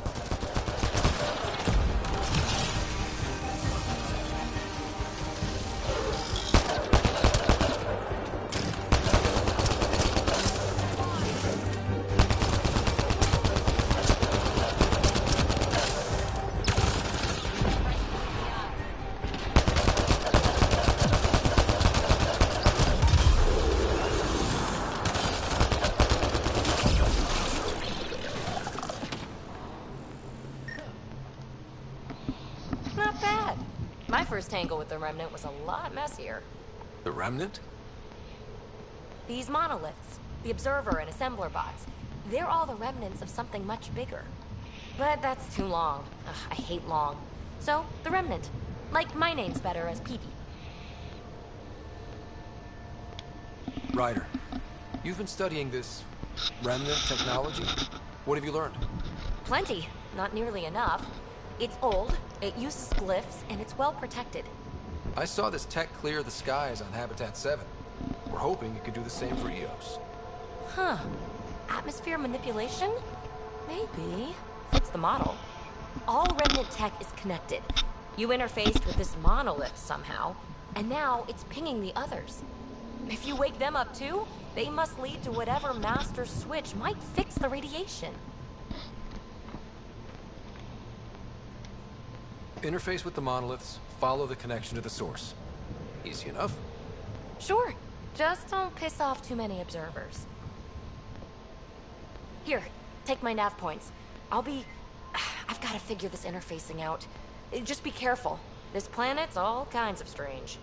Not bad. My first tangle with the Remnant was a lot messier. The Remnant? These monoliths, the Observer and Assembler bots, they're all the remnants of something much bigger. But that's too long. Ugh, I hate long. So, the Remnant. Like my name's better as Peepee. Ryder, you've been studying this Remnant technology. What have you learned? Plenty. Not nearly enough. It's old, it uses glyphs, and it's well protected. I saw this tech clear the skies on Habitat 7. We're hoping it could do the same for EOS. Huh. Atmosphere manipulation? Maybe. Fits the model. All Remnant tech is connected. You interfaced with this monolith somehow, and now it's pinging the others. If you wake them up too, they must lead to whatever master switch might fix the radiation. Interface with the monoliths, follow the connection to the source. Easy enough. Sure. Just don't piss off too many observers. Here, take my nav points. I've got to figure this interfacing out. Just be careful. This planet's all kinds of strange.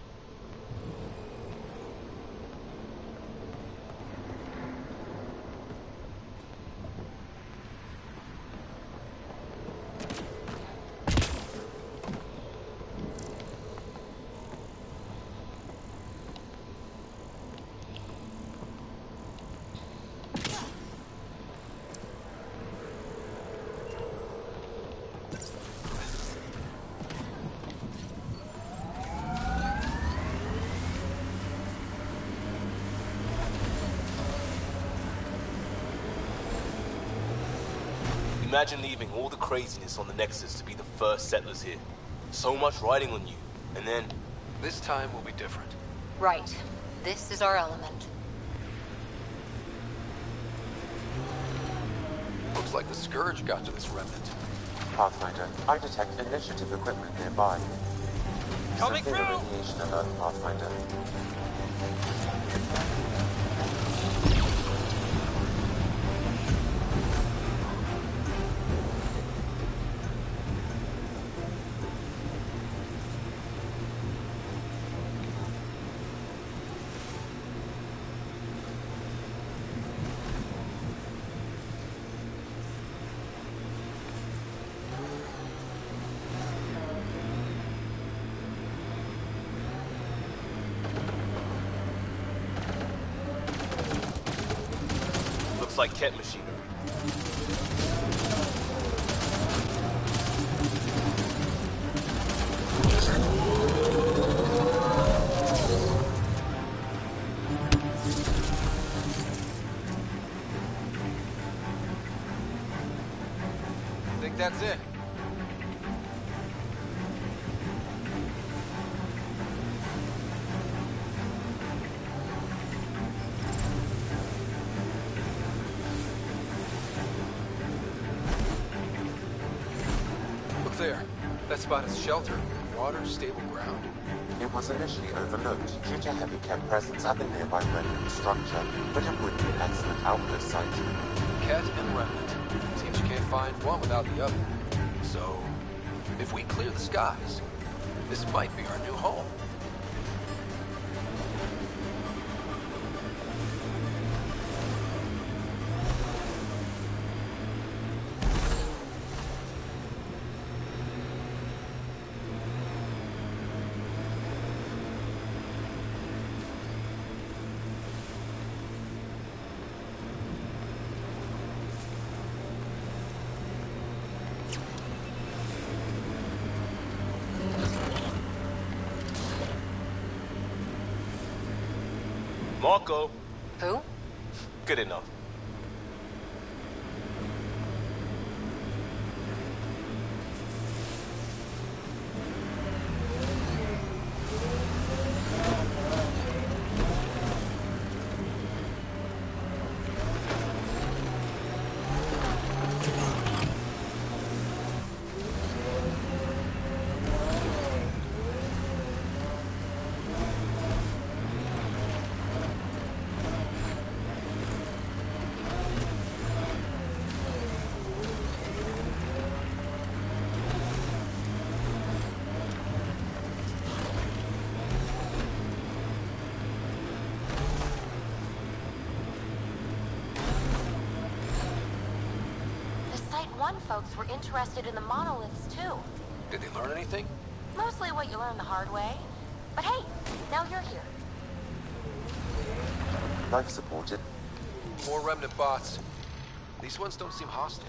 Imagine leaving all the craziness on the Nexus to be the first settlers here. So much riding on you, and then... This time will be different. Right. This is our element. Looks like the Scourge got to this Remnant. Pathfinder, I detect initiative equipment nearby. Coming Severe through! radiation alert, Pathfinder. Looks like Ket machinery. Think that's it. there. That spot is shelter, water, stable ground. It was initially overlooked due to heavy Ket presence at the nearby remnant structure, but it would be an excellent outpost site. Ket and remnant. Seems you can't find one without the other. So, if we clear the skies, this might be our new home. Marco. Who? Good enough. One folks were interested in the monoliths too. Did they learn anything? Mostly what you learn the hard way. But hey, now you're here. Life supported. More remnant bots. These ones don't seem hostile.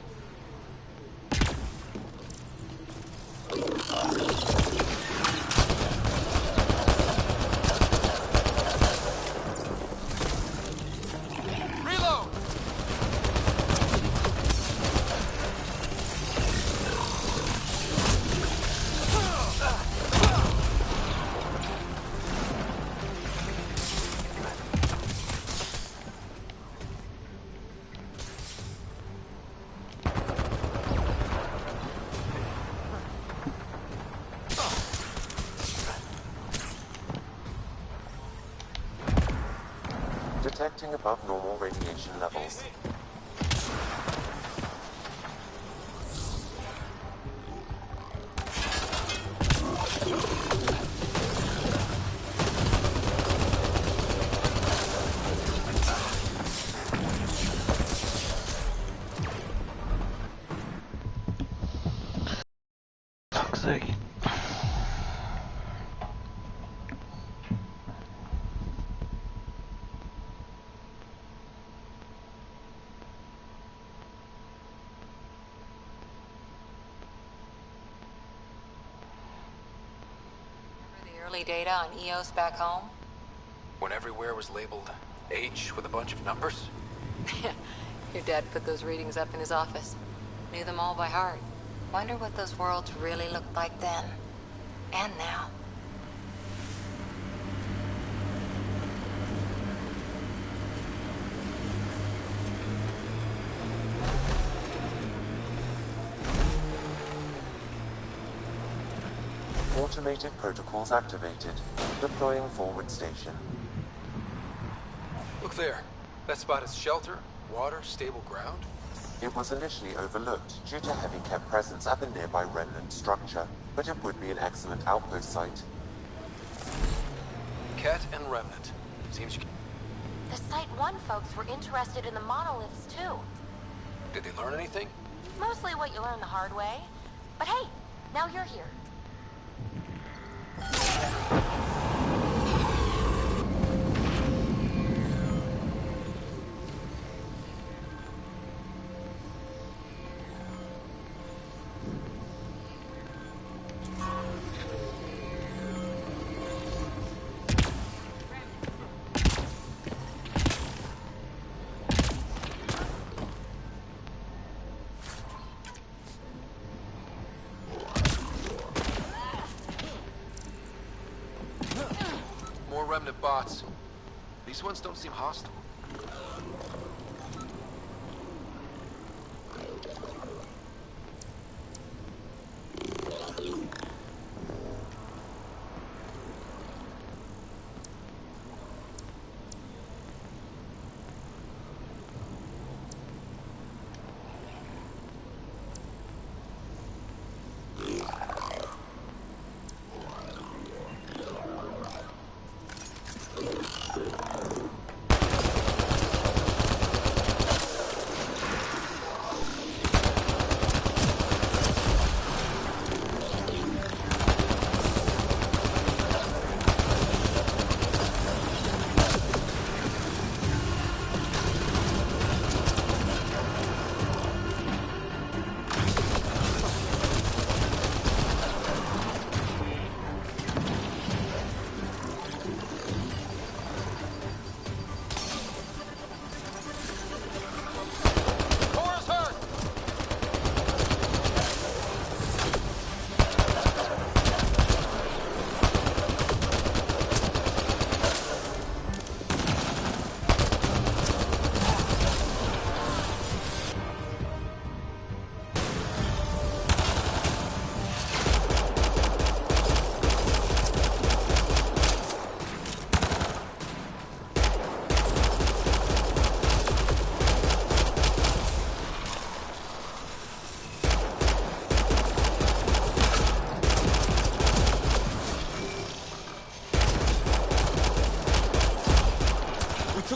Reload! Detecting above normal radiation levels. Fuck's sake. Data on EOS back home? When everywhere was labeled H with a bunch of numbers? Your dad put those readings up in his office. Knew them all by heart. Wonder what those worlds really looked like then. And now. Automated protocols activated. Deploying forward station. Look there. That spot is shelter, water, stable ground. It was initially overlooked due to heavy Ket presence at the nearby remnant structure, but it would be an excellent outpost site. Ket and remnant. Seems you... The Site 1 folks were interested in the monoliths too. Did they learn anything? Mostly what you learn the hard way. But hey, now you're here. More remnant bots. These ones don't seem hostile.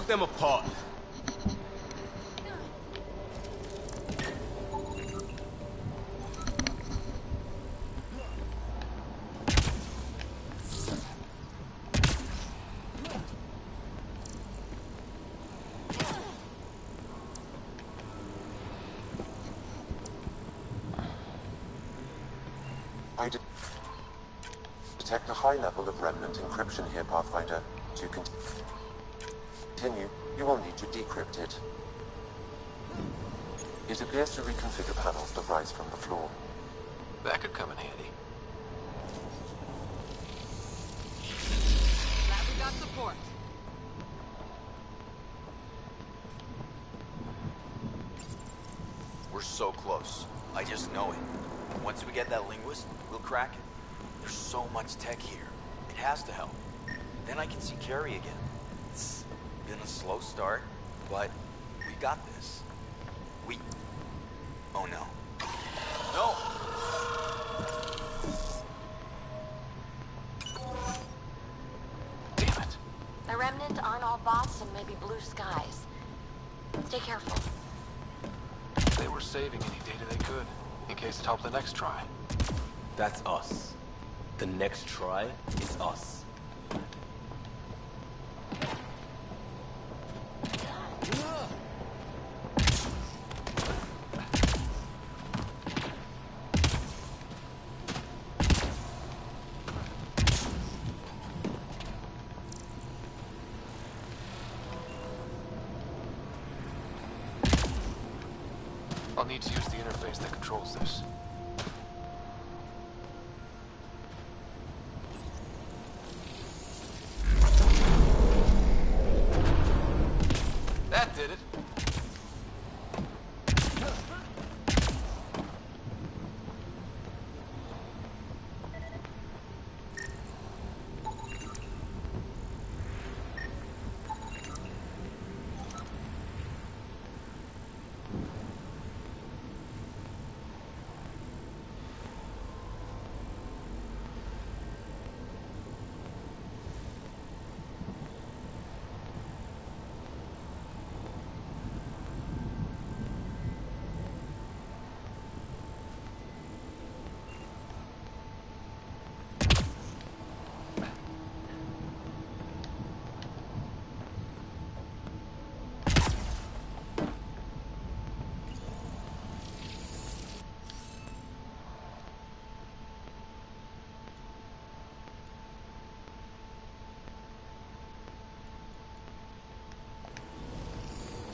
them apart. I detect a high level of remnant encryption here, Pathfinder. To continue, you will need to decrypt it. It appears to reconfigure panels that rise from the floor. That could come in handy. Glad we got support. We're so close. I just know it. Once we get that linguist, we'll crack it. There's so much tech here. It has to help. Then I can see Carrie again. It's been a slow start, but we got this. Oh no. No! Damn it. The Remnant aren't all bots and maybe blue skies. Stay careful. They were saving any data they could, in case it helped the next try. That's us. The next try is us. I'll need to use the interface that controls this. That did it.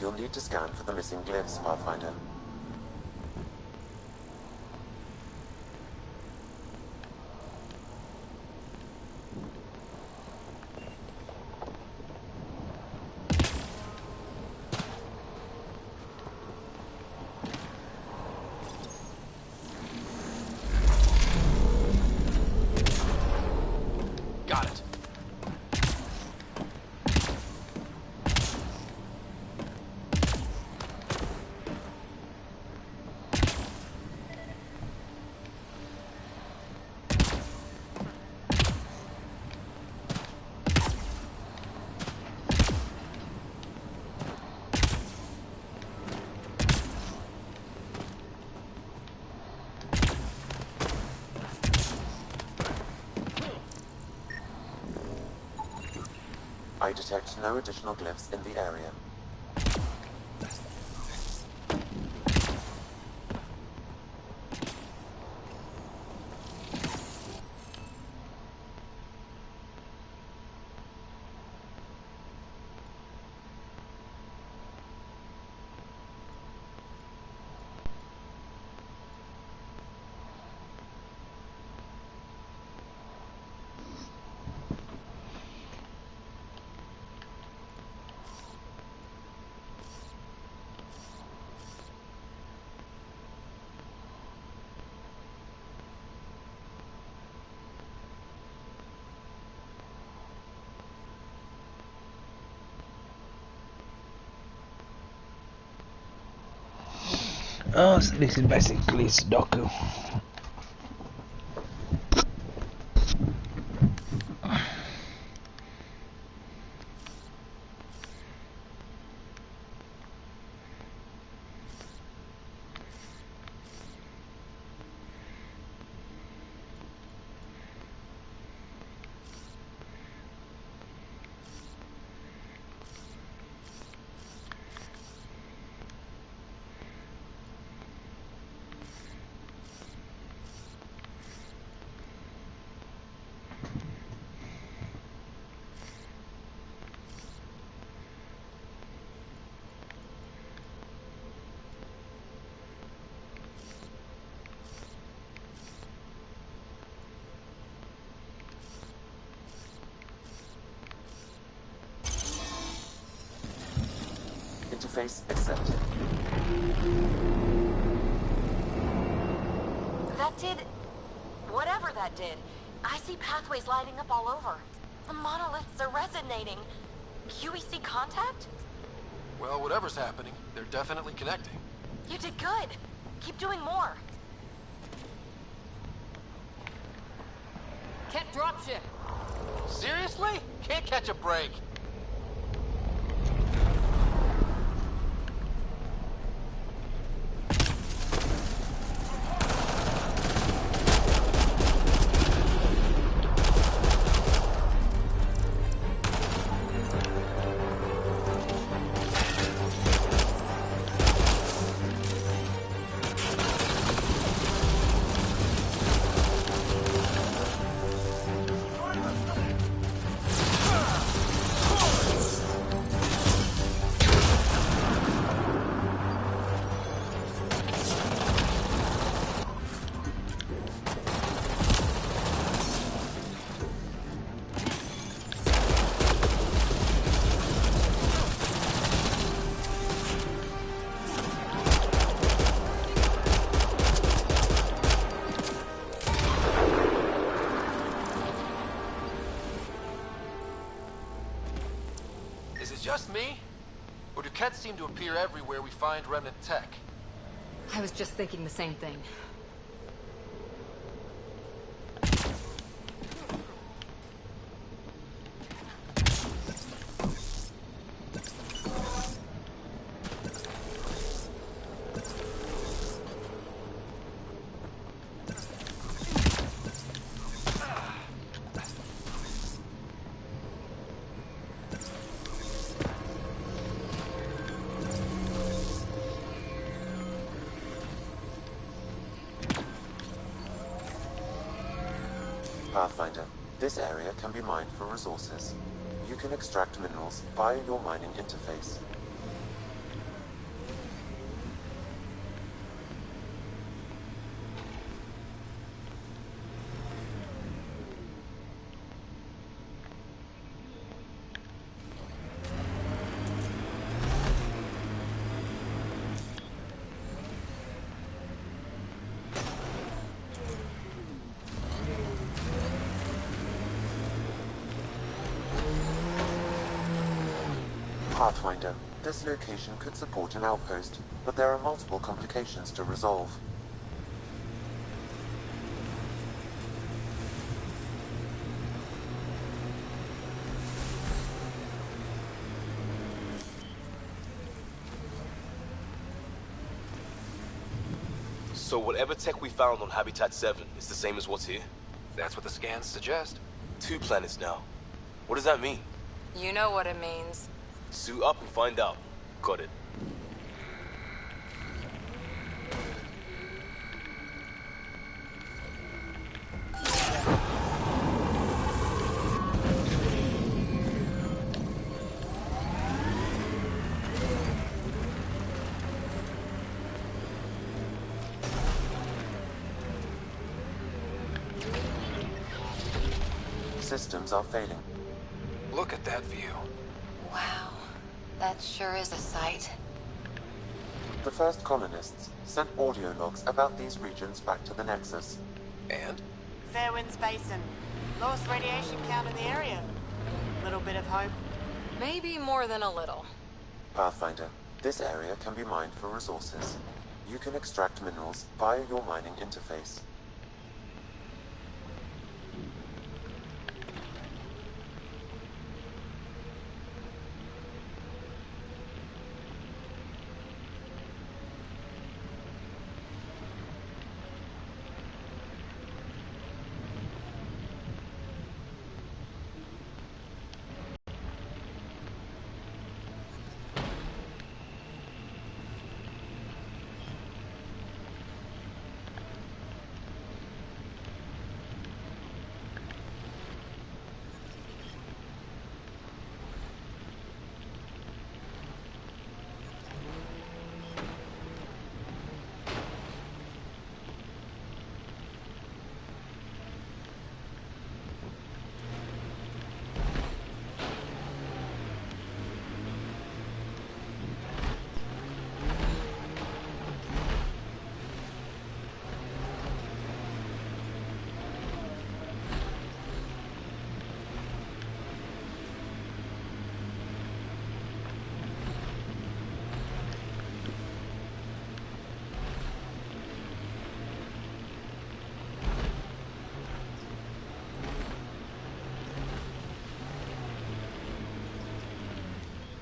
You'll need to scan for the missing glyphs, Pathfinder. Got it. I detect no additional glyphs in the area. Oh, so this is basically Sudoku. Interface accepted. That did... whatever that did. I see pathways lighting up all over. The monoliths are resonating. QEC contact? Well, whatever's happening, they're definitely connecting. You did good. Keep doing more. Can't dropship. Seriously? Can't catch a break. Just me? Or do Kets seem to appear everywhere we find remnant tech? I was just thinking the same thing. Pathfinder, this area can be mined for resources. You can extract minerals via your mining interface. Pathfinder, this location could support an outpost, but there are multiple complications to resolve. So whatever tech we found on Habitat 7 is the same as what's here? That's what the scans suggest. 2 planets now. What does that mean? You know what it means. Suit up and find out. Got it. Systems are failing. Look at that view. Wow, that sure is a sight. The first colonists sent audio logs about these regions back to the Nexus. And? Fairwinds Basin. Lowest radiation count in the area. Little bit of hope. Maybe more than a little. Pathfinder, this area can be mined for resources. You can extract minerals via your mining interface.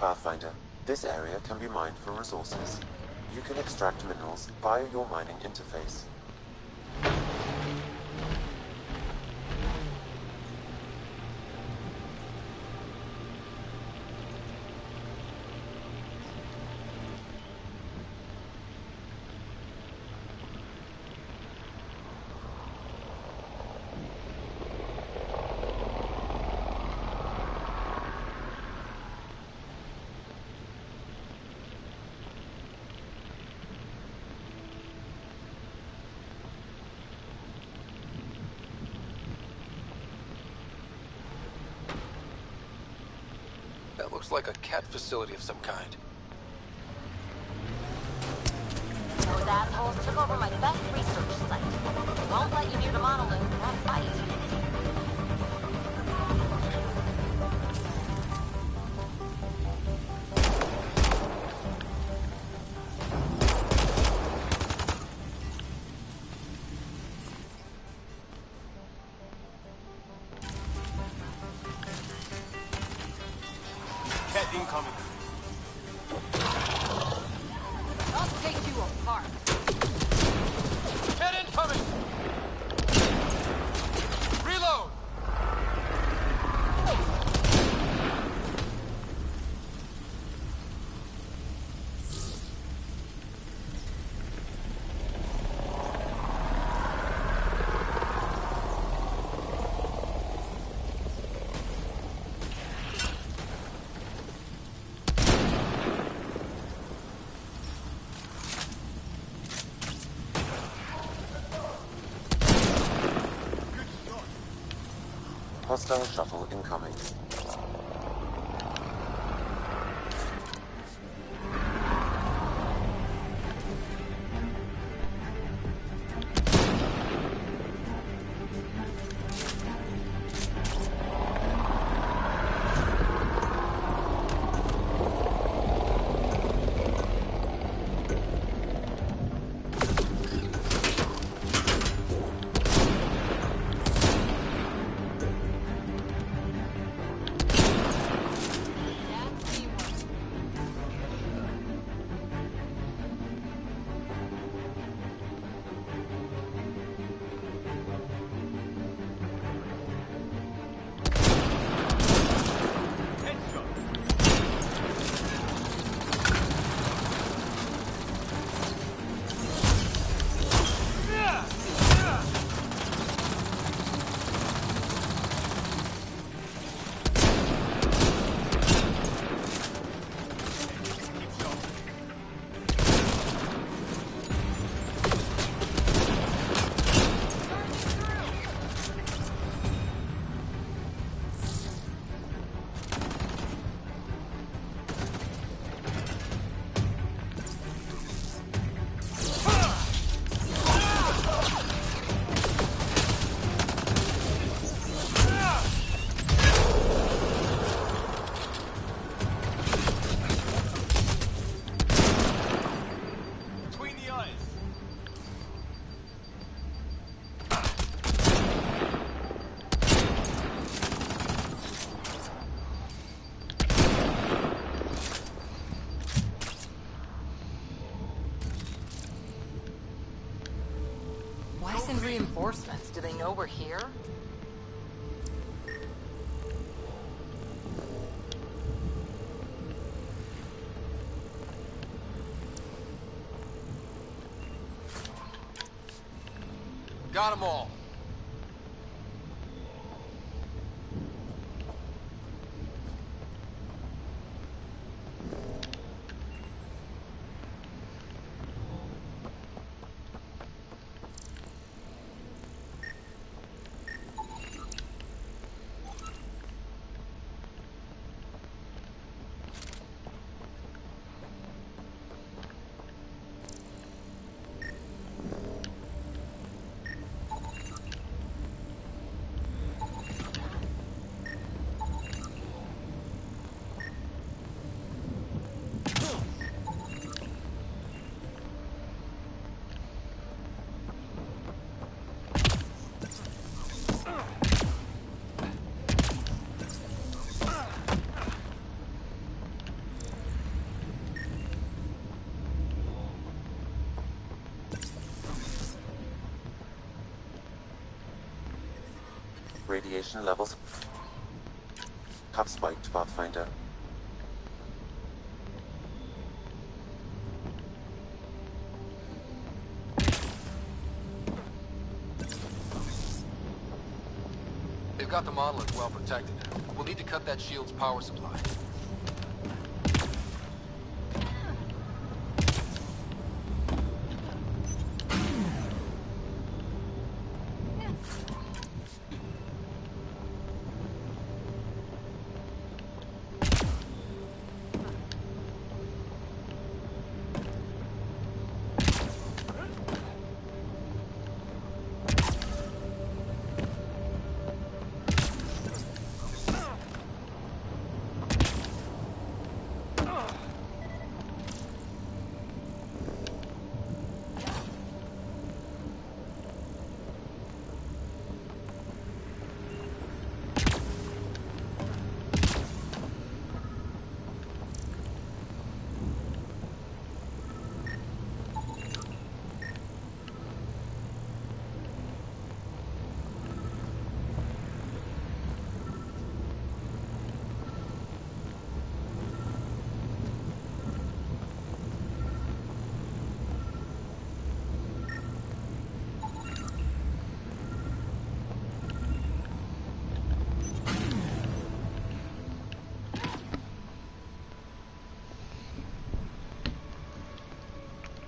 Pathfinder, this area can be mined for resources. You can extract minerals via your mining interface. That looks like a cat facility of some kind. Those assholes took over my best research site. Won't let you near the monolith or fight. Cat incoming. I'll take you apart. Cat incoming! Reload! Hostile shuttle incoming. Why send reinforcements? Do they know we're here? Got them all. Hostile shuttle incoming. radiation levels have spiked, Pathfinder. They've got the monolith well protected. We'll need to cut that shield's power supply.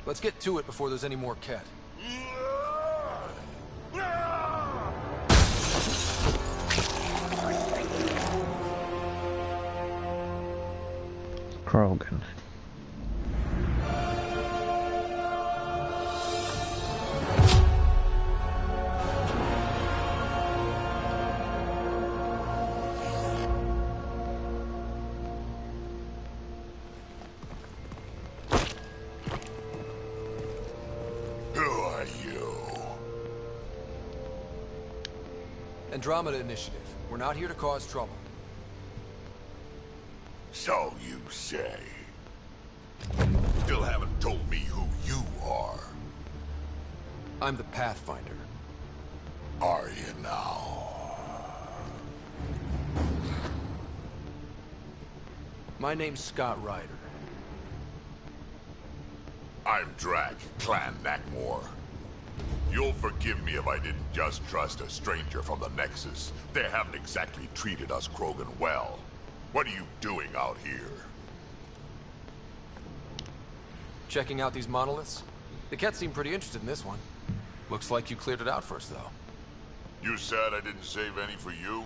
Let's get to it before there's any more Ket. Krogan. Andromeda Initiative. We're not here to cause trouble. So you say. Still haven't told me who you are. I'm the Pathfinder. Are you now? My name's Scott Ryder. I'm Drac, Clan Nakmor. You'll forgive me if I didn't just trust a stranger from the Nexus. They haven't exactly treated us Krogan well. What are you doing out here? Checking out these monoliths? The Ket seem pretty interested in this one. Looks like you cleared it out first, though. You said I didn't save any for you?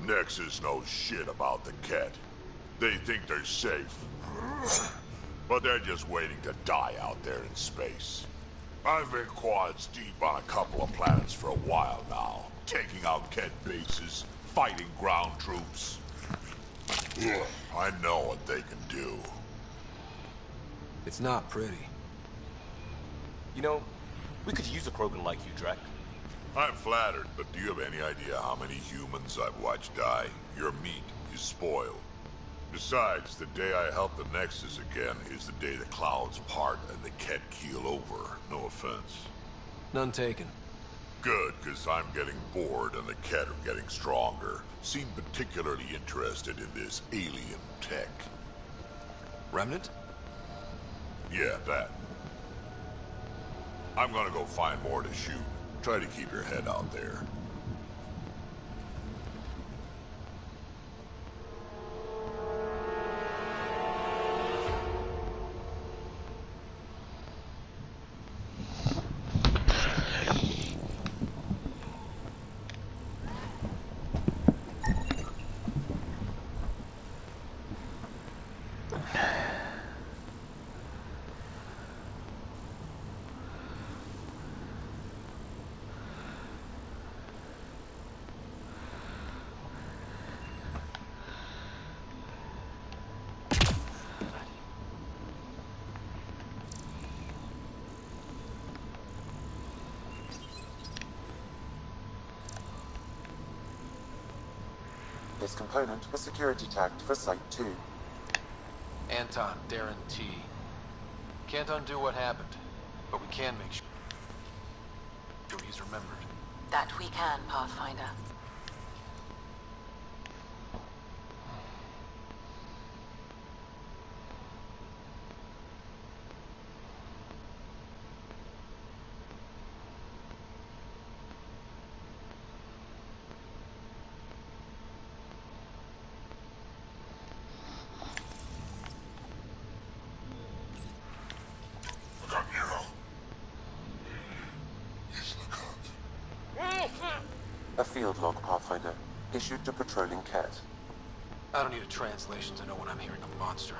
Nexus knows shit about the Ket. They think they're safe. But they're just waiting to die out there in space. I've been quads deep on a couple of planets for a while now. Taking out Ket bases, fighting ground troops. Ugh, I know what they can do. It's not pretty. You know, we could use a Krogan like you, Drac. I'm flattered, but do you have any idea how many humans I've watched die? Your meat is spoiled. Besides, the day I help the Nexus again is the day the clouds part and the Ket keel over. No offense. None taken. Good, because I'm getting bored and the Ket are getting stronger. Seem particularly interested in this alien tech. Remnant? Yeah, that. I'm gonna go find more to shoot. Try to keep your head out there. This component was security tagged for Site 2. Anton, Darren T. Can't undo what happened, but we can make sure he's remembered. That we can, Pathfinder. A field log, Pathfinder, issued to patrolling Cat. I don't need a translation to know when I'm hearing a monster.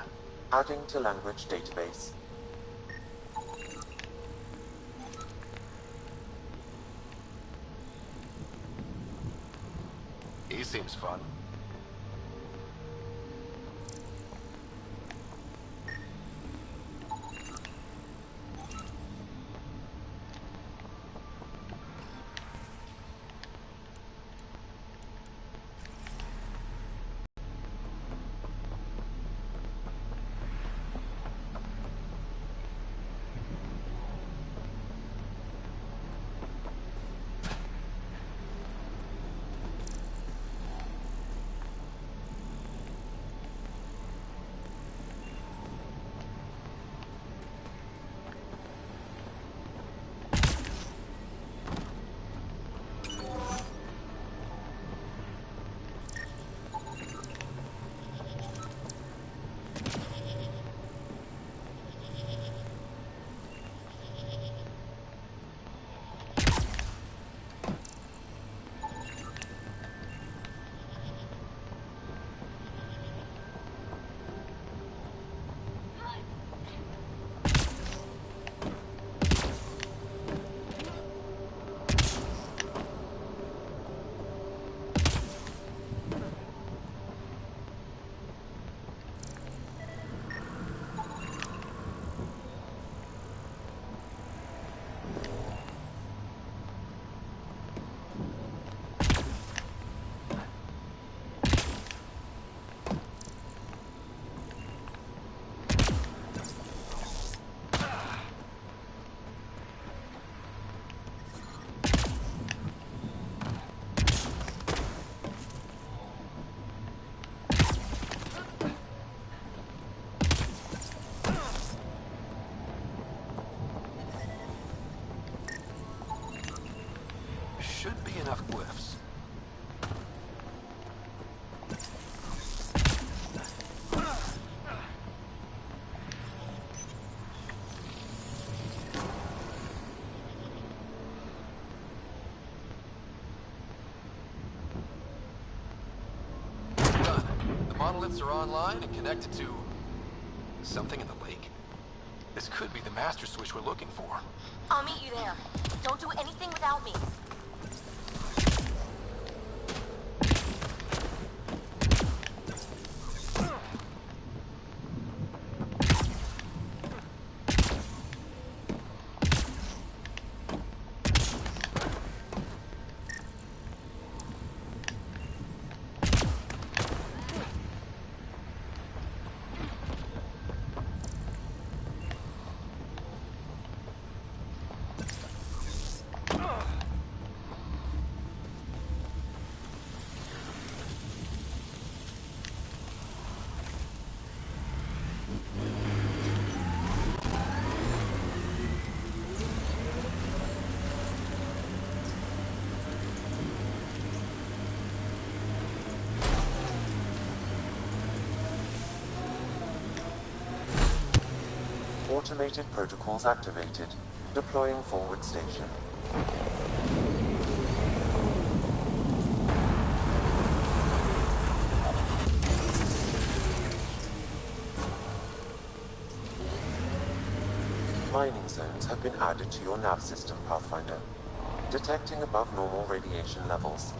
Adding to language database. He seems fun. Should be enough glyphs. Done. The monoliths are online and connected to something in the lake. This could be the master switch we're looking for. I'll meet you there. Don't do anything without me. Automated protocols activated. Deploying forward station. Mining zones have been added to your nav system, Pathfinder. Detecting above normal radiation levels.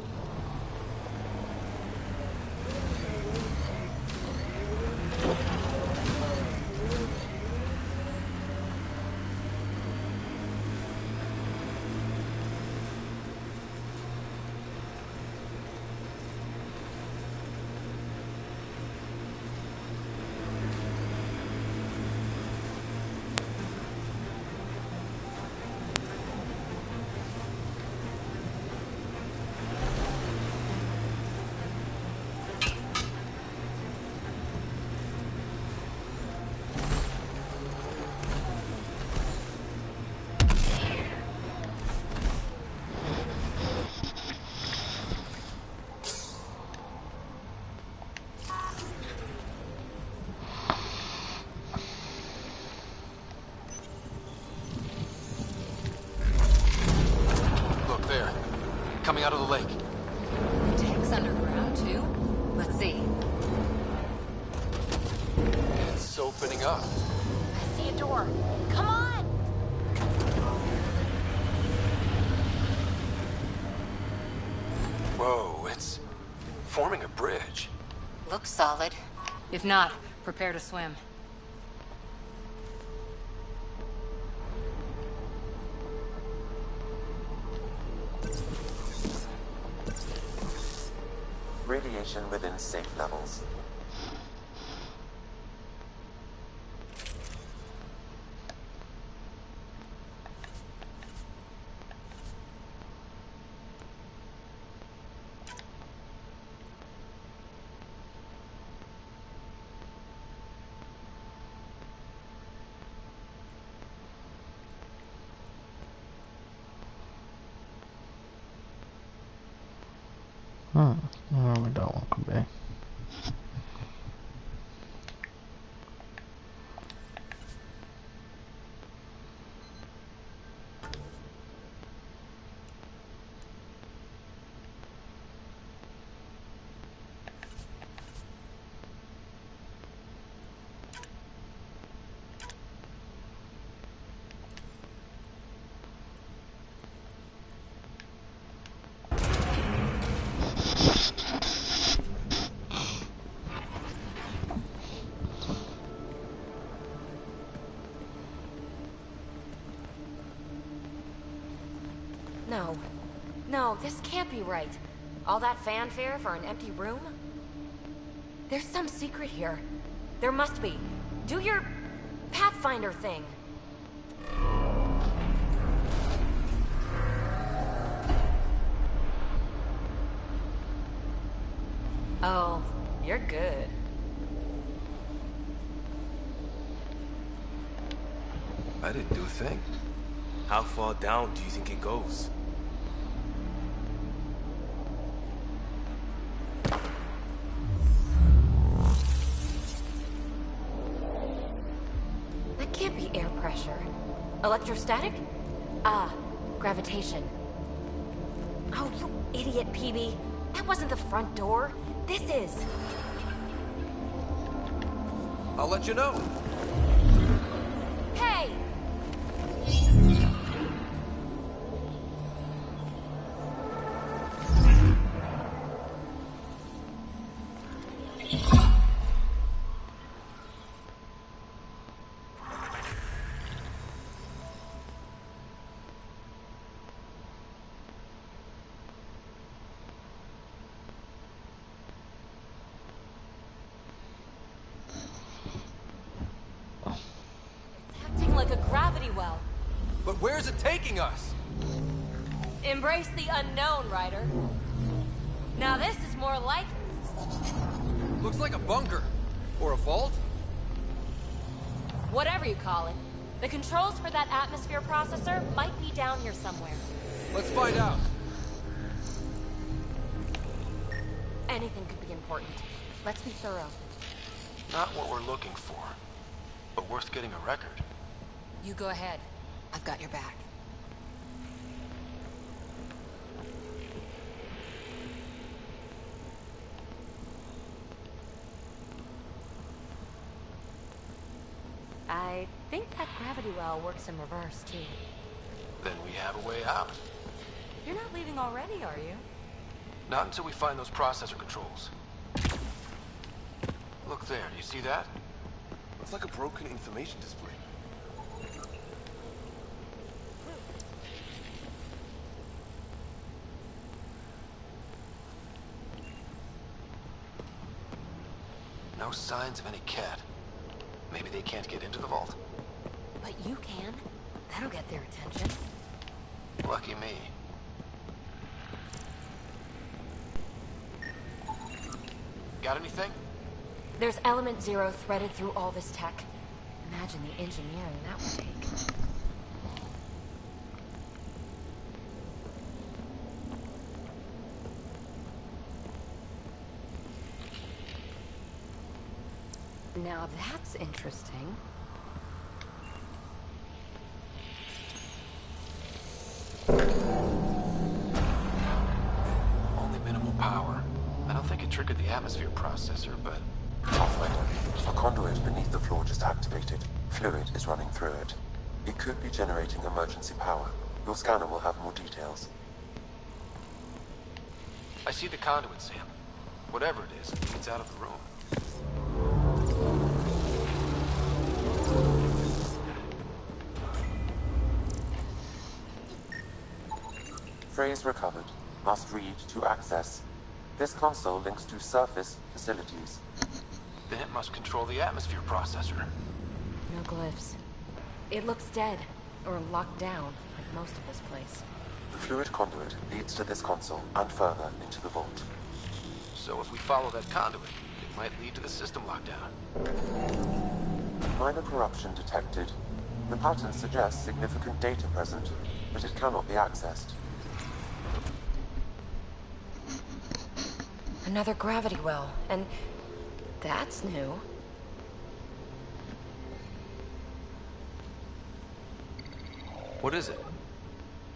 coming out of the lake. The tech's underground, too? Let's see. It's opening up. I see a door. Come on! Whoa, it's forming a bridge. Looks solid. If not, prepare to swim. Radiation within safe levels. No, we don't want to be. No. No, this can't be right. All that fanfare for an empty room? There's some secret here. There must be. Do your Pathfinder thing. Oh, you're good. I didn't do a thing. How far down do you think it goes? That can't be air pressure. Electrostatic? Ah, gravitation. Oh, you idiot, PB. That wasn't the front door. This is. I'll let you know. Hey! Like a gravity well. But where's it taking us? Embrace the unknown, Ryder. Now this is more like... Looks like a bunker. Or a vault? Whatever you call it. The controls for that atmosphere processor might be down here somewhere. Let's find out. Anything could be important. Let's be thorough. Not what we're looking for, but worth getting a record. You go ahead. I've got your back. I think that gravity well works in reverse, too. Then we have a way out. You're not leaving already, are you? Not until we find those processor controls. Look there, do you see that? Looks like a broken information display. No signs of any cat. Maybe they can't get into the vault. But you can. That'll get their attention. Lucky me. Got anything? There's element 0 threaded through all this tech. Imagine the engineering that would take. Now that's interesting. triggered the atmosphere processor, but... Pathfinder, a conduit beneath the floor just activated. Fluid is running through it. It could be generating emergency power. Your scanner will have more details. I see the conduit, Sam. Whatever it is, it leads out of the room. Phrase recovered. Must read to access. This console links to surface facilities. Then it must control the atmosphere processor. No glyphs. It looks dead, or locked down, like most of this place. The fluid conduit leads to this console and further into the vault. So if we follow that conduit, it might lead to the system lockdown. Minor corruption detected. The pattern suggests significant data present, but it cannot be accessed. Another gravity well, and that's new. What is it?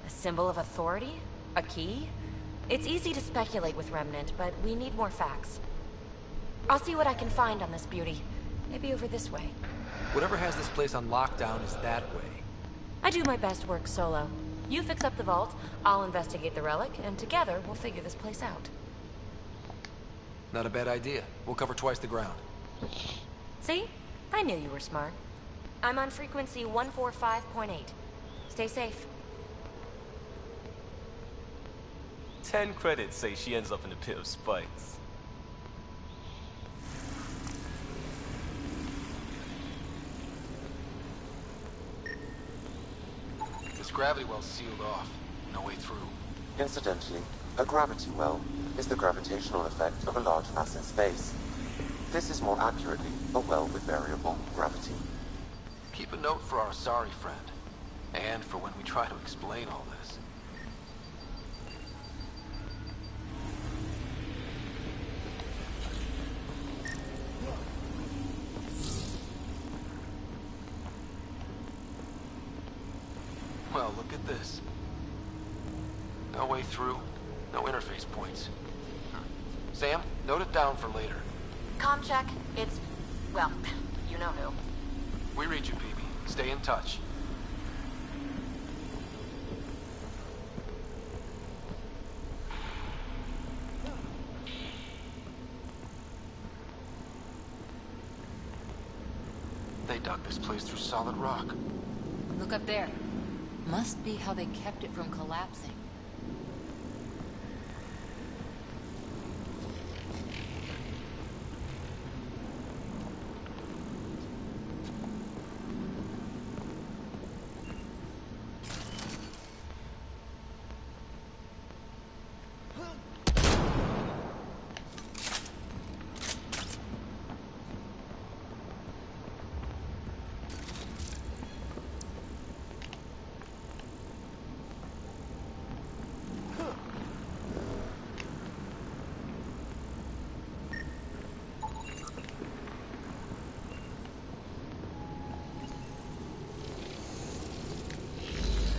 A symbol of authority? A key? It's easy to speculate with Remnant, but we need more facts. I'll see what I can find on this beauty. Maybe over this way. Whatever has this place on lockdown is that way. I do my best work solo. You fix up the vault, I'll investigate the relic, and together we'll figure this place out. Not a bad idea. We'll cover twice the ground. See? I knew you were smart. I'm on frequency 145.8. Stay safe. 10 credits say she ends up in the pit of spikes. This gravity well's sealed off. No way through. Incidentally, a gravity well is the gravitational effect of a large mass in space. This is more accurately a well with variable gravity. Keep a note for our sorry friend. And for when we try to explain all this. Well, look at this. No way through, no interface points. Sam, note it down for later. Comm check. It's... well, you know who. We read you, PB. Stay in touch. They dug this place through solid rock. Look up there. Must be how they kept it from collapsing.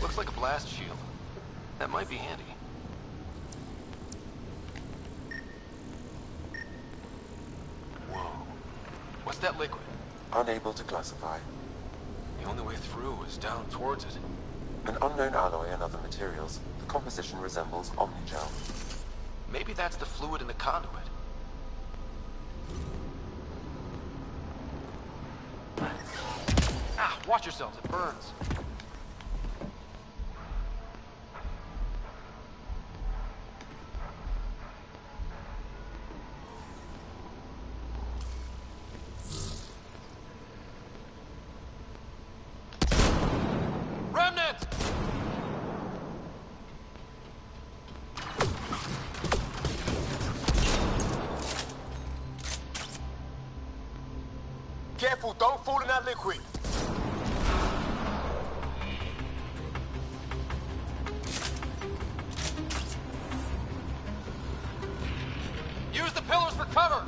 Looks like a blast shield. That might be handy. Whoa. What's that liquid? Unable to classify. The only way through is down towards it. An unknown alloy and other materials. The composition resembles omnigel. Maybe that's the fluid in the conduit. Ah, watch yourselves, it burns. Careful, don't fall in that liquid. Use the pillars for cover!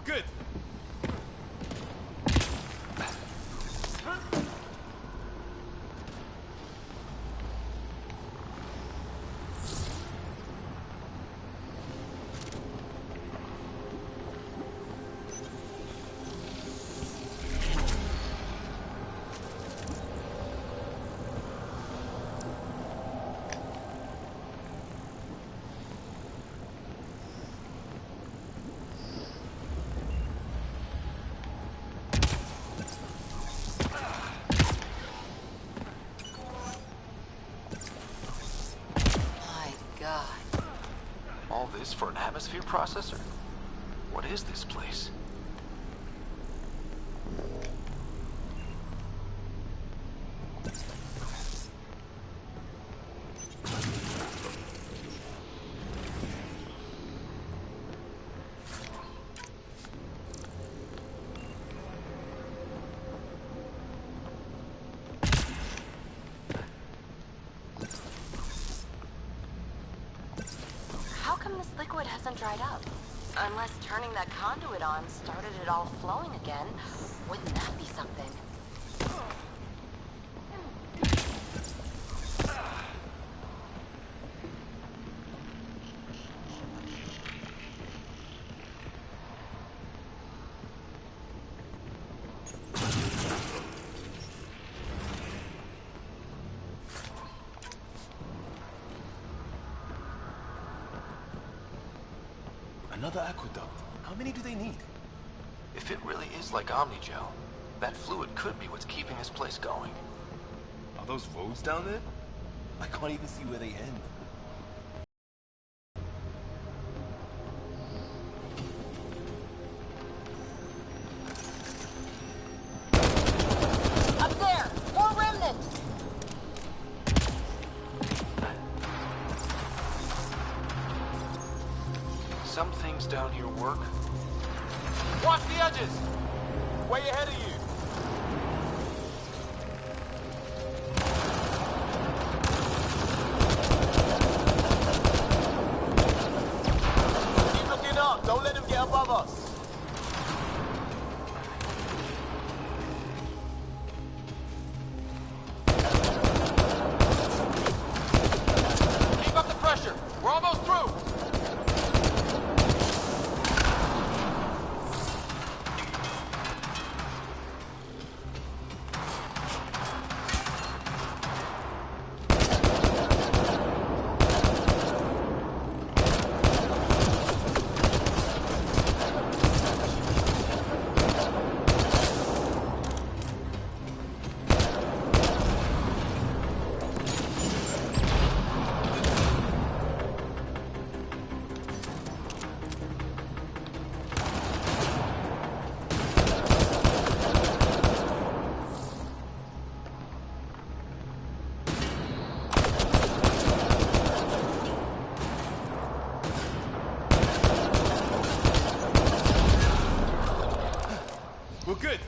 good. All this for an atmosphere processor? What is this place? How come this liquid hasn't dried up? Unless turning that conduit on started it all flowing again. Wouldn't that be something? Another aqueduct. How many do they need? If it really is like Omnigel, that fluid could be what's keeping this place going. Are those roads down there? I can't even see where they end. Up there! More remnants! Some things down here work. Watch the edges! Way ahead of you! Keep looking up! Don't let him get above us! Keep up the pressure! We're almost through! We're good.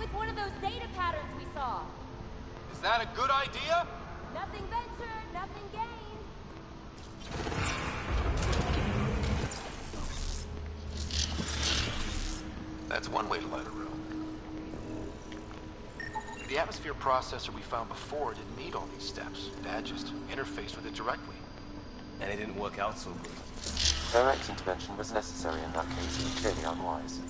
It's one of those data patterns we saw. Is that a good idea? Nothing ventured, nothing gained. That's one way to light a room. The atmosphere processor we found before didn't need all these steps. Dad just interfaced with it directly. And it didn't work out so good. Direct intervention was necessary in that case, and clearly unwise.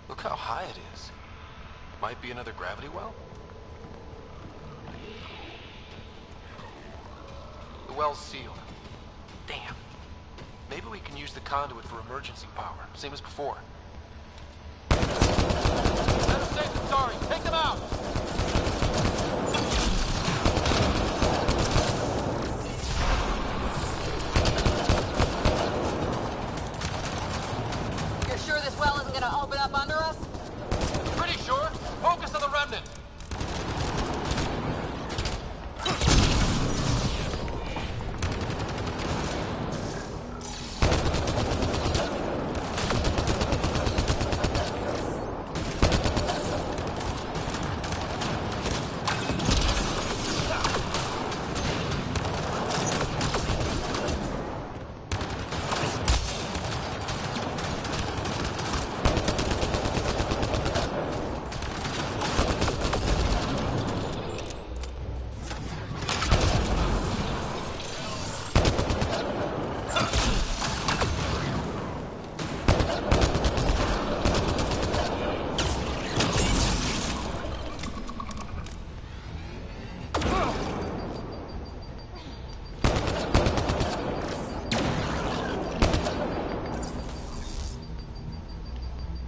Look how high it is. Might be another gravity well? The well's sealed. Damn. Maybe we can use the conduit for emergency power, same as before. Better safe than sorry. Take them out! You're sure this well isn't gonna open up under us? Pretty sure. Focus on the remnant.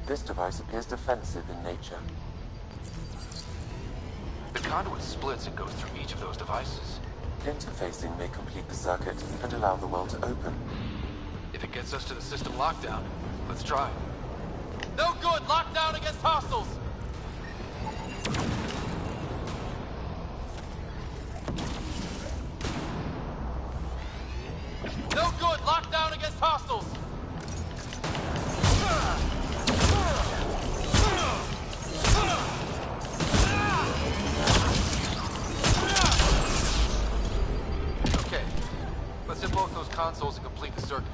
This device appears defensive in nature. The conduit splits and goes through each of those devices. Interfacing may complete the circuit and allow the well to open. If it gets us to the system lockdown, let's try. No good! Lockdown against hostiles! No good! Lockdown against hostiles! Okay, let's hit both those consoles and complete the circuit.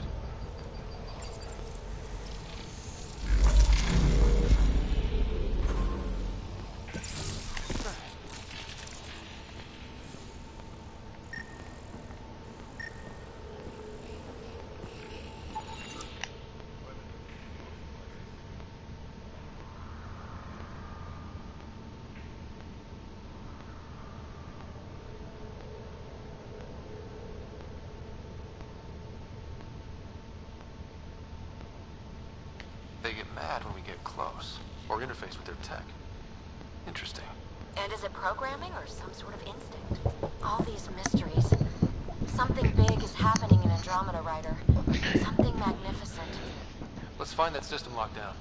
They get mad when we get close, or interface with their tech. Interesting. And is it programming or some sort of instinct? All these mysteries. Something big is happening in Andromeda, Ryder. Something magnificent. Let's find that system lockdown.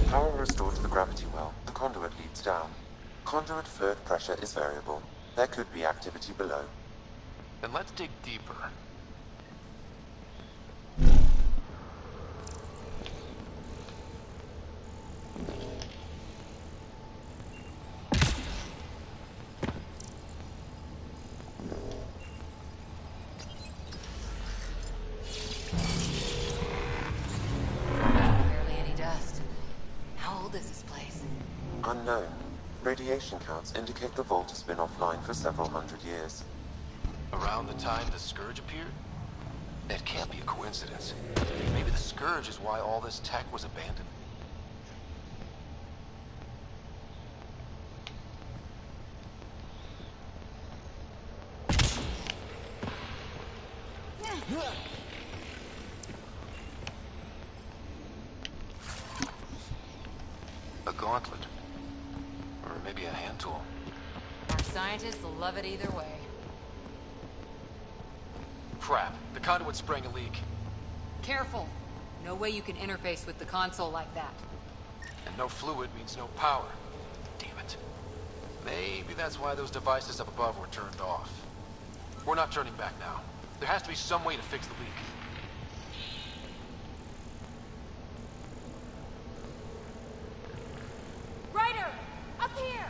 Power restored to the gravity well. The conduit leads down. Conduit fluid pressure is variable. There could be activity below. Then let's dig deeper. Barely any dust. How old is this place? Unknown. Radiation counts indicate the vault has been offline for several hundred years. Around the time the Scourge appeared? That can't be a coincidence. Maybe the Scourge is why all this tech was abandoned. gauntlet. Or maybe a hand tool. Our scientists will love it either way. Crap, the conduit sprang a leak. Careful. No way you can interface with the console like that. And no fluid means no power. Damn it. Maybe that's why those devices up above were turned off. We're not turning back now. There has to be some way to fix the leak. Ryder! Up here!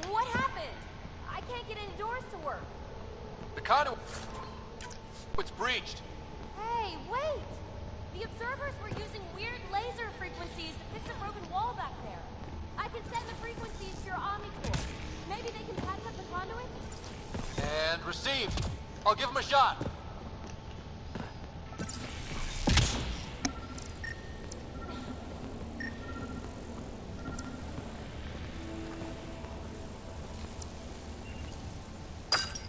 What happened? I can't get any doors to work. The conduit... It's breached. Hey, wait! The observers were using weird laser frequencies to fix a broken wall back there. I can send the frequencies to your Omni tool. Maybe they can patch up the conduit? And received. I'll give him a shot.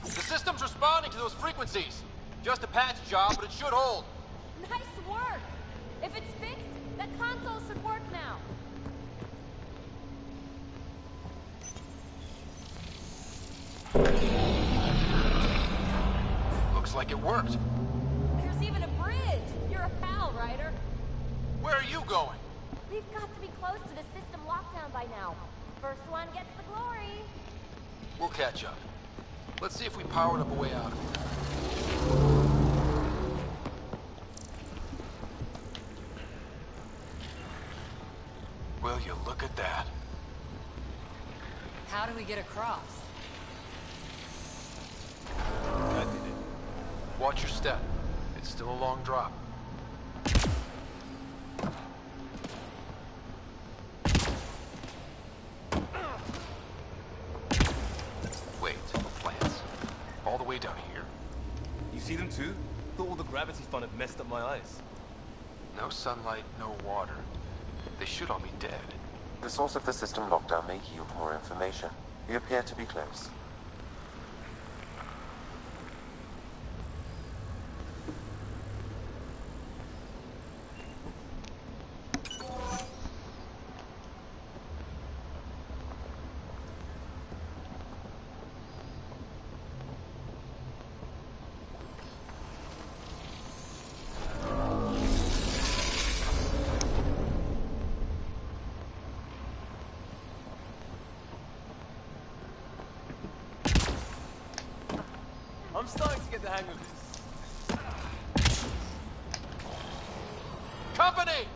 The system's responding to those frequencies. Just a patch job, but it should hold. Nice work! If it's fixed, that console should work now. Looks like it worked. There's even a bridge! You're a pal, Ryder. Where are you going? We've got to be close to the system lockdown by now. First one gets the glory. We'll catch up. Let's see if we powered up a way out of here. Will you look at that? How do we get across? I did it. Watch your step. It's still a long drop. Wait, plants? All the way down here? You see them too? Thought all the gravity fun had messed up my eyes. No sunlight, no water. They should all be dead. The source of the system lockdown may yield more information. We appear to be close. I'm starting to get the hang of this. Company!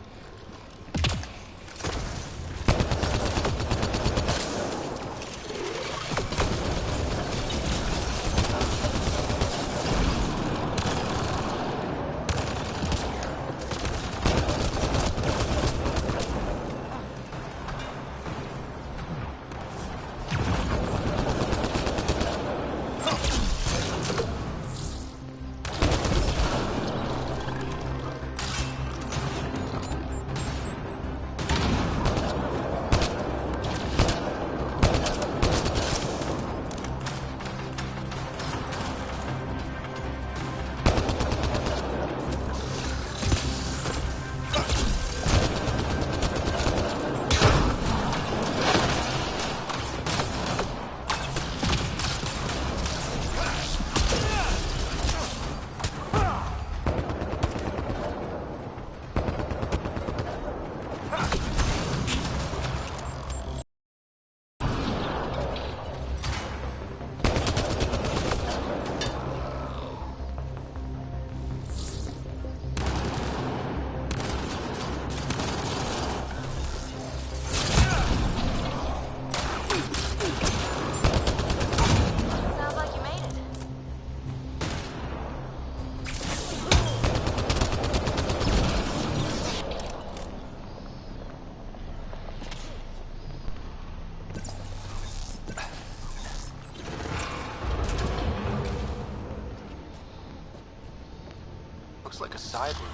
Like a side room.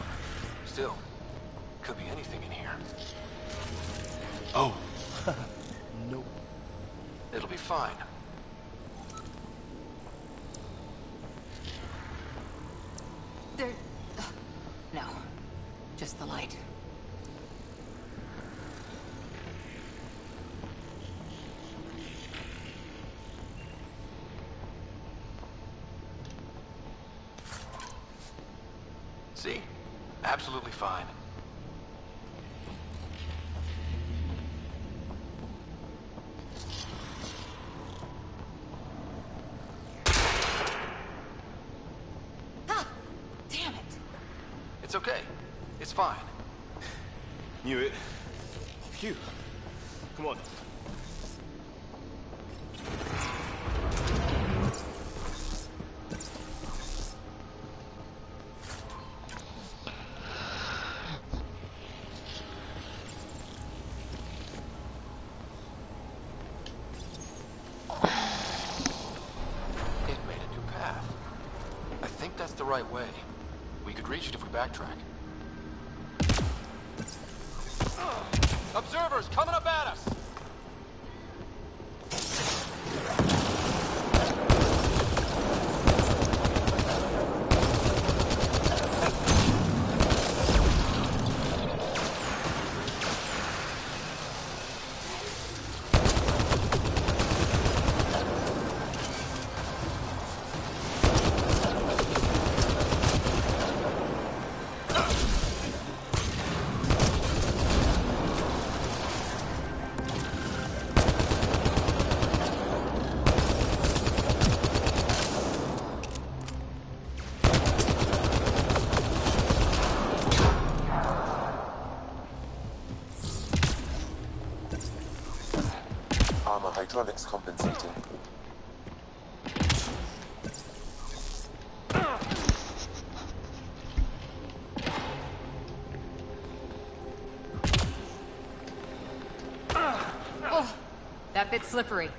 Still, could be anything in here. Oh. No. It'll be fine. right. See? Absolutely fine. Damn it. It's okay. It's fine. Knew it. Phew. Come on. It made a new path. I think that's the right way. We could reach it if we backtrack. Observers coming up at us! Armor hydraulics compensating. Oh, that bit's slippery.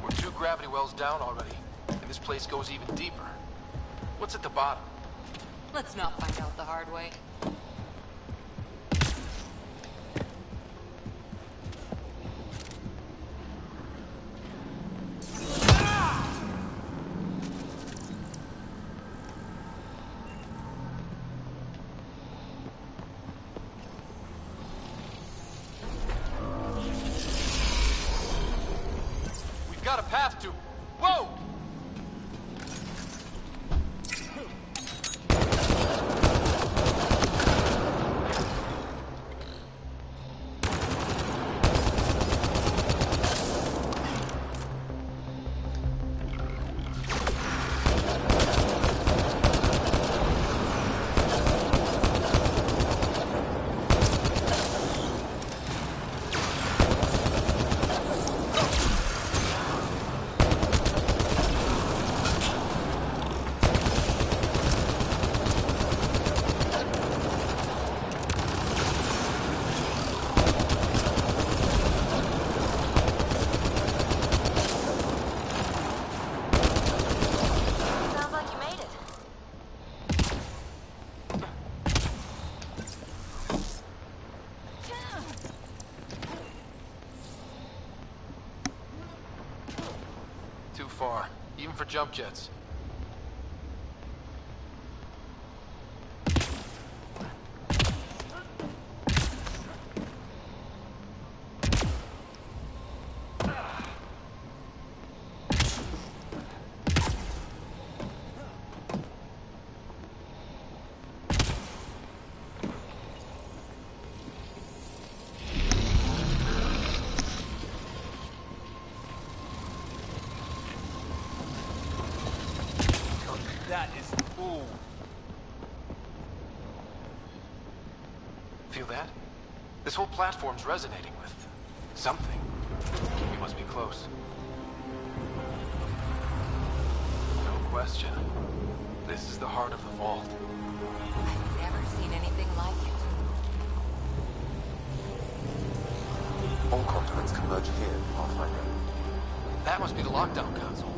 We're 2 gravity wells down already, and this place goes even deeper. What's at the bottom? Let's not find out the hard way. We've got a path to... Whoa! Sounds like you made it. Too far, even for jump jets. That is... Ooh. Feel that? This whole platform's resonating with... something. We must be close. No question. This is the heart of the vault. I've never seen anything like it. All conduits converge here, Pathfinder. That must be the lockdown console.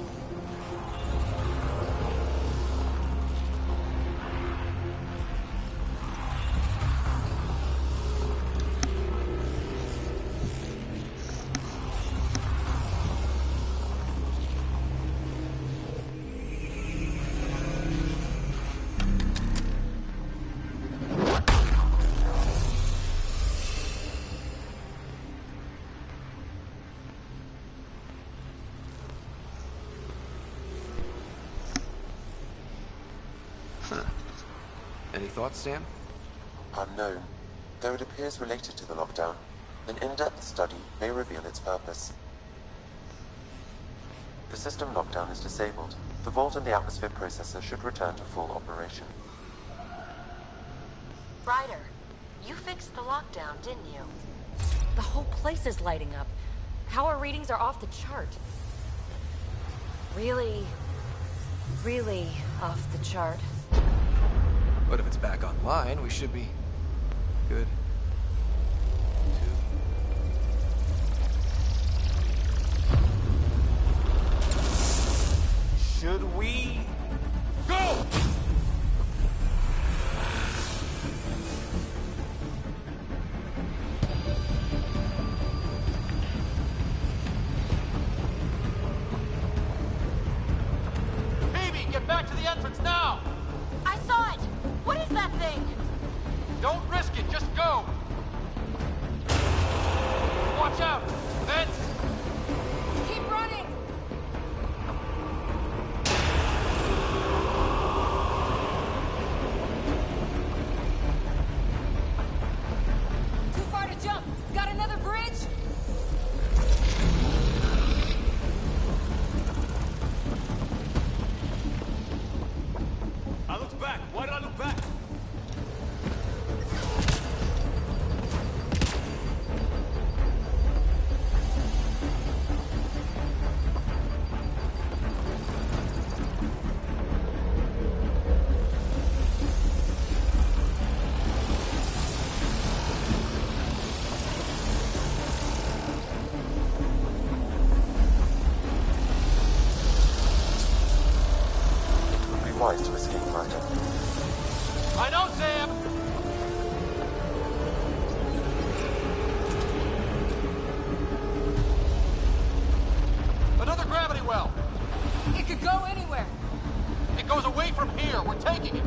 thoughts, Sam? Unknown. Though it appears related to the lockdown, an in-depth study may reveal its purpose. The system lockdown is disabled. The vault and the atmosphere processor should return to full operation. Ryder, you fixed the lockdown, didn't you? The whole place is lighting up. Power readings are off the chart. Really off the chart. But if it's back online, we should be good. Should we go? Phoebe, get back to the entrance now! I saw it! What is that thing? Don't risk it, just go! Watch out! Vents! Keep running! Too far to jump. Got another bridge? I looked back. Why did I look back? It would be wise to escape Ryder. I know, Sam! Another gravity well! It could go anywhere. It goes away from here. We're taking it.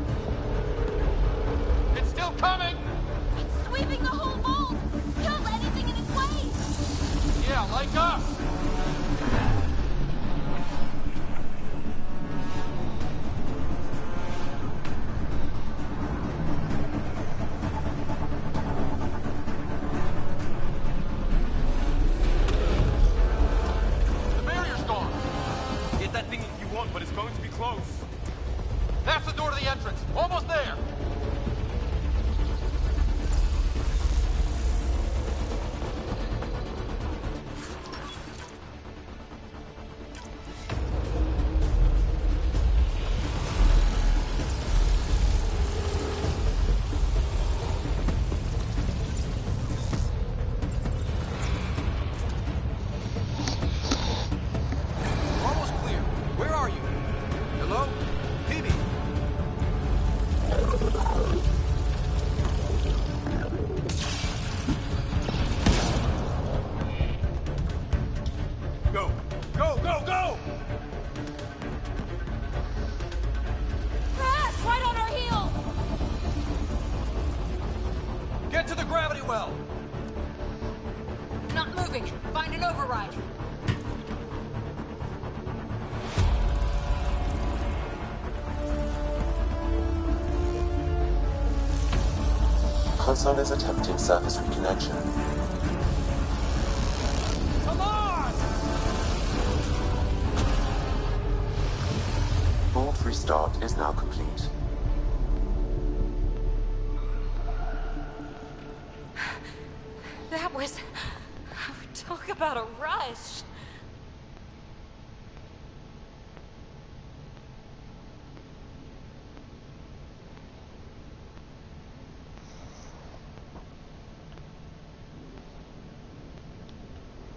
It's still coming! It's sweeping the whole vault! Kills anything in its way! Yeah, like us! The barrier's gone! Get that thing if you want, but it's going to be close. That's the door to the entrance. Almost there! Almost clear. Where are you? Hello? Phoebe? Go! Go, go, go! Ah, it's right on our heels! Get to the gravity well! Not moving. Find an override. Console is attempting surface reconnection. Come on! Vault restart is now complete. That was... Talk about a rush.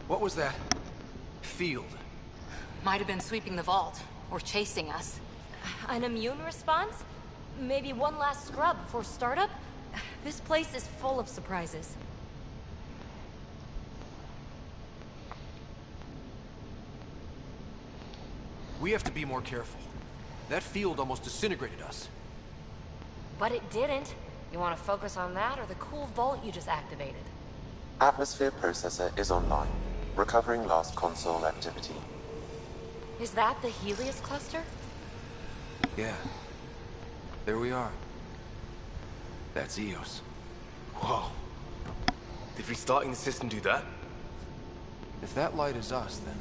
What was that? Field. Might have been sweeping the vault, or chasing us. An immune response? Maybe one last scrub before startup? This place is full of surprises. We have to be more careful. That field almost disintegrated us. But it didn't. You want to focus on that or the cool vault you just activated? Atmosphere processor is online, recovering last console activity. Is that the Helios cluster? Yeah. There we are. That's Eos. Whoa. Did restarting the system do that? If that light is us, then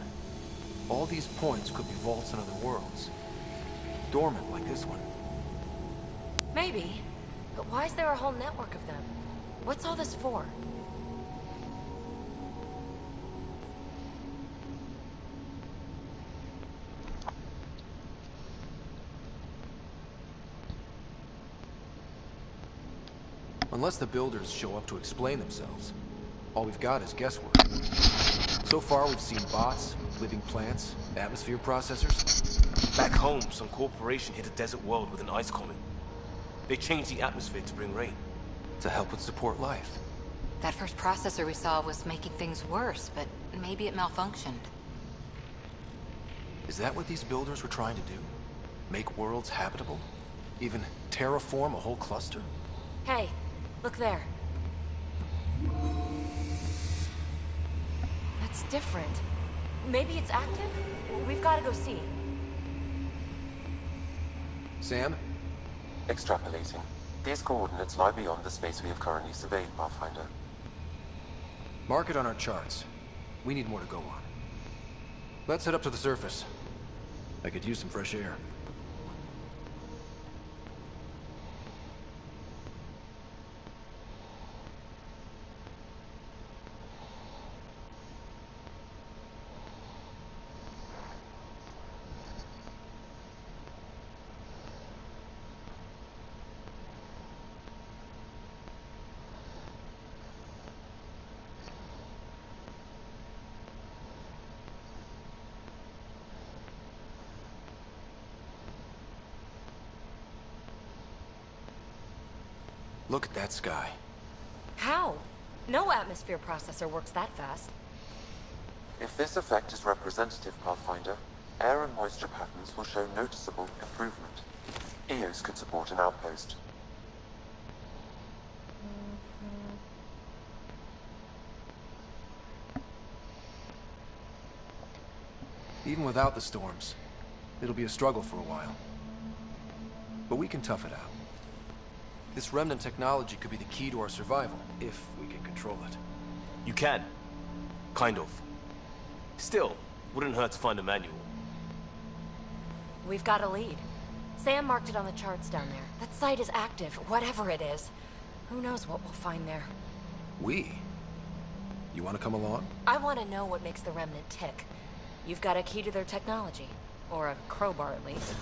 all these points could be vaults in other worlds. Dormant like this one. Maybe. But why is there a whole network of them? What's all this for? Unless the builders show up to explain themselves, all we've got is guesswork. So far, we've seen bots, living plants, atmosphere processors. Back home, some corporation hit a desert world with an ice comet. They changed the atmosphere to bring rain. To help it support life. That first processor we saw was making things worse, but maybe it malfunctioned. Is that what these builders were trying to do? Make worlds habitable? Even terraform a whole cluster? Hey, look there. That's different. Maybe it's active? We've got to go see. Sam? Extrapolating. These coordinates lie beyond the space we have currently surveyed, Pathfinder. Mark it on our charts. We need more to go on. Let's head up to the surface. I could use some fresh air. Look at that sky. How? No atmosphere processor works that fast. If this effect is representative, Pathfinder, air and moisture patterns will show noticeable improvement. Eos could support an outpost. Even without the storms, it'll be a struggle for a while. But we can tough it out. This remnant technology could be the key to our survival, if we can control it. You can. Kind of. Still, wouldn't hurt to find a manual. We've got a lead. Sam marked it on the charts down there. That site is active, whatever it is. Who knows what we'll find there. We? You want to come along? I want to know what makes the remnant tick. You've got a key to their technology. Or a crowbar, at least.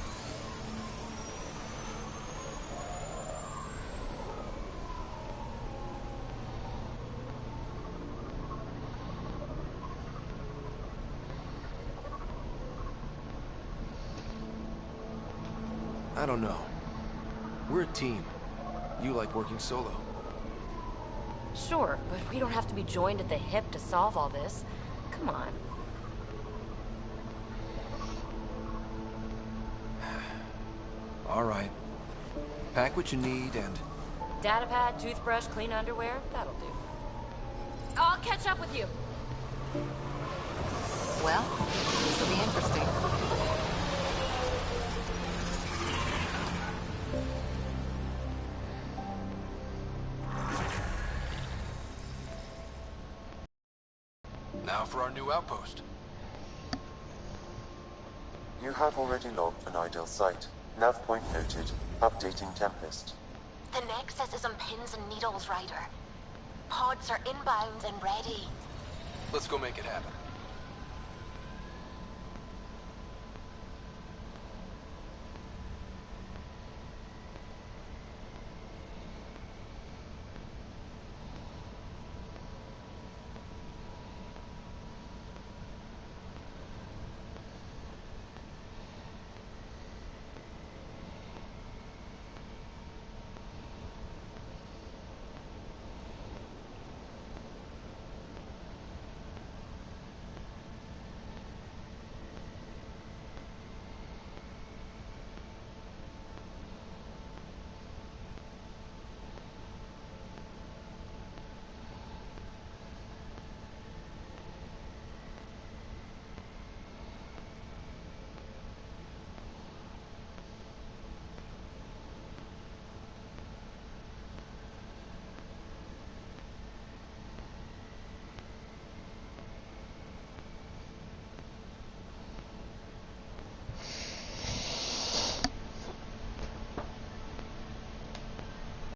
I don't know. We're a team. You like working solo. Sure, but we don't have to be joined at the hip to solve all this. Come on. All right. Pack what you need and... Datapad, toothbrush, clean underwear, that'll do. I'll catch up with you. Well, this will be interesting. Now for our new outpost. You have already logged an ideal site. Nav point noted. Updating Tempest. The Nexus is on pins and needles, Ryder. Pods are inbound and ready. Let's go make it happen.